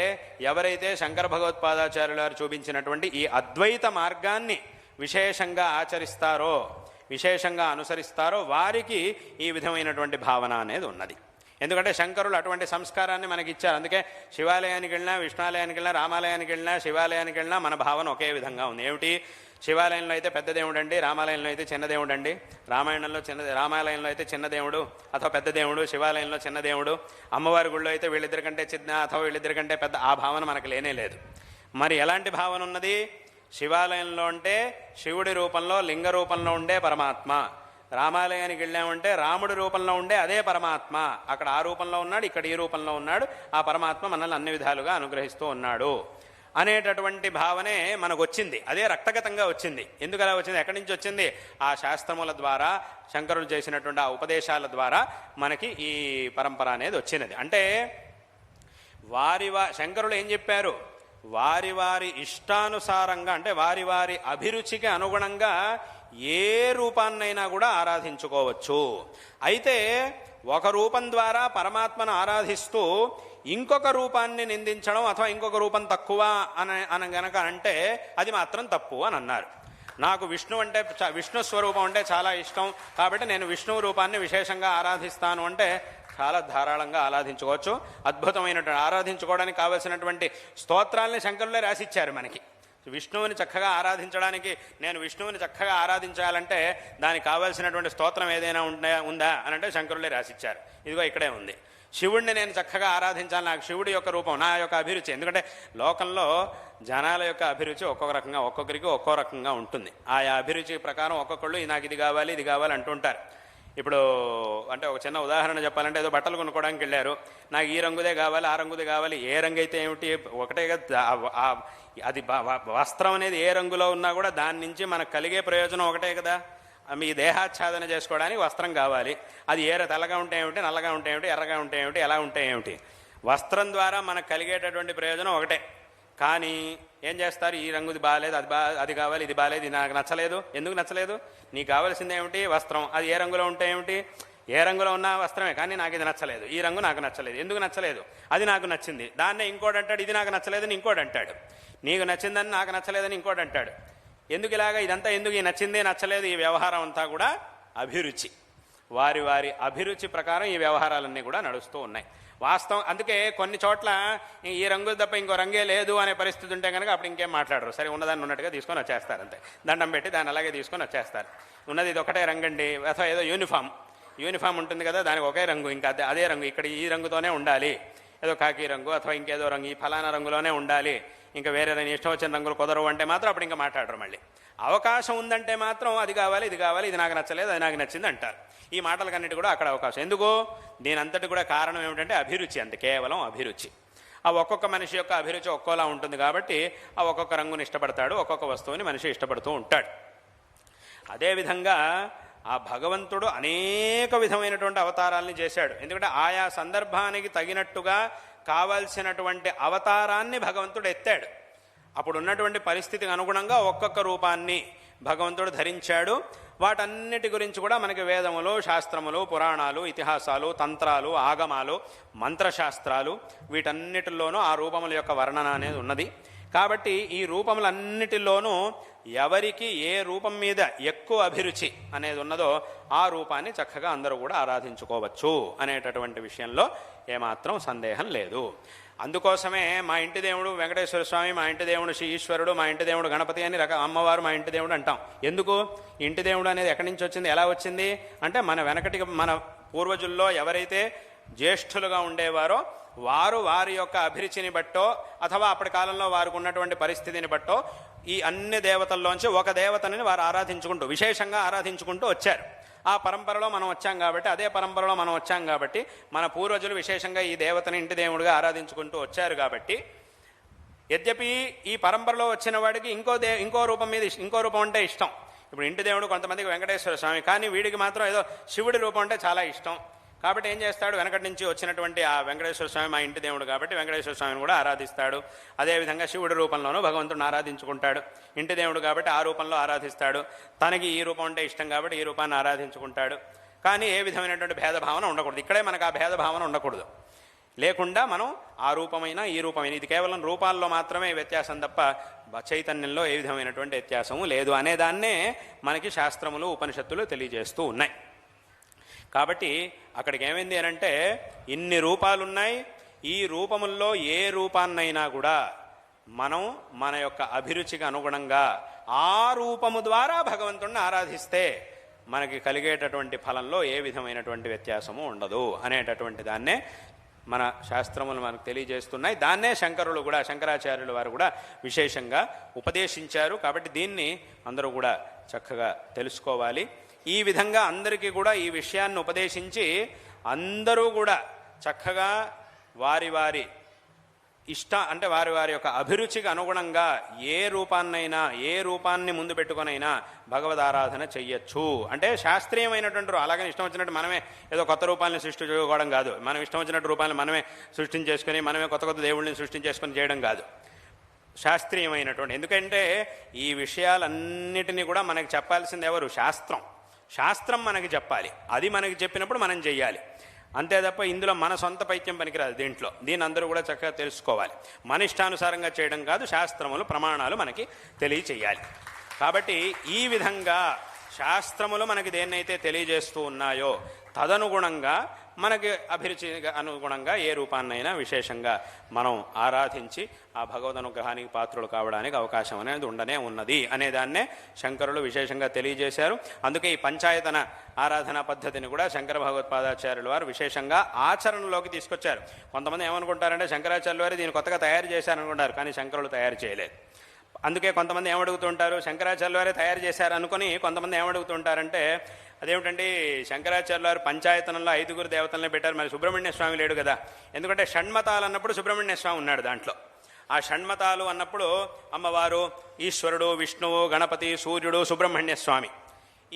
ఎవరైతే శంకర భగవత్పాదాచార్యుల వారు చూపించినటువంటి ఈ అద్వైత మార్గాన్ని విశేషంగా ఆచరిస్తారో, విశేషంగా అనుసరిస్తారో వారికి ఈ విధమైనటువంటి భావన అనేది ఉన్నది. ఎందుకంటే శంకరులు అటువంటి సంస్కారాన్ని మనకి ఇచ్చారు. అందుకే శివాలయానికి వెళ్ళినా, విష్ణాలయానికి వెళ్ళినా, రామాలయానికి వెళ్ళినా, శివాలయానికి వెళ్ళినా మన భావన ఒకే విధంగా ఉంది. ఏమిటి? శివాలయంలో అయితే పెద్ద దేవుడు అండి, రామాలయంలో అయితే చిన్న దేవుడు అండి. రామాలయంలో అయితే చిన్న దేవుడు అథవా పెద్ద దేవుడు, శివాలయంలో చిన్న దేవుడు. అమ్మవారి గుళ్ళో అయితే వీళ్ళిద్దరికంటే చిన్న అథవా వీళ్ళిద్దరికంటే పెద్ద, ఆ భావన మనకు లేనే లేదు. మరి ఎలాంటి భావన ఉన్నది? శివాలయంలో అంటే శివుడి రూపంలో, లింగ రూపంలో ఉండే పరమాత్మ. రామాలయానికి వెళ్ళామంటే రాముడి రూపంలో ఉండే అదే పరమాత్మ. అక్కడ ఆ రూపంలో ఉన్నాడు, ఇక్కడ ఈ రూపంలో ఉన్నాడు. ఆ పరమాత్మ మనల్ని అన్ని విధాలుగా అనుగ్రహిస్తూ ఉన్నాడు అనేటటువంటి భావనే మనకు వచ్చింది. అదే రక్తగతంగా వచ్చింది. ఎందుకు అలా వచ్చింది? ఎక్కడి నుంచి వచ్చింది? ఆ శాస్త్రముల ద్వారా, శంకరులు చేసినటువంటి ఆ ఉపదేశాల ద్వారా మనకి ఈ పరంపర అనేది వచ్చినది. అంటే శంకరులు ఏం చెప్పారు? వారి ఇష్టానుసారంగా, అంటే వారి అభిరుచికి అనుగుణంగా ఏ రూపాన్నైనా కూడా ఆరాధించుకోవచ్చు. అయితే ఒక రూపం ద్వారా పరమాత్మను ఆరాధిస్తూ ఇంకొక రూపాన్ని నిందించడం అథవా ఇంకొక రూపం తక్కువ అని గనక అంటే అది మాత్రం తప్పు అని అన్నారు. నాకు విష్ణు స్వరూపం అంటే చాలా ఇష్టం కాబట్టి నేను విష్ణువు రూపాన్ని విశేషంగా ఆరాధిస్తాను అంటే చాలా ధారాళంగా ఆరాధించుకోవచ్చు. అద్భుతమైనటువంటి ఆరాధించుకోవడానికి కావలసినటువంటి స్తోత్రాలని శంకరులే రాసిచ్చారు మనకి. విష్ణువుని చక్కగా ఆరాధించడానికి, నేను విష్ణువుని చక్కగా ఆరాధించాలంటే దానికి కావాల్సినటువంటి స్తోత్రం ఏదైనా ఉందా అని అంటే శంకరులే రాసిచ్చారు. ఇదిగో ఇక్కడే ఉంది. శివుడిని నేను చక్కగా ఆరాధించాలి, నాకు శివుడి యొక్క రూపం, నా యొక్క అభిరుచి. ఎందుకంటే లోకంలో జనాల యొక్క అభిరుచి ఒక్కొక్కరికి ఒక్కో రకంగా ఉంటుంది. ఆయా అభిరుచి ప్రకారం ఒక్కొక్కళ్ళు నాకు ఇది కావాలి ఇది కావాలి అంటుంటారు. ఇప్పుడు అంటే ఒక చిన్న ఉదాహరణ చెప్పాలంటే, ఏదో బట్టలు కొనుక్కోవడానికి వెళ్ళారు, నాకు ఈ రంగుదే కావాలి, ఆ రంగుదే కావాలి. ఏ రంగు అయితే ఏమిటి, ఒకటే కదా. అది వస్త్రం అనేది ఏ రంగులో ఉన్నా కూడా దాని నుంచి మనకు కలిగే ప్రయోజనం ఒకటే కదా. మీ దేహాచ్ఛాదన చేసుకోవడానికి వస్త్రం కావాలి. అది తెల్లగా ఉంటే ఏమిటి, నల్లగా ఉంటే ఏమిటి, ఎర్రగా ఉంటే ఏమిటి, ఎలా ఉంటే ఏమిటి, వస్త్రం ద్వారా మనకు కలిగేటటువంటి ప్రయోజనం ఒకటే. కానీ ఏం చేస్తారు, ఈ రంగుది బాగాలేదు, అది కావాలి, ఇది బాగాలేదు, ఇది నాకు నచ్చలేదు. ఎందుకు నచ్చలేదు? నీకు కావాల్సింది ఏమిటి? వస్త్రం. అది ఏ రంగులో ఉంటే ఏమిటి? ఏ రంగులో ఉన్న వస్త్రమే, కానీ నాకు ఇది నచ్చలేదు, ఈ రంగు నాకు నచ్చలేదు. ఎందుకు నచ్చలేదు? అది నాకు నచ్చింది. దాన్నే ఇంకోటి అంటాడు, ఇది నాకు నచ్చలేదని ఇంకోటి అంటాడు. నీకు నచ్చిందని నాకు నచ్చలేదని ఇంకోటి అంటాడు. ఎందుకు ఇలాగా? ఇదంతా ఎందుకు? ఈ నచ్చిందే నచ్చలేదు, ఈ వ్యవహారం అంతా కూడా అభిరుచి. వారి వారి అభిరుచి ప్రకారం ఈ వ్యవహారాలన్నీ కూడా నడుస్తూ ఉన్నాయి. వాస్తవం. అందుకే కొన్ని చోట్ల ఈ రంగులు తప్ప ఇంకో రంగే లేదు అనే పరిస్థితి ఉంటే కనుక అప్పుడు ఇంకేం మాట్లాడరు. సరే, ఉన్నదాన్ని ఉన్నట్టుగా తీసుకొని వచ్చేస్తారు, అంతే. దండం పెట్టి దాన్ని అలాగే తీసుకొని వచ్చేస్తారు. ఉన్నది ఇది ఒకటే రంగండి, అథవా ఏదో యూనిఫామ్ ఉంటుంది కదా, దానికి ఒకే రంగు, ఇంకా అదే రంగు, ఇక్కడ ఈ రంగుతోనే ఉండాలి, ఏదో కాకి రంగు అథవా ఇంకేదో రంగు, ఈ ఫలానా రంగులోనే ఉండాలి, ఇంకా వేరే ఇష్టం వచ్చిన రంగులు కుదరవు అంటే మాత్రం అప్పుడు ఇంకా మాట్లాడరు. మళ్ళీ అవకాశం ఉందంటే మాత్రం అది కావాలి, ఇది కావాలి, ఇది నాకు నచ్చలేదు, అది నాకు నచ్చింది అంటారు. ఈ మాటలకన్నిటి కూడా అక్కడ అవకాశం. ఎందుకు? దీనంతటి కూడా కారణం ఏమిటంటే అభిరుచి, అంతే, కేవలం అభిరుచి. ఆ ఒక్కొక్క మనిషి యొక్క అభిరుచి ఒక్కోలా ఉంటుంది కాబట్టి ఆ ఒక్కొక్క రంగుని ఇష్టపడతాడు, ఒక్కొక్క వస్తువుని మనిషి ఇష్టపడుతూ ఉంటాడు. అదేవిధంగా ఆ భగవంతుడు అనేక విధమైనటువంటి అవతారాలని చేశాడు. ఎందుకంటే ఆయా సందర్భానికి తగినట్టుగా కావలసినటువంటి అవతారాన్ని భగవంతుడు ఎత్తాడు. అప్పుడు ఉన్నటువంటి పరిస్థితికి అనుగుణంగా ఒక్కొక్క రూపాన్ని భగవంతుడు ధరించాడు. వాటన్నిటి గురించి కూడా మనకి వేదములు, శాస్త్రములు, పురాణాలు, ఇతిహాసాలు, తంత్రాలు, ఆగమాలు, మంత్రశాస్త్రాలు, వీటన్నిటిలోనూ ఆ రూపముల యొక్క వర్ణన అనేది ఉన్నది. కాబట్టి ఈ రూపములన్నిటిలోనూ ఎవరికి ఏ రూపం మీద ఎక్కువ అభిరుచి అనేది ఉన్నదో ఆ రూపాన్ని చక్కగా అందరూ కూడా ఆరాధించుకోవచ్చు అనేటటువంటి విషయంలో ఏమాత్రం సందేహం లేదు. అందుకోసమే మా ఇంటి దేవుడు వెంకటేశ్వర స్వామి, మా ఇంటి దేవుడు శ్రీ ఈశ్వరుడు, మా ఇంటి దేవుడు గణపతి అని అమ్మవారు మా ఇంటి దేవుడు అంటాం. ఎందుకు? ఇంటి దేవుడు అనేది ఎక్కడి నుంచి వచ్చింది, ఎలా వచ్చింది అంటే, మన పూర్వజుల్లో ఎవరైతే జ్యేష్ఠులుగా ఉండేవారో వారు వారి యొక్క అభిరుచిని బట్టో అథవా అప్పటి కాలంలో వారికి ఉన్నటువంటి పరిస్థితిని బట్టో ఈ అన్ని దేవతల్లోంచి ఒక దేవతని వారు ఆరాధించుకుంటూ, విశేషంగా ఆరాధించుకుంటూ వచ్చారు. ఆ పరంపరలో మనం వచ్చాం కాబట్టి, అదే పరంపరలో మనం వచ్చాం కాబట్టి, మన పూర్వజులు విశేషంగా ఈ దేవతని ఇంటి దేవుడిగా ఆరాధించుకుంటూ వచ్చారు కాబట్టి, యద్యపి ఈ పరంపరలో వచ్చిన వాడికి ఇంకో రూపం మీద ఇంకో రూపం అంటే ఇష్టం. ఇప్పుడు ఇంటి దేవుడు కొంతమందికి వెంకటేశ్వర స్వామి, కానీ వీడికి మాత్రం ఏదో శివుడి రూపం అంటే చాలా ఇష్టం. కాబట్టి ఏం చేస్తాడు, వెనకటి నుంచి వచ్చినటువంటి ఆ వెంకటేశ్వర స్వామి మా ఇంటి దేవుడు కాబట్టి వెంకటేశ్వర స్వామిని కూడా ఆరాధిస్తాడు. అదేవిధంగా శివుడి రూపంలోనూ భగవంతుడిని ఆరాధించుకుంటాడు. ఇంటి దేవుడు కాబట్టి ఆ రూపంలో ఆరాధిస్తాడు. తనకి ఈ రూపం అంటే ఇష్టం కాబట్టి ఈ రూపాన్ని ఆరాధించుకుంటాడు. కానీ ఏ విధమైనటువంటి భేదభావన ఉండకూడదు. ఇక్కడే మనకు ఆ భేదభావన ఉండకూడదు. లేకుండా మనం ఆ రూపమైన ఈ రూపమైన, ఇది కేవలం రూపాల్లో మాత్రమే వ్యత్యాసం తప్ప చైతన్యంలో ఏ విధమైనటువంటి వ్యత్యాసము లేదు అనేదాన్నే మనకి శాస్త్రములు, ఉపనిషత్తులు తెలియజేస్తూ ఉన్నాయి. కాబట్టి అక్కడికి ఏమైంది అనంటే, ఇన్ని రూపాలున్నాయి, ఈ రూపముల్లో ఏ రూపాన్నైనా కూడా మనం మన యొక్క అభిరుచికి అనుగుణంగా ఆ రూపము ద్వారా భగవంతుడిని ఆరాధిస్తే మనకి కలిగేటటువంటి ఫలంలో ఏ విధమైనటువంటి వ్యత్యాసము ఉండదు అనేటటువంటి దాన్నే మన శాస్త్రములు మనకు తెలియజేస్తున్నాయి. దాన్నే శంకరులు కూడా, శంకరాచార్యుల వారు కూడా విశేషంగా ఉపదేశించారు. కాబట్టి దీన్ని అందరూ కూడా చక్కగా తెలుసుకోవాలి. ఈ విధంగా అందరికీ కూడా ఈ విషయాన్ని ఉపదేశించి అందరూ కూడా చక్కగా వారి వారి అంటే వారి వారి యొక్క అభిరుచికి అనుగుణంగా ఏ రూపాన్ని ముందు పెట్టుకొనైనా భగవదారాధన చెయ్యొచ్చు. అంటే శాస్త్రీయమైనటువంటి, అలాగని ఇష్టం వచ్చినట్టు మనమే ఏదో కొత్త రూపాలని సృష్టించుకోవడం కాదు. మనం ఇష్టం వచ్చినట్టు రూపాలను మనమే సృష్టించేసుకొని మనమే కొత్త కొత్త దేవుళ్ళని సృష్టించేసుకొని చేయడం కాదు. శాస్త్రీయమైనటువంటి, ఎందుకంటే ఈ విషయాలన్నిటినీ కూడా మనకి చెప్పాల్సింది ఎవరు? శాస్త్రం మనకి చెప్పాలి. అది మనకి చెప్పినప్పుడు మనం చెయ్యాలి. అంతే తప్ప ఇందులో మన సొంత పైత్యం పనికిరాదు. దీన్ని అందరూ కూడా చక్కగా తెలుసుకోవాలి. మన ఇష్టానుసారంగా చేయడం కాదు, శాస్త్రములు, ప్రమాణాలు మనకి తెలియచేయాలి. కాబట్టి ఈ విధంగా శాస్త్రములు మనకి దేన్నైతే తెలియజేస్తూ ఉన్నాయో తదనుగుణంగా మనకి అభిరుచికి అనుగుణంగా ఏ రూపాన్నైనా విశేషంగా మనం ఆరాధించి ఆ భగవద్ అనుగ్రహానికి పాత్రులు కావడానికి అవకాశం అనేది ఉండనే ఉన్నది అనేదాన్నే శంకరులు విశేషంగా తెలియజేశారు. అందుకే ఈ పంచాయతన ఆరాధనా పద్ధతిని కూడా శంకర భగవత్పాదాచార్యుల వారు విశేషంగా ఆచరణలోకి తీసుకొచ్చారు. కొంతమంది ఏమనుకుంటారంటే శంకరాచార్యుల వారు దీన్ని కొత్తగా తయారు చేశారనుకుంటారు, కానీ శంకరులు తయారు చేయలేదు. అందుకే కొంతమంది ఏమడుగుతుంటారు, శంకరాచార్యుల వారే తయారు చేశారు అనుకుని కొంతమంది ఏమడుగుతుంటారంటే, అదేమిటండి శంకరాచార్యుల వారు పంచాయతనంలో 5 దేవతలను పెట్టారు, మరి సుబ్రహ్మణ్య స్వామి లేడు కదా. ఎందుకంటే షణ్మతాలు అన్నప్పుడు సుబ్రహ్మణ్య స్వామి ఉన్నాడు దాంట్లో. ఆ షణ్మతాలు అన్నప్పుడు అమ్మవారు, ఈశ్వరుడు, విష్ణువు, గణపతి, సూర్యుడు, సుబ్రహ్మణ్య స్వామి,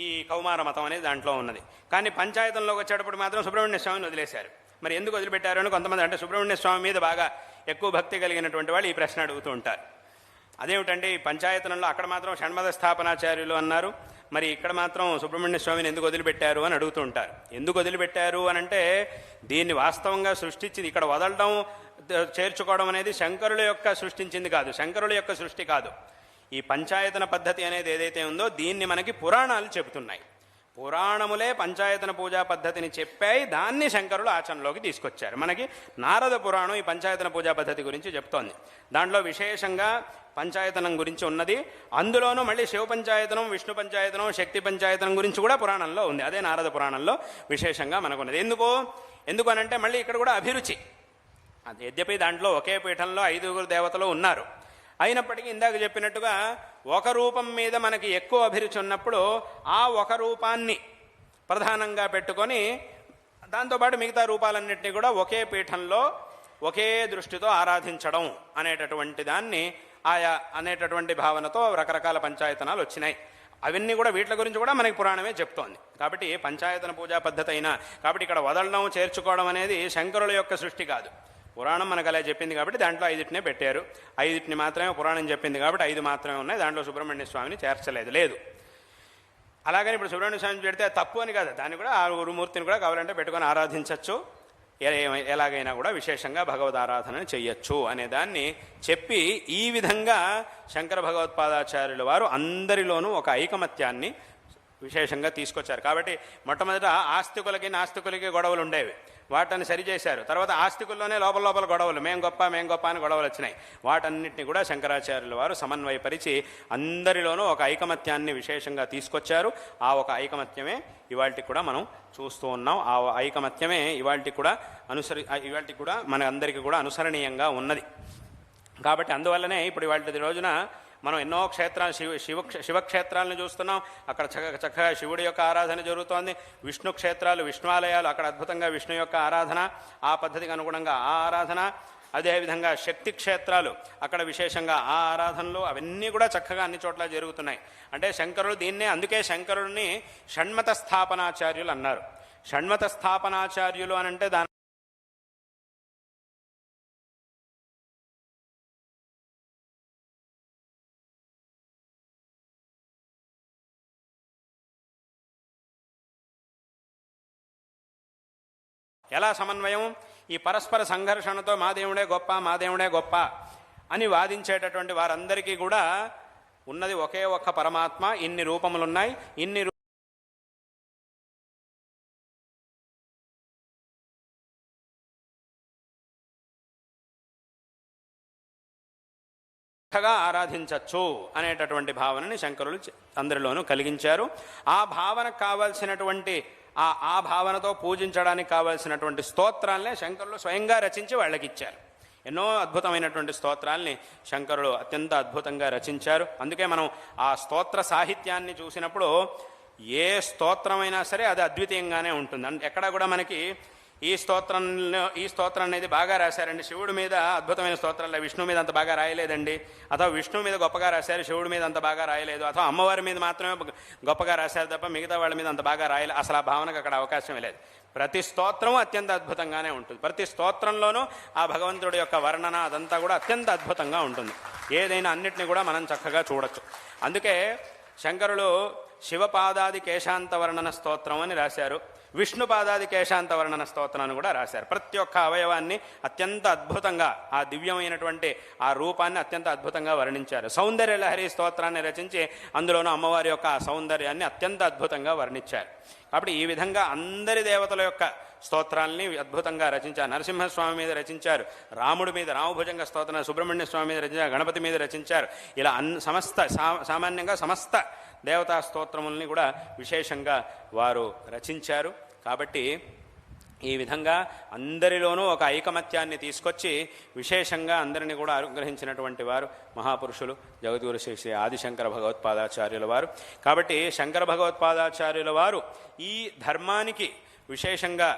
ఈ కౌమార మతం అనేది దాంట్లో ఉన్నది. కానీ పంచాయతంలోకి వచ్చేటప్పుడు మాత్రం సుబ్రహ్మణ్య స్వామిని వదిలేశారు. మరి ఎందుకు వదిలిపెట్టారు అని కొంతమంది, అంటే సుబ్రహ్మణ్య స్వామి మీద బాగా ఎక్కువ భక్తి కలిగినటువంటి వాళ్ళు ఈ ప్రశ్న అడుగుతూ ఉంటారు. అదేమిటంటే ఈ పంచాయతనంలో అక్కడ మాత్రం షణ్మత స్థాపనాచార్యులు అన్నారు, మరి ఇక్కడ మాత్రం సుబ్రహ్మణ్య స్వామిని ఎందుకు వదిలిపెట్టారు అని అడుగుతూ ఉంటారు. ఎందుకు వదిలిపెట్టారు అని అంటే దీన్ని వాస్తవంగా సృష్టించింది, ఇక్కడ వదలడం చేర్చుకోవడం అనేది శంకరుల యొక్క సృష్టించింది కాదు, శంకరుల యొక్క సృష్టి కాదు. ఈ పంచాయతన పద్ధతి అనేది ఏదైతే ఉందో దీన్ని మనకి పురాణాలు చెబుతున్నాయి. పురాణములే పంచాయతన పూజా పద్ధతిని చెప్పాయి, దాన్ని శంకరులు ఆచరణలోకి తీసుకొచ్చారు. మనకి నారద పురాణం ఈ పంచాయతన పూజా పద్ధతి గురించి చెప్తోంది. దాంట్లో విశేషంగా పంచాయతనం గురించి ఉన్నది. అందులోనూ మళ్ళీ శివ పంచాయతనం, విష్ణు పంచాయతనం, శక్తి పంచాయతనం గురించి కూడా పురాణంలో ఉంది. అదే నారద పురాణంలో విశేషంగా మనకున్నది. ఎందుకు అనంటే మళ్ళీ ఇక్కడ కూడా అభిరుచి. అది యద్యపి దాంట్లో ఒకే పీఠంలో 5 దేవతలు ఉన్నారు, అయినప్పటికీ ఇందాక చెప్పినట్టుగా ఒక రూపం మీద మనకి ఎక్కువ అభిరుచి ఉన్నప్పుడు ఆ ఒక రూపాన్ని ప్రధానంగా పెట్టుకొని దాంతోపాటు మిగతా రూపాలన్నింటినీ కూడా ఒకే పీఠంలో ఒకే దృష్టితో ఆరాధించడం అనేటటువంటి దాన్ని అనేటటువంటి భావనతో రకరకాల పంచాయతనాలు వచ్చినాయి. అవన్నీ కూడా వీటి గురించి కూడా మనకి పురాణమే చెప్తోంది. కాబట్టి పంచాయతన పూజా పద్ధతి అయినా, కాబట్టి ఇక్కడ వదలడం చేర్చుకోవడం అనేది శంకరుల యొక్క సృష్టి కాదు, పురాణం మనకు అలా చెప్పింది. కాబట్టి దాంట్లో 5 పెట్టారు. 5 మాత్రమే పురాణం చెప్పింది కాబట్టి 5 మాత్రమే ఉన్నాయి. దాంట్లో సుబ్రహ్మణ్య స్వామిని చేర్చలేదు. అలాగని ఇప్పుడు సుబ్రహ్మణ్య స్వామిని పెడితే తప్పు అని కాదు, దాన్ని కూడా ఆ గురుమూర్తిని కూడా కావాలంటే పెట్టుకొని ఆరాధించవచ్చు, ఎలాగైనా కూడా విశేషంగా భగవద్ ఆరాధనని చెయ్యొచ్చు అనే దాన్ని చెప్పి ఈ విధంగా శంకర భగవత్పాదాచార్యుల వారు అందరిలోనూ ఒక ఐకమత్యాన్ని విశేషంగా తీసుకొచ్చారు. కాబట్టి మొట్టమొదట ఆస్తికులకి నాస్తికులకి గొడవలు ఉండేవి, వాటిని సరిచేశారు. తర్వాత ఆస్తికుల్లోనే లోపల గొడవలు, మేం గొప్ప అని గొడవలు వచ్చినాయి. వాటన్నిటిని కూడా శంకరాచార్యుల వారు సమన్వయపరిచి అందరిలోనూ ఒక ఐకమత్యాన్ని విశేషంగా తీసుకొచ్చారు. ఆ ఒక ఐకమత్యమే ఇవాళకి కూడా మనం చూస్తూ ఉన్నాం. ఆ ఐకమత్యమే ఇవాళకి కూడా మన అందరికీ కూడా అనుసరణీయంగా ఉన్నది. కాబట్టి అందువల్లనే ఇప్పుడు ఇవాళ రోజున మనం ఎన్నో క్షేత్రాలు శివక్షేత్రాలను చూస్తున్నాం. అక్కడ చక్కగా శివుడి యొక్క ఆరాధన జరుగుతోంది. విష్ణు క్షేత్రాలు, విష్ణువాలయాలు, అక్కడ అద్భుతంగా విష్ణు యొక్క ఆరాధన, ఆ పద్ధతికి అనుగుణంగా ఆ ఆరాధన. అదేవిధంగా శక్తి క్షేత్రాలు, అక్కడ విశేషంగా ఆ ఆరాధనలు, అవన్నీ కూడా చక్కగా అన్ని చోట్ల జరుగుతున్నాయి. అంటే శంకరులు దీన్నే, అందుకే శంకరుడిని షణ్మత స్థాపనాచార్యులు అన్నారు. షణ్మత స్థాపనాచార్యులు అని అంటే దాని ఎలా సమన్వయం? ఈ పరస్పర సంఘర్షణతో మా దేవుడే గొప్ప అని వాదించేటటువంటి వారందరికీ కూడా ఉన్నది ఒకే ఒక్క పరమాత్మ. ఇన్ని రూపములున్నాయి, ఇన్ని చక్కగా ఆరాధించవచ్చు అనేటటువంటి భావనని శంకరులు అందరిలోనూ కలిగించారు. ఆ భావనకు కావాల్సినటువంటి ఆ భావనతో పూజించడానికి కావలసినటువంటి స్తోత్రాలనే శంకరులు స్వయంగా రచించి వాళ్ళకి ఇచ్చారు. ఎన్నో అద్భుతమైనటువంటి స్తోత్రాల్ని శంకరులు అత్యంత అద్భుతంగా రచించారు. అందుకే మనం ఆ స్తోత్ర సాహిత్యాన్ని చూసినప్పుడు ఏ స్తోత్రమైనా సరే అది అద్వితీయంగానే ఉంటుంది. ఎక్కడా కూడా మనకి ఈ స్తోత్రం అనేది బాగా రాశారండి, శివుడి మీద అద్భుతమైన స్తోత్రాలు విష్ణువు మీద అంత బాగా రాయలేదండి, అథవా విష్ణువు మీద గొప్పగా రాశారు, శివుడి మీద అంత బాగా రాయలేదు, అథవా అమ్మవారి మీద మాత్రమే గొప్పగా రాశారు తప్ప మిగతా వాళ్ళ మీద అంత బాగా రాయలేదు. అసలు ఆ భావనకు అక్కడ అవకాశమే లేదు. ప్రతి స్తోత్రం అత్యంత అద్భుతంగానే ఉంటుంది. ప్రతి స్తోత్రంలోనూ ఆ భగవంతుడి యొక్క వర్ణన అదంతా కూడా అత్యంత అద్భుతంగా ఉంటుంది. ఏదైనా అన్నిటిని కూడా మనం చక్కగా చూడొచ్చు. అందుకే శంకరులు శివపాదాది కేశాంత వర్ణన స్తోత్రం అని రాశారు, విష్ణుపాదాది కేశాంత వర్ణన స్తోత్రాన్ని కూడా రాశారు. ప్రతి ఒక్క అవయవాన్ని అత్యంత అద్భుతంగా, ఆ దివ్యమైనటువంటి ఆ రూపాన్ని అత్యంత అద్భుతంగా వర్ణించారు. సౌందర్య లహరి స్తోత్రాన్ని రచించి అందులోనూ అమ్మవారి యొక్క ఆ సౌందర్యాన్ని అత్యంత అద్భుతంగా వర్ణించారు. కాబట్టి ఈ విధంగా అందరి దేవతల యొక్క స్తోత్రాలని అద్భుతంగా రచించారు. నరసింహస్వామి మీద రచించారు, రాముడి మీద రామభుజంగ స్తోత్రం, సుబ్రహ్మణ్య స్వామి మీద రచించారు, గణపతి మీద రచించారు. ఇలా సామాన్యంగా సమస్త దేవతా స్తోత్రముల్ని కూడా విశేషంగా వారు రచించారు. కాబట్టి ఈ విధంగా అందరిలోనూ ఒక ఐకమత్యాన్ని తీసుకొచ్చి విశేషంగా అందరినీ కూడా అనుగ్రహించినటువంటి వారు మహాపురుషులు జగద్గురు శ్రీ శ్రీ ఆదిశంకర భగవత్పాదాచార్యుల వారు. కాబట్టి శంకర భగవత్పాదాచార్యుల వారు ఈ ధర్మానికి విశేషంగా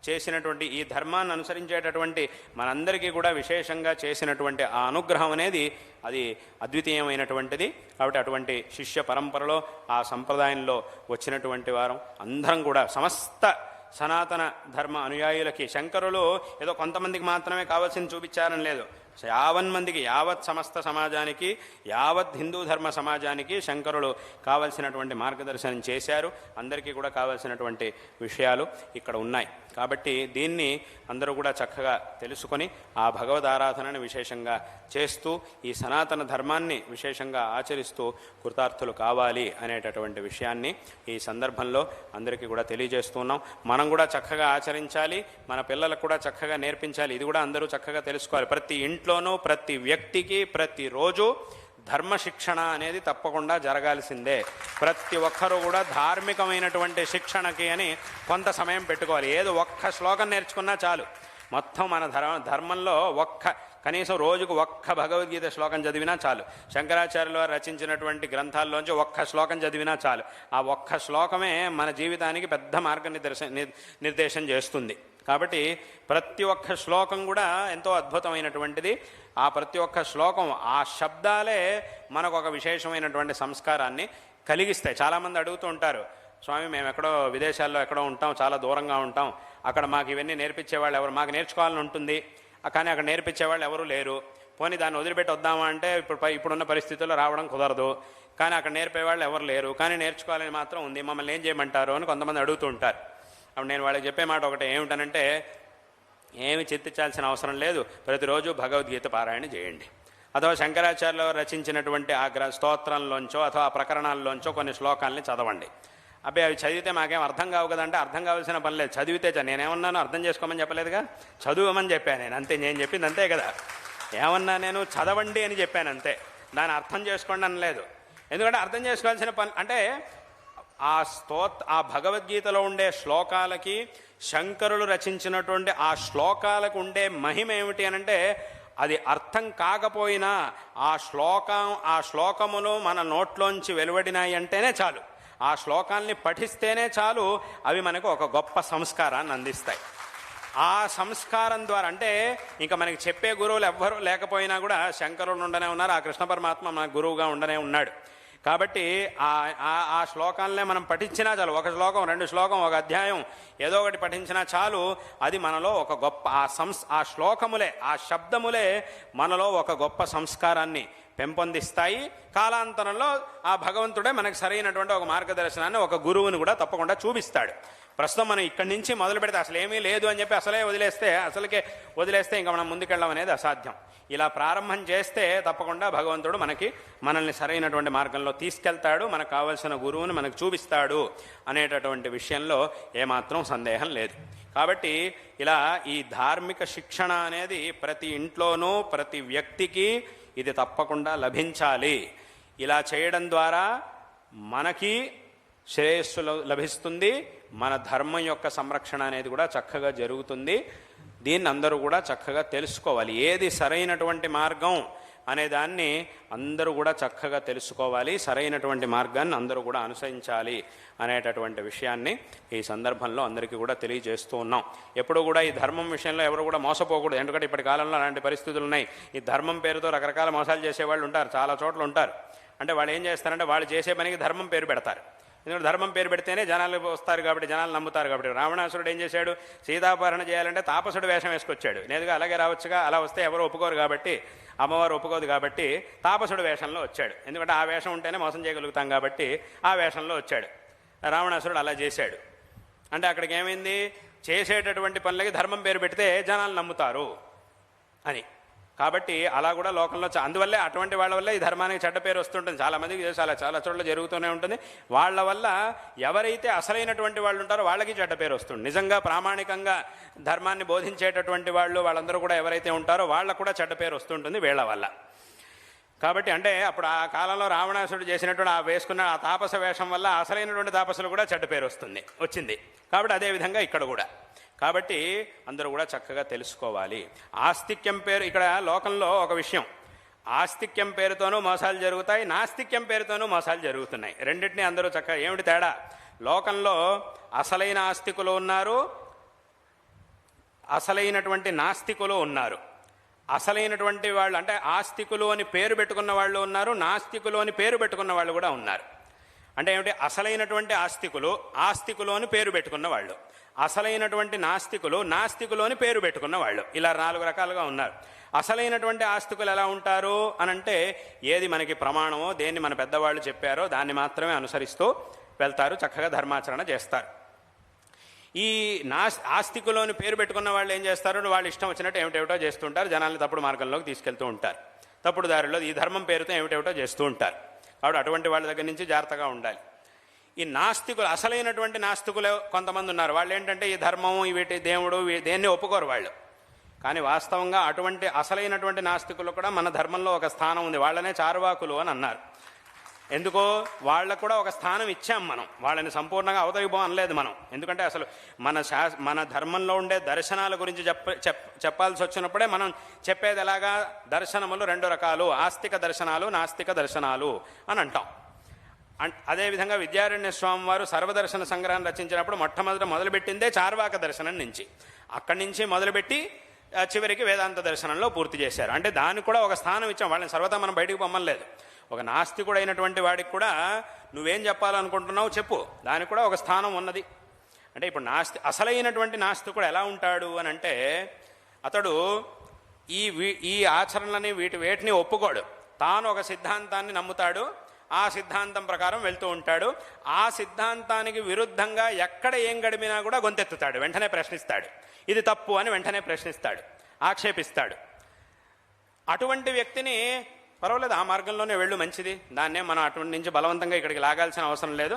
చేసినటువంటి, ఈ ధర్మాన్ని అనుసరించేటటువంటి మనందరికీ కూడా విశేషంగా చేసినటువంటి ఆ అనుగ్రహం అనేది అది అద్వితీయమైనటువంటిది. కాబట్టి అటువంటి శిష్య పరంపరలో ఆ సంప్రదాయంలో వచ్చినటువంటి వారం అందరం కూడా సమస్త సనాతన ధర్మ అనుయాయులకి శంకరులు ఏదో కొంతమందికి మాత్రమే కావాల్సింది చూపించారని లేదు, యావన్మందికి, యావత్ సమస్త సమాజానికి, యావత్ హిందూ ధర్మ సమాజానికి శంకరులు కావలసినటువంటి మార్గదర్శనం చేశారు. అందరికీ కూడా కావలసినటువంటి విషయాలు ఇక్కడ ఉన్నాయి. కాబట్టి దీన్ని అందరూ కూడా చక్కగా తెలుసుకొని ఆ భగవద్ ఆరాధనని విశేషంగా చేస్తూ ఈ సనాతన ధర్మాన్ని విశేషంగా ఆచరిస్తూ కృతార్థులు కావాలి అనేటటువంటి విషయాన్ని ఈ సందర్భంలో అందరికీ కూడా తెలియజేస్తున్నాం. మనం కూడా చక్కగా ఆచరించాలి, మన పిల్లలకు కూడా చక్కగా నేర్పించాలి. ఇది కూడా అందరూ చక్కగా తెలుసుకోవాలి. ప్రతి ఇంట్లోనూ ప్రతి వ్యక్తికి ప్రతిరోజు ధర్మశిక్షణ అనేది తప్పకుండా జరగాల్సిందే. ప్రతి ఒక్కరూ కూడా ధార్మికమైనటువంటి శిక్షణకి అని కొంత సమయం పెట్టుకోవాలి. ఏదో ఒక్క శ్లోకం నేర్చుకున్నా చాలు. మొత్తం మన ధర్మంలో కనీసం రోజుకు ఒక్క భగవద్గీత శ్లోకం చదివినా చాలు. శంకరాచార్యుల వారు రచించినటువంటి గ్రంథాల్లోంచి ఒక్క శ్లోకం చదివినా చాలు. ఆ ఒక్క శ్లోకమే మన జీవితానికి పెద్ద నిర్దేశం చేస్తుంది. కాబట్టి ప్రతి ఒక్క శ్లోకం కూడా ఎంతో అద్భుతమైనటువంటిది. ఆ ప్రతి ఒక్క శ్లోకం, ఆ శబ్దాలే మనకు ఒక విశేషమైనటువంటి సంస్కారాన్ని కలిగిస్తాయి. చాలామంది అడుగుతూ ఉంటారు, స్వామి మేము ఎక్కడో విదేశాల్లో ఎక్కడో ఉంటాం, చాలా దూరంగా ఉంటాం, అక్కడ మాకు ఇవన్నీ నేర్పించేవాళ్ళు ఎవరు, మాకు నేర్చుకోవాలని ఉంటుంది కానీ అక్కడ నేర్పించేవాళ్ళు ఎవరు లేరు, పోనీ దాన్ని వదిలిపెట్టి వద్దామా అంటే ఇప్పుడున్న పరిస్థితుల్లో రావడం కుదరదు, కానీ అక్కడ నేర్పేవాళ్ళు ఎవరు లేరు, కానీ నేర్చుకోవాలని మాత్రం ఉంది, మమ్మల్ని ఏం చేయమంటారు అని కొంతమంది అడుగుతూ ఉంటారు. అప్పుడు నేను వాళ్ళకి చెప్పే మాట ఒకటే, ఏమిటనంటే ఏమి చింతించాల్సిన అవసరం లేదు, ప్రతిరోజు భగవద్గీత పారాయణ చేయండి. అథవా శంకరాచార్యులు రచించినటువంటి ఆ స్తోత్రంలోంచో అథవా ప్రకరణాల్లోంచో కొన్ని శ్లోకాలని చదవండి. అబ్బాయి అవి చదివితే మాకేం అర్థం కావు కదంటే అర్థం కావాల్సిన పని లేదు, చదివితే నేనేమన్నాను అర్థం చేసుకోమని చెప్పలేదుగా, చదువమని చెప్పాను నేను, అంతే. నేను చెప్పింది అంతే కదా. ఏమన్నా నేను చదవండి అని చెప్పాను అంతే, దాన్ని అర్థం చేసుకోండి అనలేదు. ఎందుకంటే అర్థం చేసుకోవాల్సిన పని అంటే ఆ భగవద్గీతలో ఉండే శ్లోకాలకి శంకరులు రచించినటువంటి ఆ శ్లోకాలకు ఉండే మహిమ ఏమిటి అనంటే, అది అర్థం కాకపోయినా ఆ శ్లోకములు మన నోట్లోంచి వెలువడినాయి అంటేనే చాలు, ఆ శ్లోకాల్ని పఠిస్తేనే చాలు, అవి మనకు ఒక గొప్ప సంస్కారాన్ని అందిస్తాయి. ఆ సంస్కారం ద్వారా అంటే ఇంకా మనకి చెప్పే గురువులు ఎవ్వరూ లేకపోయినా కూడా శంకరులు ఉండనే ఉన్నారు, ఆ కృష్ణ పరమాత్మ మన గురువుగా ఉండనే ఉన్నాడు. కాబట్టి ఆ శ్లోకాలనే మనం పఠించినా చాలు, ఒక శ్లోకం, రెండు శ్లోకం, ఒక అధ్యాయం ఏదో ఒకటి పఠించినా చాలు, అది మనలో ఒక గొప్ప ఆ శ్లోకములే, ఆ శబ్దములే మనలో ఒక గొప్ప సంస్కారాన్ని పెంపొందిస్తాయి. కాలాంతరంలో ఆ భగవంతుడే మనకు సరైనటువంటి ఒక మార్గదర్శనాన్ని, ఒక గురువుని కూడా తప్పకుండా చూపిస్తాడు. ప్రస్తుతం మనం ఇక్కడి నుంచి మొదలు పెడితే అసలు ఏమీ లేదు అని చెప్పి అసలుకే వదిలేస్తే ఇంకా మనం ముందుకెళ్ళడం అనేది అసాధ్యం. ఇలా ప్రారంభం చేస్తే తప్పకుండా భగవంతుడు మనల్ని సరైనటువంటి మార్గంలో తీసుకెళ్తాడు, మనకు కావలసిన గురువుని మనకు చూపిస్తాడు అనేటటువంటి విషయంలో ఏమాత్రం సందేహం లేదు. కాబట్టి ఇలా ఈ ధార్మిక శిక్షణ అనేది ప్రతి ఇంట్లోనూ ప్రతి వ్యక్తికి ఇది తప్పకుండా లభించాలి. ఇలా చేయడం ద్వారా మనకి శ్రేయస్సు లభిస్తుంది, మన ధర్మం యొక్క సంరక్షణ అనేది కూడా చక్కగా జరుగుతుంది. దీన్ని అందరూ కూడా చక్కగా తెలుసుకోవాలి. ఏది సరైనటువంటి మార్గం అనే దాన్ని అందరూ కూడా చక్కగా తెలుసుకోవాలి, సరైనటువంటి మార్గాన్ని అందరూ కూడా అనుసరించాలి అనేటటువంటి విషయాన్ని ఈ సందర్భంలో అందరికీ కూడా తెలియజేస్తూ ఉన్నాం. ఎప్పుడు కూడా ఈ ధర్మం విషయంలో ఎవరు కూడా మోసపోకూడదు. ఎందుకంటే ఇప్పటి కాలంలో అలాంటి పరిస్థితులు ఉన్నాయి. ఈ ధర్మం పేరుతో రకరకాల మోసాలు చేసేవాళ్ళు ఉంటారు, చాలా చోట్ల ఉంటారు. అంటే వాళ్ళు ఏం చేస్తారంటే వాళ్ళు చేసే పనికి ధర్మం పేరు పెడతారు. ఎందుకంటే ధర్మం పేరు పెడితేనే జనాలు వస్తారు కాబట్టి, జనాలు నమ్ముతారు కాబట్టి. రావణాసురుడు ఏం చేశాడు, సీతాపహరణ చేయాలంటే తాపసుడు వేషం వేసుకొచ్చాడు. నేరుగా అలాగే రావచ్చుగా, అలా వస్తే ఎవరు ఒప్పుకోరు కాబట్టి, అమ్మవారు ఒప్పుకోదు కాబట్టి తాపసుడు వేషంలో వచ్చాడు. ఎందుకంటే ఆ వేషం ఉంటేనే మోసం చేయగలుగుతాం కాబట్టి ఆ వేషంలో వచ్చాడు. రావణాసురుడు అలా చేశాడు. అంటే అక్కడికి ఏమైంది, చేసేటటువంటి పనులకి ధర్మం పేరు పెడితే జనాలు నమ్ముతారు అని. కాబట్టి అలా కూడా లోకంలో అందువల్లే అటువంటి వాళ్ళ వల్ల ఈ ధర్మానికి చెడ్డ పేరు వస్తుంటుంది. చాలామందికి చాలా చోట్ల జరుగుతూనే ఉంటుంది. వాళ్ళ వల్ల ఎవరైతే అసలైనటువంటి వాళ్ళు ఉంటారో వాళ్ళకి చెడ్డ పేరు వస్తుంది. నిజంగా ప్రామాణికంగా ధర్మాన్ని బోధించేటటువంటి వాళ్ళందరూ కూడా ఎవరైతే ఉంటారో వాళ్ళకు కూడా చెడ్డ పేరు వస్తుంటుంది వీళ్ళ వల్ల. కాబట్టి అంటే అప్పుడు ఆ కాలంలో రావణాసురుడు చేసినటువంటి వేసుకున్న ఆ తాపస వేషం వల్ల అసలైనటువంటి తాపసులు కూడా చెడ్డ పేరు వచ్చింది. కాబట్టి అదేవిధంగా ఇక్కడ కూడా కాబట్టి అందరూ కూడా చక్కగా తెలుసుకోవాలి. ఆస్తిక్యం పేరు, ఇక్కడ లోకంలో ఒక విషయం, ఆస్తిక్యం పేరుతోనూ మోసాలు జరుగుతాయి, నాస్తిక్యం పేరుతోనూ మోసాలు జరుగుతున్నాయి. రెండింటినీ అందరూ చక్కగా, ఏమిటి తేడా? లోకంలో అసలైన ఆస్తికులు ఉన్నారు, అసలైనటువంటి నాస్తికులు ఉన్నారు. అసలైనటువంటి వాళ్ళు అంటే ఆస్తికులు అని పేరు పెట్టుకున్న వాళ్ళు ఉన్నారు, నాస్తికులు అని పేరు పెట్టుకున్న వాళ్ళు కూడా ఉన్నారు. అంటే ఏమిటి? అసలైనటువంటి ఆస్తికులు, ఆస్తికులు అని పేరు పెట్టుకున్న వాళ్ళు, అసలైనటువంటి నాస్తికులు, నాస్తికులు అని పేరు పెట్టుకున్న వాళ్ళు, ఇలా 4 రకాలుగా ఉన్నారు. అసలైనటువంటి ఆస్తికులు ఎలా ఉంటారు అనంటే, ఏది మనకి ప్రమాణమో, దేన్ని మన పెద్దవాళ్ళు చెప్పారో దాన్ని మాత్రమే అనుసరిస్తూ వెళ్తారు, చక్కగా ధర్మాచరణ చేస్తారు. ఈ ఆస్తికులోని పేరు పెట్టుకున్న వాళ్ళు ఏం చేస్తారు? వాళ్ళు ఇష్టం వచ్చినట్టు ఏమిటేమిటో చేస్తుంటారు, జనాల్ని తప్పుడు మార్గంలోకి తీసుకెళ్తూ ఉంటారు, తప్పుడు దారిలో ఈ ధర్మం పేరుతో ఏమిటేమిటో చేస్తూ ఉంటారు. కాబట్టి అటువంటి వాళ్ళ దగ్గర నుంచి జాగ్రత్తగా ఉండాలి. ఈ నాస్తికులు, అసలైనటువంటి నాస్తికులు కొంతమంది ఉన్నారు. వాళ్ళు ఏంటంటే ఈ ధర్మం, వీటి దేవుడు, దేన్ని ఒప్పుకోరు వాళ్ళు. కానీ వాస్తవంగా అటువంటి అసలైనటువంటి నాస్తికులు కూడా మన ధర్మంలో ఒక స్థానం ఉంది. వాళ్ళనే చార్వాకులు అని అన్నారు. ఎందుకో? వాళ్ళకు కూడా ఒక స్థానం ఇచ్చాం మనం, వాళ్ళని సంపూర్ణంగా అవతరిపో అనలేదు మనం. ఎందుకంటే అసలు మన ధర్మంలో ఉండే దర్శనాల గురించి చెప్పాల్సి వచ్చినప్పుడే మనం చెప్పేది ఎలాగా? దర్శనములు 2 రకాలు, ఆస్తిక దర్శనాలు, నాస్తిక దర్శనాలు అని అంటాం. అదేవిధంగా విద్యారణ్య స్వామి వారు సర్వదర్శన సంగ్రహం రచించినప్పుడు మొదలుపెట్టిందే చార్వాక దర్శనం నుంచి, అక్కడి నుంచి మొదలుపెట్టి చివరికి వేదాంత దర్శనంలో పూర్తి చేశారు. అంటే దానికి కూడా ఒక స్థానం ఇచ్చాం. వాళ్ళని సర్వదా మనం బయటికి పొమ్మలేదు. ఒక నాస్తికుడు అయినటువంటి వాడికి కూడా నువ్వేం చెప్పాలనుకుంటున్నావు చెప్పు, దానికి కూడా ఒక స్థానం ఉన్నది. అంటే ఇప్పుడు అసలైనటువంటి నాస్తికుడు ఎలా ఉంటాడు అని అంటే, అతడు ఈ ఆచరణలని వేటిని ఒప్పుకోడు. తాను ఒక సిద్ధాంతాన్ని నమ్ముతాడు, ఆ సిద్ధాంతం ప్రకారం వెళ్తూ ఉంటాడు. ఆ సిద్ధాంతానికి విరుద్ధంగా ఎక్కడ ఏం గడిపినా కూడా గొంతెత్తుతాడు, వెంటనే ప్రశ్నిస్తాడు. ఇది తప్పు అని వెంటనే ప్రశ్నిస్తాడు, ఆక్షేపిస్తాడు. అటువంటి వ్యక్తిని పర్వాలేదు, ఆ మార్గంలోనే వెళ్ళు, మంచిది, దాన్నే మనం అటువంటి నుంచి బలవంతంగా ఇక్కడికి లాగాల్సిన అవసరం లేదు.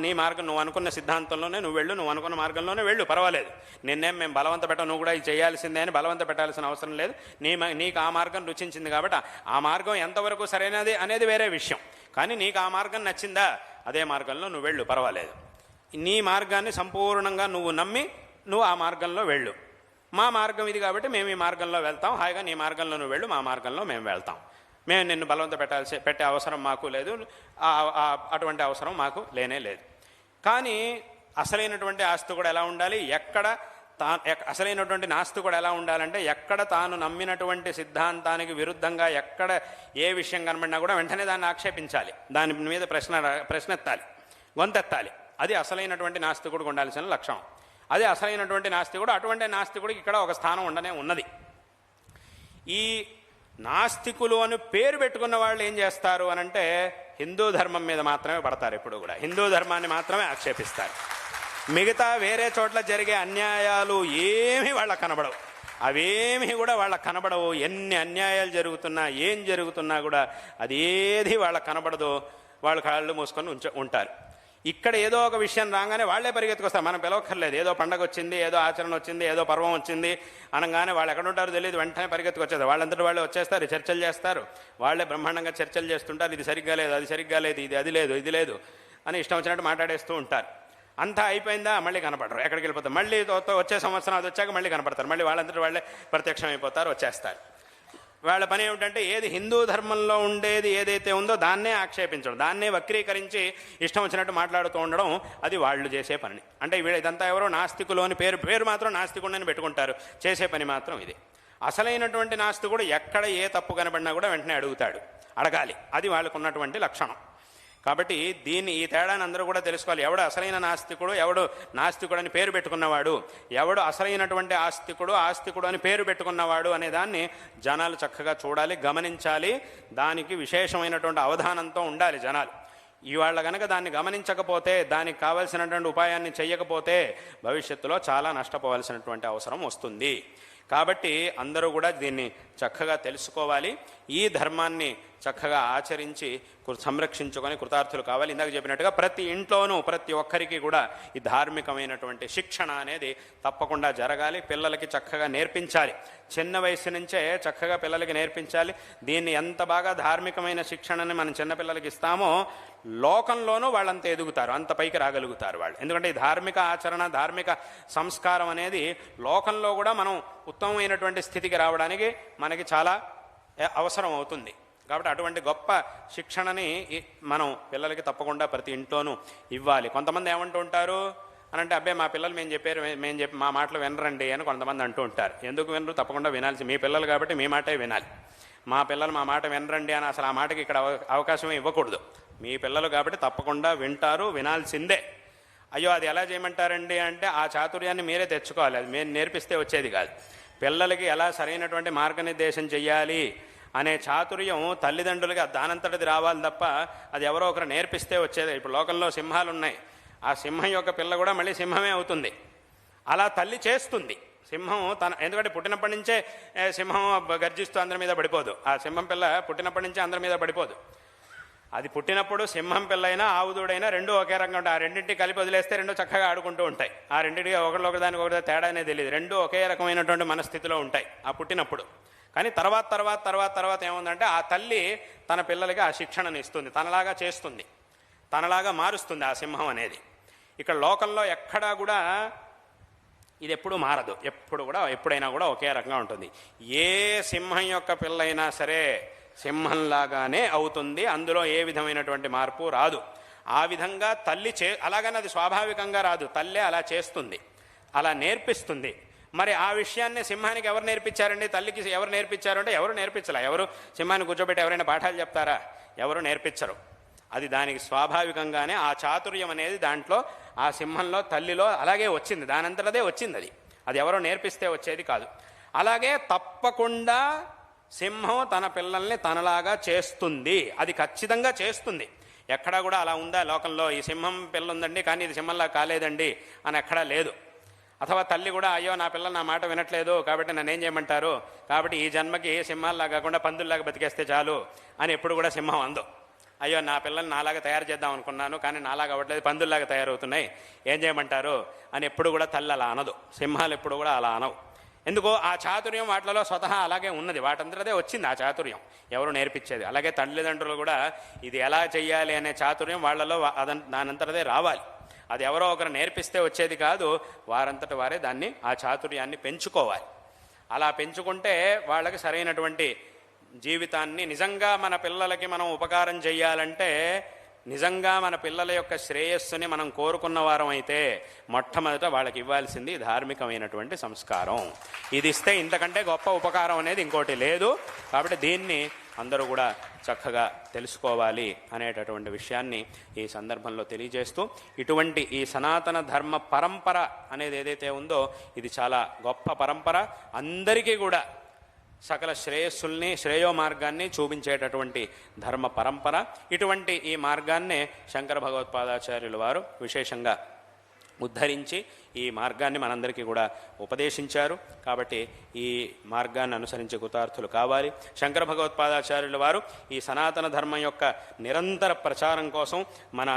నీ మార్గం, నువ్వు అనుకున్న సిద్ధాంతంలోనే నువ్వు వెళ్ళు, నువ్వు అనుకున్న మార్గంలోనే వెళ్ళు, పర్వాలేదు, నిన్నేం మేము బలవంత పెట్టాం, నువ్వు కూడా ఇది చేయాల్సిందే అని బలవంత పెట్టాల్సిన అవసరం లేదు. నీకు ఆ మార్గం రుచించింది కాబట్టి ఆ మార్గం ఎంతవరకు సరైనది అనేది వేరే విషయం. కానీ నీకు ఆ మార్గం నచ్చిందా, అదే మార్గంలో నువ్వు వెళ్ళు, పర్వాలేదు. నీ మార్గాన్ని సంపూర్ణంగా నువ్వు నమ్మి నువ్వు ఆ మార్గంలో వెళ్ళు. మా మార్గం ఇది కాబట్టి మేము ఈ మార్గంలో వెళ్తాం, హాయిగా నీ మార్గంలో నువ్వు వెళ్ళు, మా మార్గంలో మేము వెళ్తాం. మేము నిన్ను బలవంత పెట్టే అవసరం మాకు లేదు, అటువంటి అవసరం మాకు లేనే లేదు. కానీ అసలైనటువంటి ఆస్తికుడు ఎలా ఉండాలి? అసలైనటువంటి నాస్తికుడు ఎలా ఉండాలంటే, ఎక్కడ తాను నమ్మినటువంటి సిద్ధాంతానికి విరుద్ధంగా ఎక్కడ ఏ విషయం కనబడినా కూడా వెంటనే దాన్ని ఆక్షేపించాలి, దాని మీద ప్రశ్నెత్తాలి, గొంతెత్తాలి. అది అసలైనటువంటి నాస్తికుడికి ఉండాల్సిన లక్షణం. అదే అసలైనటువంటి నాస్తికుడు. అటువంటి నాస్తికుడికి ఇక్కడ ఒక స్థానం ఉన్నది. ఈ నాస్తికులు అని పేరు పెట్టుకున్న వాళ్ళు ఏం చేస్తారు అనంటే, హిందూ ధర్మం మీద మాత్రమే పడతారు. ఎప్పుడు కూడా హిందూ ధర్మాన్ని మాత్రమే ఆక్షేపిస్తారు. మిగతా వేరే చోట్ల జరిగే అన్యాయాలు ఏమీ వాళ్ళకు కనబడవు, అవేమీ కూడా వాళ్ళకు కనబడవు. ఎన్ని అన్యాయాలు జరుగుతున్నా, ఏం జరుగుతున్నా కూడా అది ఏది వాళ్ళకు కనబడదు. వాళ్ళు కాళ్ళు మూసుకొని ఉంటారు. ఇక్కడ ఏదో ఒక విషయం రాగానే వాళ్లే పరిగెత్తుకొస్తారు, మనం పిలవక్కర్లేదు. ఏదో పండగ వచ్చింది, ఏదో ఆచరణ వచ్చింది, ఏదో పర్వం వచ్చింది అనగానే వాళ్ళు ఎక్కడ ఉంటారో తెలియదు, వెంటనే పరిగెత్తుకొచ్చేది. వాళ్ళంతటి వాళ్ళే వచ్చేస్తారు, చర్చలు చేస్తారు, వాళ్లే బ్రహ్మాండంగా చర్చలు చేస్తుంటారు. ఇది సరిగ్గా లేదు, అది సరిగ్గా లేదు, ఇది లేదు అని ఇష్టం వచ్చినట్టు మాట్లాడేస్తూ ఉంటారు. అంతా అయిపోయిందా, మళ్ళీ కనపడరు, ఎక్కడికి వెళ్ళిపోతారు. మళ్ళీ వచ్చే సంవత్సరం అది వచ్చాక మళ్ళీ కనపడతారు, మళ్ళీ వాళ్ళంతటి వాళ్ళే ప్రత్యక్షమైపోతారు, వచ్చేస్తారు. వాళ్ళ పని ఏమిటంటే, ఏది హిందూ ధర్మంలో ఉండేది ఏదైతే ఉందో దాన్నే ఆక్షేపించడం, దాన్నే వక్రీకరించి ఇష్టం వచ్చినట్టు మాట్లాడుతూ ఉండడం, అది వాళ్ళు చేసే పని. అంటే ఇదంతా ఎవరో నాస్తికులు అని పేరు మాత్రం నాస్తికుడని పెట్టుకుంటారు, చేసే పని మాత్రం ఇది. అసలైనటువంటి నాస్తికుడు ఎక్కడ ఏ తప్పు కనబడినా కూడా వెంటనే అడగాలి. అది వాళ్ళకు ఉన్నటువంటి లక్షణం. కాబట్టి ఈ తేడాన్ని అందరూ కూడా తెలుసుకోవాలి. ఎవడు అసలైన నాస్తికుడు, ఎవడు నాస్తికుడు అని పేరు పెట్టుకున్నవాడు, ఎవడు అసలైనటువంటి ఆస్తికుడు అని పేరు పెట్టుకున్నవాడు అనే దాన్ని జనాలు చక్కగా చూడాలి, గమనించాలి. దానికి విశేషమైనటువంటి అవధానంతో ఉండాలి జనాలు. ఇవాళ కనుక దాన్ని గమనించకపోతే, దానికి కావలసినటువంటి ఉపాయాన్ని చెయ్యకపోతే భవిష్యత్తులో చాలా నష్టపోవాల్సినటువంటి అవసరం వస్తుంది. కాబట్టి అందరూ కూడా దీన్ని చక్కగా తెలుసుకోవాలి. ఈ ధర్మాన్ని చక్కగా ఆచరించి సంరక్షించుకొని కృతార్థులు కావాలి. ఇందాక చెప్పినట్టుగా ప్రతి ఇంట్లోనూ ప్రతి ఒక్కరికి కూడా ఈ ధార్మికమైనటువంటి శిక్షణ అనేది తప్పకుండా జరగాలి. పిల్లలకి చక్కగా నేర్పించాలి. చిన్న వయసు నుంచే చక్కగా పిల్లలకి నేర్పించాలి. దీన్ని ఎంత బాగా ధార్మికమైన శిక్షణని మనం చిన్నపిల్లలకి ఇస్తామో లోకంలోనూ వాళ్ళంత ఎదుగుతారు, అంత పైకి రాగలుగుతారు వాళ్ళు. ఎందుకంటే ఈ ధార్మిక ఆచరణ, ధార్మిక సంస్కారం అనేది లోకంలో కూడా మనం ఉత్తమమైనటువంటి స్థితికి రావడానికి మనకి చాలా అవసరం అవుతుంది. కాబట్టి అటువంటి గొప్ప శిక్షణని మనం పిల్లలకి తప్పకుండా ప్రతి ఇంట్లోనూ ఇవ్వాలి. కొంతమంది ఏమంటూ ఉంటారు అనంటే, అబ్బాయి మా పిల్లలు మేము చెప్పి మా మాటలు వినరండి అని కొంతమంది అంటూ ఉంటారు. ఎందుకు వినరు? తప్పకుండా వినాల్సి మీ పిల్లలు కాబట్టి మీ మాటే వినాలి. మా పిల్లలు మా మాట వినరండి అని అసలు ఆ మాటకి ఇక్కడ అవకాశమే ఇవ్వకూడదు. మీ పిల్లలు కాబట్టి తప్పకుండా వింటారు, వినాల్సిందే. అయ్యో అది ఎలా చేయమంటారండి అంటే, ఆ చాతుర్యాన్ని మీరే తెచ్చుకోవాలి. అది మీరు నేర్పిస్తే వచ్చేది కాదు. పిల్లలకి ఎలా సరైనటువంటి మార్గనిర్దేశం చెయ్యాలి అనే చాతుర్యం తల్లిదండ్రులకి దానంతటిది రావాలి తప్ప అది ఎవరో ఒకరు నేర్పిస్తే వచ్చేది. ఇప్పుడు లోకంలో సింహాలు ఉన్నాయి. ఆ సింహం యొక్క పిల్ల కూడా మళ్ళీ సింహమే అవుతుంది. అలా తల్లి చేస్తుంది. సింహం ఎందుకంటే పుట్టినప్పటి నుంచే సింహం గర్జిస్తూ అందరి మీద పడిపోదు. ఆ సింహం పిల్ల పుట్టినప్పటి నుంచే అందరి మీద పడిపోదు. అది పుట్టినప్పుడు సింహం పిల్లైనా ఆవుదూడైనా రెండూ ఒకే రకంగా ఉంటాయి. ఆ రెండింటికి కలిపి వదిలేస్తే రెండు చక్కగా ఆడుకుంటూ ఉంటాయి. ఆ రెండింటికి ఒకదానికి ఒకటి తేడా అనేది తెలియదు. రెండూ ఒకే రకమైనటువంటి మనస్థితిలో ఉంటాయి ఆ పుట్టినప్పుడు. కానీ తర్వాత ఏముందంటే, ఆ తల్లి తన పిల్లలకి ఆ శిక్షణను ఇస్తుంది, తనలాగా చేస్తుంది, తనలాగా మారుస్తుంది ఆ సింహం అనేది. ఇక్కడ లోకంలో ఎక్కడా కూడా ఇది ఎప్పుడూ మారదు. ఎప్పుడైనా కూడా ఒకే రకంగా ఉంటుంది. ఏ సింహం యొక్క పిల్లైనా సరే సింహంలాగానే అవుతుంది. అందులో ఏ విధమైనటువంటి మార్పు రాదు. ఆ విధంగా తల్లి అలాగని అది స్వాభావికంగా రాదు. తల్లే అలా చేస్తుంది, అలా నేర్పిస్తుంది. మరి ఆ విషయాన్ని సింహానికి ఎవరు నేర్పించారండి? తల్లికి ఎవరు నేర్పించారు అంటే ఎవరు నేర్పించలే. ఎవరు సింహాన్ని కూర్చోబెట్టి ఎవరైనా పాఠాలు చెప్తారా? ఎవరు నేర్పించరు. అది దానికి స్వాభావికంగానే ఆ చాతుర్యం అనేది దాంట్లో ఆ సింహంలో తల్లిలో అలాగే వచ్చింది. దానంతటదే వచ్చింది. అది ఎవరో నేర్పిస్తే వచ్చేది కాదు. అలాగే తప్పకుండా సింహం తన పిల్లల్ని తనలాగా చేస్తుంది. అది ఖచ్చితంగా చేస్తుంది. ఎక్కడా కూడా అలా ఉందా లోకంలో, ఈ సింహం పిల్ల ఉందండి కానీ ఇది సింహంలా కాలేదండి అని ఎక్కడా లేదు. అథవా తల్లి కూడా, అయ్యో నా పిల్లలు నా మాట వినట్లేదు కాబట్టి నన్ను ఏం చేయమంటారు, కాబట్టి ఈ జన్మకి సింహాల్లా కాకుండా పందుల్లాగా బతికేస్తే చాలు అని ఎప్పుడు కూడా సింహం అందో. అయ్యో నా పిల్లల్ని నాలాగా తయారు చేద్దాం అనుకున్నాను కానీ నాలాగా అవ్వట్లేదు, పందుల్లాగా తయారవుతున్నాయి, ఏం చేయమంటారు అని ఎప్పుడు కూడా తల్లి అలా అనదు. సింహాలు ఎప్పుడు కూడా అలా అనవు. ఎందుకో ఆ చాతుర్యం వాటిలో స్వతహా అలాగే ఉన్నది. వాటంతటదే వచ్చింది ఆ చాతుర్యం, ఎవరు నేర్పించేది. అలాగే తల్లిదండ్రులు కూడా ఇది ఎలా చెయ్యాలి అనే చాతుర్యం వాళ్ళలో దానంతటదే రావాలి. అది ఎవరో ఒకరు నేర్పిస్తే వచ్చేది కాదు. వారంతట వారే దాన్ని ఆ చాతుర్యాన్ని పెంచుకోవాలి. అలా పెంచుకుంటే వాళ్ళకి సరైనటువంటి జీవితాన్ని, నిజంగా మన పిల్లలకి మనం ఉపకారం చెయ్యాలంటే, నిజంగా మన పిల్లల యొక్క శ్రేయస్సుని మనం కోరుకున్న వారం అయితే మొట్టమొదట వాళ్ళకి ఇవ్వాల్సింది ధార్మికమైనటువంటి సంస్కారం. ఇది ఇస్తే ఇంతకంటే గొప్ప ఉపకారం అనేది ఇంకోటి లేదు. కాబట్టి దీన్ని అందరూ కూడా చక్కగా తెలుసుకోవాలి అనేటటువంటి విషయాన్ని ఈ సందర్భంలో తెలియజేస్తూ, ఇటువంటి ఈ సనాతన ధర్మ పరంపర అనేది ఏదైతే ఉందో ఇది చాలా గొప్ప పరంపర. అందరికీ కూడా సకల శ్రేయస్సుల్ని, శ్రేయో మార్గాన్ని చూపించేటటువంటి ధర్మ పరంపర. ఇటువంటి ఈ మార్గాన్నే శంకర భగవత్పాదాచార్యుల వారు విశేషంగా ఉద్ధరించి ఈ మార్గాన్ని మనందరికీ కూడా ఉపదేశించారు. కాబట్టి ఈ మార్గాన్ని అనుసరించి కృతార్థులు కావాలి. శంకర భగవత్పాదాచార్యుల వారు ఈ సనాతన ధర్మం యొక్క నిరంతర ప్రచారం కోసం మన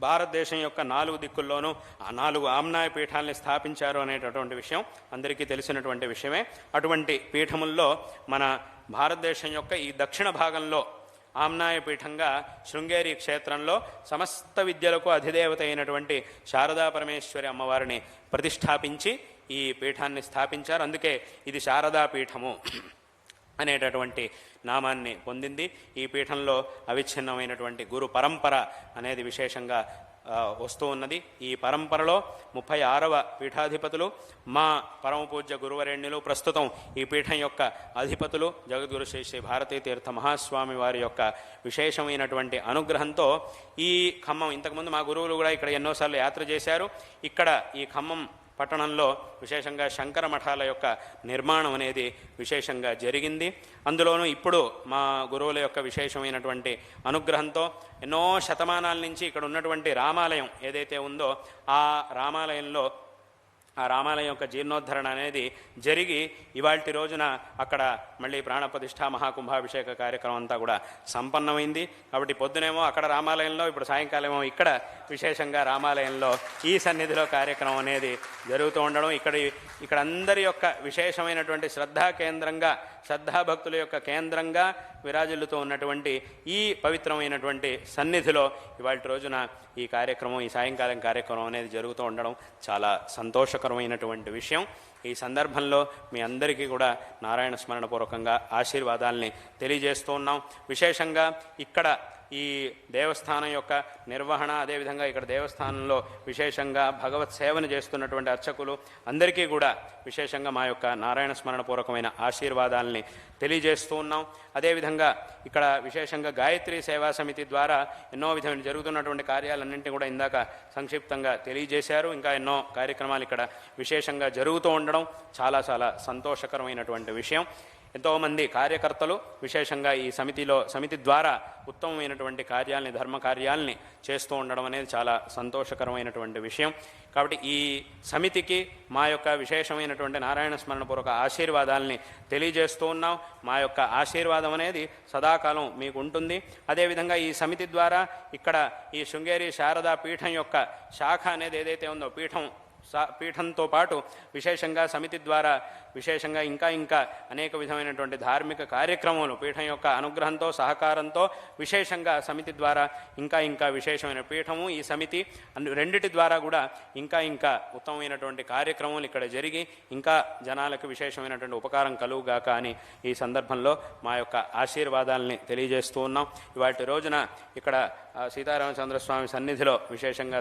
భారతదేశం యొక్క 4 దిక్కుల్లోనూ ఆ 4 ఆమ్నాయ పీఠాలని స్థాపించారు అనేటటువంటి విషయం అందరికీ తెలిసినటువంటి విషయమే. అటువంటి పీఠముల్లో మన భారతదేశం యొక్క ఈ దక్షిణ భాగంలో ఆమ్నాయ పీఠంగా శృంగేరి క్షేత్రంలో సమస్త విద్యలకు అధిదేవత అయినటువంటి శారదా పరమేశ్వరి అమ్మవారిని ప్రతిష్టాపించి ఈ పీఠాన్ని స్థాపించారు. అందుకే ఇది శారదా పీఠము అనేటటువంటి నామాన్ని పొందింది. ఈ పీఠంలో అవిచ్ఛిన్నమైనటువంటి గురు పరంపర అనేది విశేషంగా వస్తూ ఉన్నది. ఈ పరంపరలో 36వ పీఠాధిపతులు మా పరమపూజ్య గురువరేణ్యులు, ప్రస్తుతం ఈ పీఠం యొక్క అధిపతులు జగద్గురు శ్రీ శ్రీ భారతీ తీర్థ మహాస్వామి వారి యొక్క విశేషమైనటువంటి అనుగ్రహంతో ఈ ఖమ్మం, ఇంతకుముందు మా గురువులు కూడా ఇక్కడ ఎన్నోసార్లు యాత్ర చేశారు. ఇక్కడ ఈ ఖమ్మం పట్టణంలో విశేషంగా శంకర మఠాల యొక్క నిర్మాణం అనేది విశేషంగా జరిగింది. అందులోనూ ఇప్పుడు మా గురువుల యొక్క విశేషమైనటువంటి అనుగ్రహంతో ఎన్నో శతమానాల నుంచి ఇక్కడ ఉన్నటువంటి రామాలయం ఏదైతే ఉందో ఆ రామాలయంలో ఆ రామాలయం యొక్క జీర్ణోద్ధరణ అనేది జరిగి ఇవాల్టి రోజున అక్కడ మళ్ళీ ప్రాణప్రతిష్ఠ మహాకుంభాభిషేక కార్యక్రమం అంతా కూడా సంపన్నమైంది. కాబట్టి పొద్దునేమో అక్కడ రామాలయంలో, ఇప్పుడు సాయంకాలమేమో ఇక్కడ విశేషంగా రామాలయంలో ఈ సన్నిధిలో కార్యక్రమం అనేది జరుగుతూ ఉండడం, ఇక్కడ అందరి యొక్క విశేషమైనటువంటి శ్రద్ధా కేంద్రంగా, శ్రద్ధాభక్తుల యొక్క కేంద్రంగా విరాజిల్లుతూ ఉన్నటువంటి ఈ పవిత్రమైనటువంటి సన్నిధిలో ఇవాల్టి రోజున ఈ కార్యక్రమం, ఈ సాయంకాలం కార్యక్రమం అనేది జరుగుతూ ఉండడం చాలా సంతోషకరమైనటువంటి విషయం. ఈ సందర్భంలో మీ అందరికీ కూడా నారాయణ స్మరణపూర్వకంగా ఆశీర్వాదాలని తెలియజేస్తూ ఉన్నాం. విశేషంగా ఇక్కడ ఈ దేవస్థానం యొక్క నిర్వహణ, అదేవిధంగా ఇక్కడ దేవస్థానంలో విశేషంగా భగవత్ సేవను చేస్తున్నటువంటి అర్చకులు అందరికీ కూడా విశేషంగా మా యొక్క నారాయణ స్మరణపూర్వకమైన ఆశీర్వాదాలని తెలియజేస్తూ ఉన్నాం. అదేవిధంగా ఇక్కడ విశేషంగా గాయత్రి సేవా సమితి ద్వారా ఎన్నో విధమైన జరుగుతున్నటువంటి కార్యాలన్నింటినీ కూడా ఇందాక సంక్షిప్తంగా తెలియజేశారు. ఇంకా ఎన్నో కార్యక్రమాలు ఇక్కడ విశేషంగా జరుగుతూ ఉండడం చాలా చాలా సంతోషకరమైనటువంటి విషయం. ఎంతోమంది కార్యకర్తలు విశేషంగా ఈ సమితి ద్వారా ఉత్తమమైనటువంటి కార్యాలని, ధర్మ కార్యాలని చేస్తూ ఉండడం అనేది చాలా సంతోషకరమైనటువంటి విషయం. కాబట్టి ఈ సమితికి మా యొక్క విశేషమైనటువంటి నారాయణ స్మరణపూర్వక ఆశీర్వాదాలని తెలియజేస్తూ ఉన్నాం. మా యొక్క ఆశీర్వాదం అనేది సదాకాలం మీకు ఉంటుంది. అదేవిధంగా ఈ సమితి ద్వారా ఇక్కడ ఈ శృంగేరి శారదా పీఠం యొక్క శాఖ అనేది ఏదైతే ఉందో, పీఠంతో పాటు విశేషంగా సమితి ద్వారా విశేషంగా ఇంకా అనేక విధమైనటువంటి ధార్మిక కార్యక్రమాలు పీఠం యొక్క అనుగ్రహంతో, సహకారంతో విశేషంగా సమితి ద్వారా ఇంకా విశేషమైన పీఠము, ఈ సమితి రెండిటి ద్వారా కూడా ఇంకా ఉత్తమమైనటువంటి కార్యక్రమాలు ఇక్కడ జరిగి ఇంకా జనాలకు విశేషమైనటువంటి ఉపకారం కలుగుగాక అని ఈ సందర్భంలో మా యొక్క ఆశీర్వాదాలని తెలియజేస్తూ ఉన్నాం. ఇవాటి రోజున ఇక్కడ సీతారామచంద్రస్వామి సన్నిధిలో విశేషంగా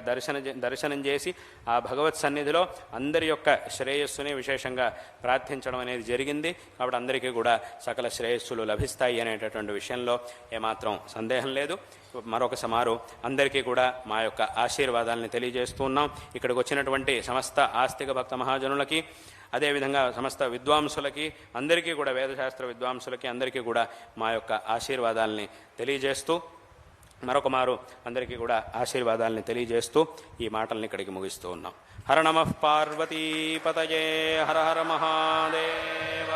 దర్శనం చేసి ఆ భగవత్ సన్నిధిలో అందరి యొక్క శ్రేయస్సుని విశేషంగా ప్రార్థించడం అనేది జరిగింది. కాబట్టి అందరికీ కూడా సకల శ్రేయస్సులు లభిస్తాయి అనేటటువంటి విషయంలో ఏమాత్రం సందేహం లేదు. మరొక సమారు అందరికీ కూడా మా యొక్క ఆశీర్వాదాలని తెలియజేస్తూ ఉన్నాం. ఇక్కడికి వచ్చినటువంటి సమస్త ఆస్తిక భక్త మహాజనులకి, అదేవిధంగా సమస్త విద్వాంసులకి, అందరికీ కూడా వేదశాస్త్ర విద్వాంసులకి అందరికీ కూడా మా యొక్క ఆశీర్వాదాలని తెలియజేస్తూ మరొక మారు అందరికీ కూడా ఆశీర్వాదాలని తెలియజేస్తూ ఈ మాటల్ని ఇక్కడికి ముగిస్తూ ఉన్నాం. హర నమః పార్వతీపతయే, హర హర మహాదేవ.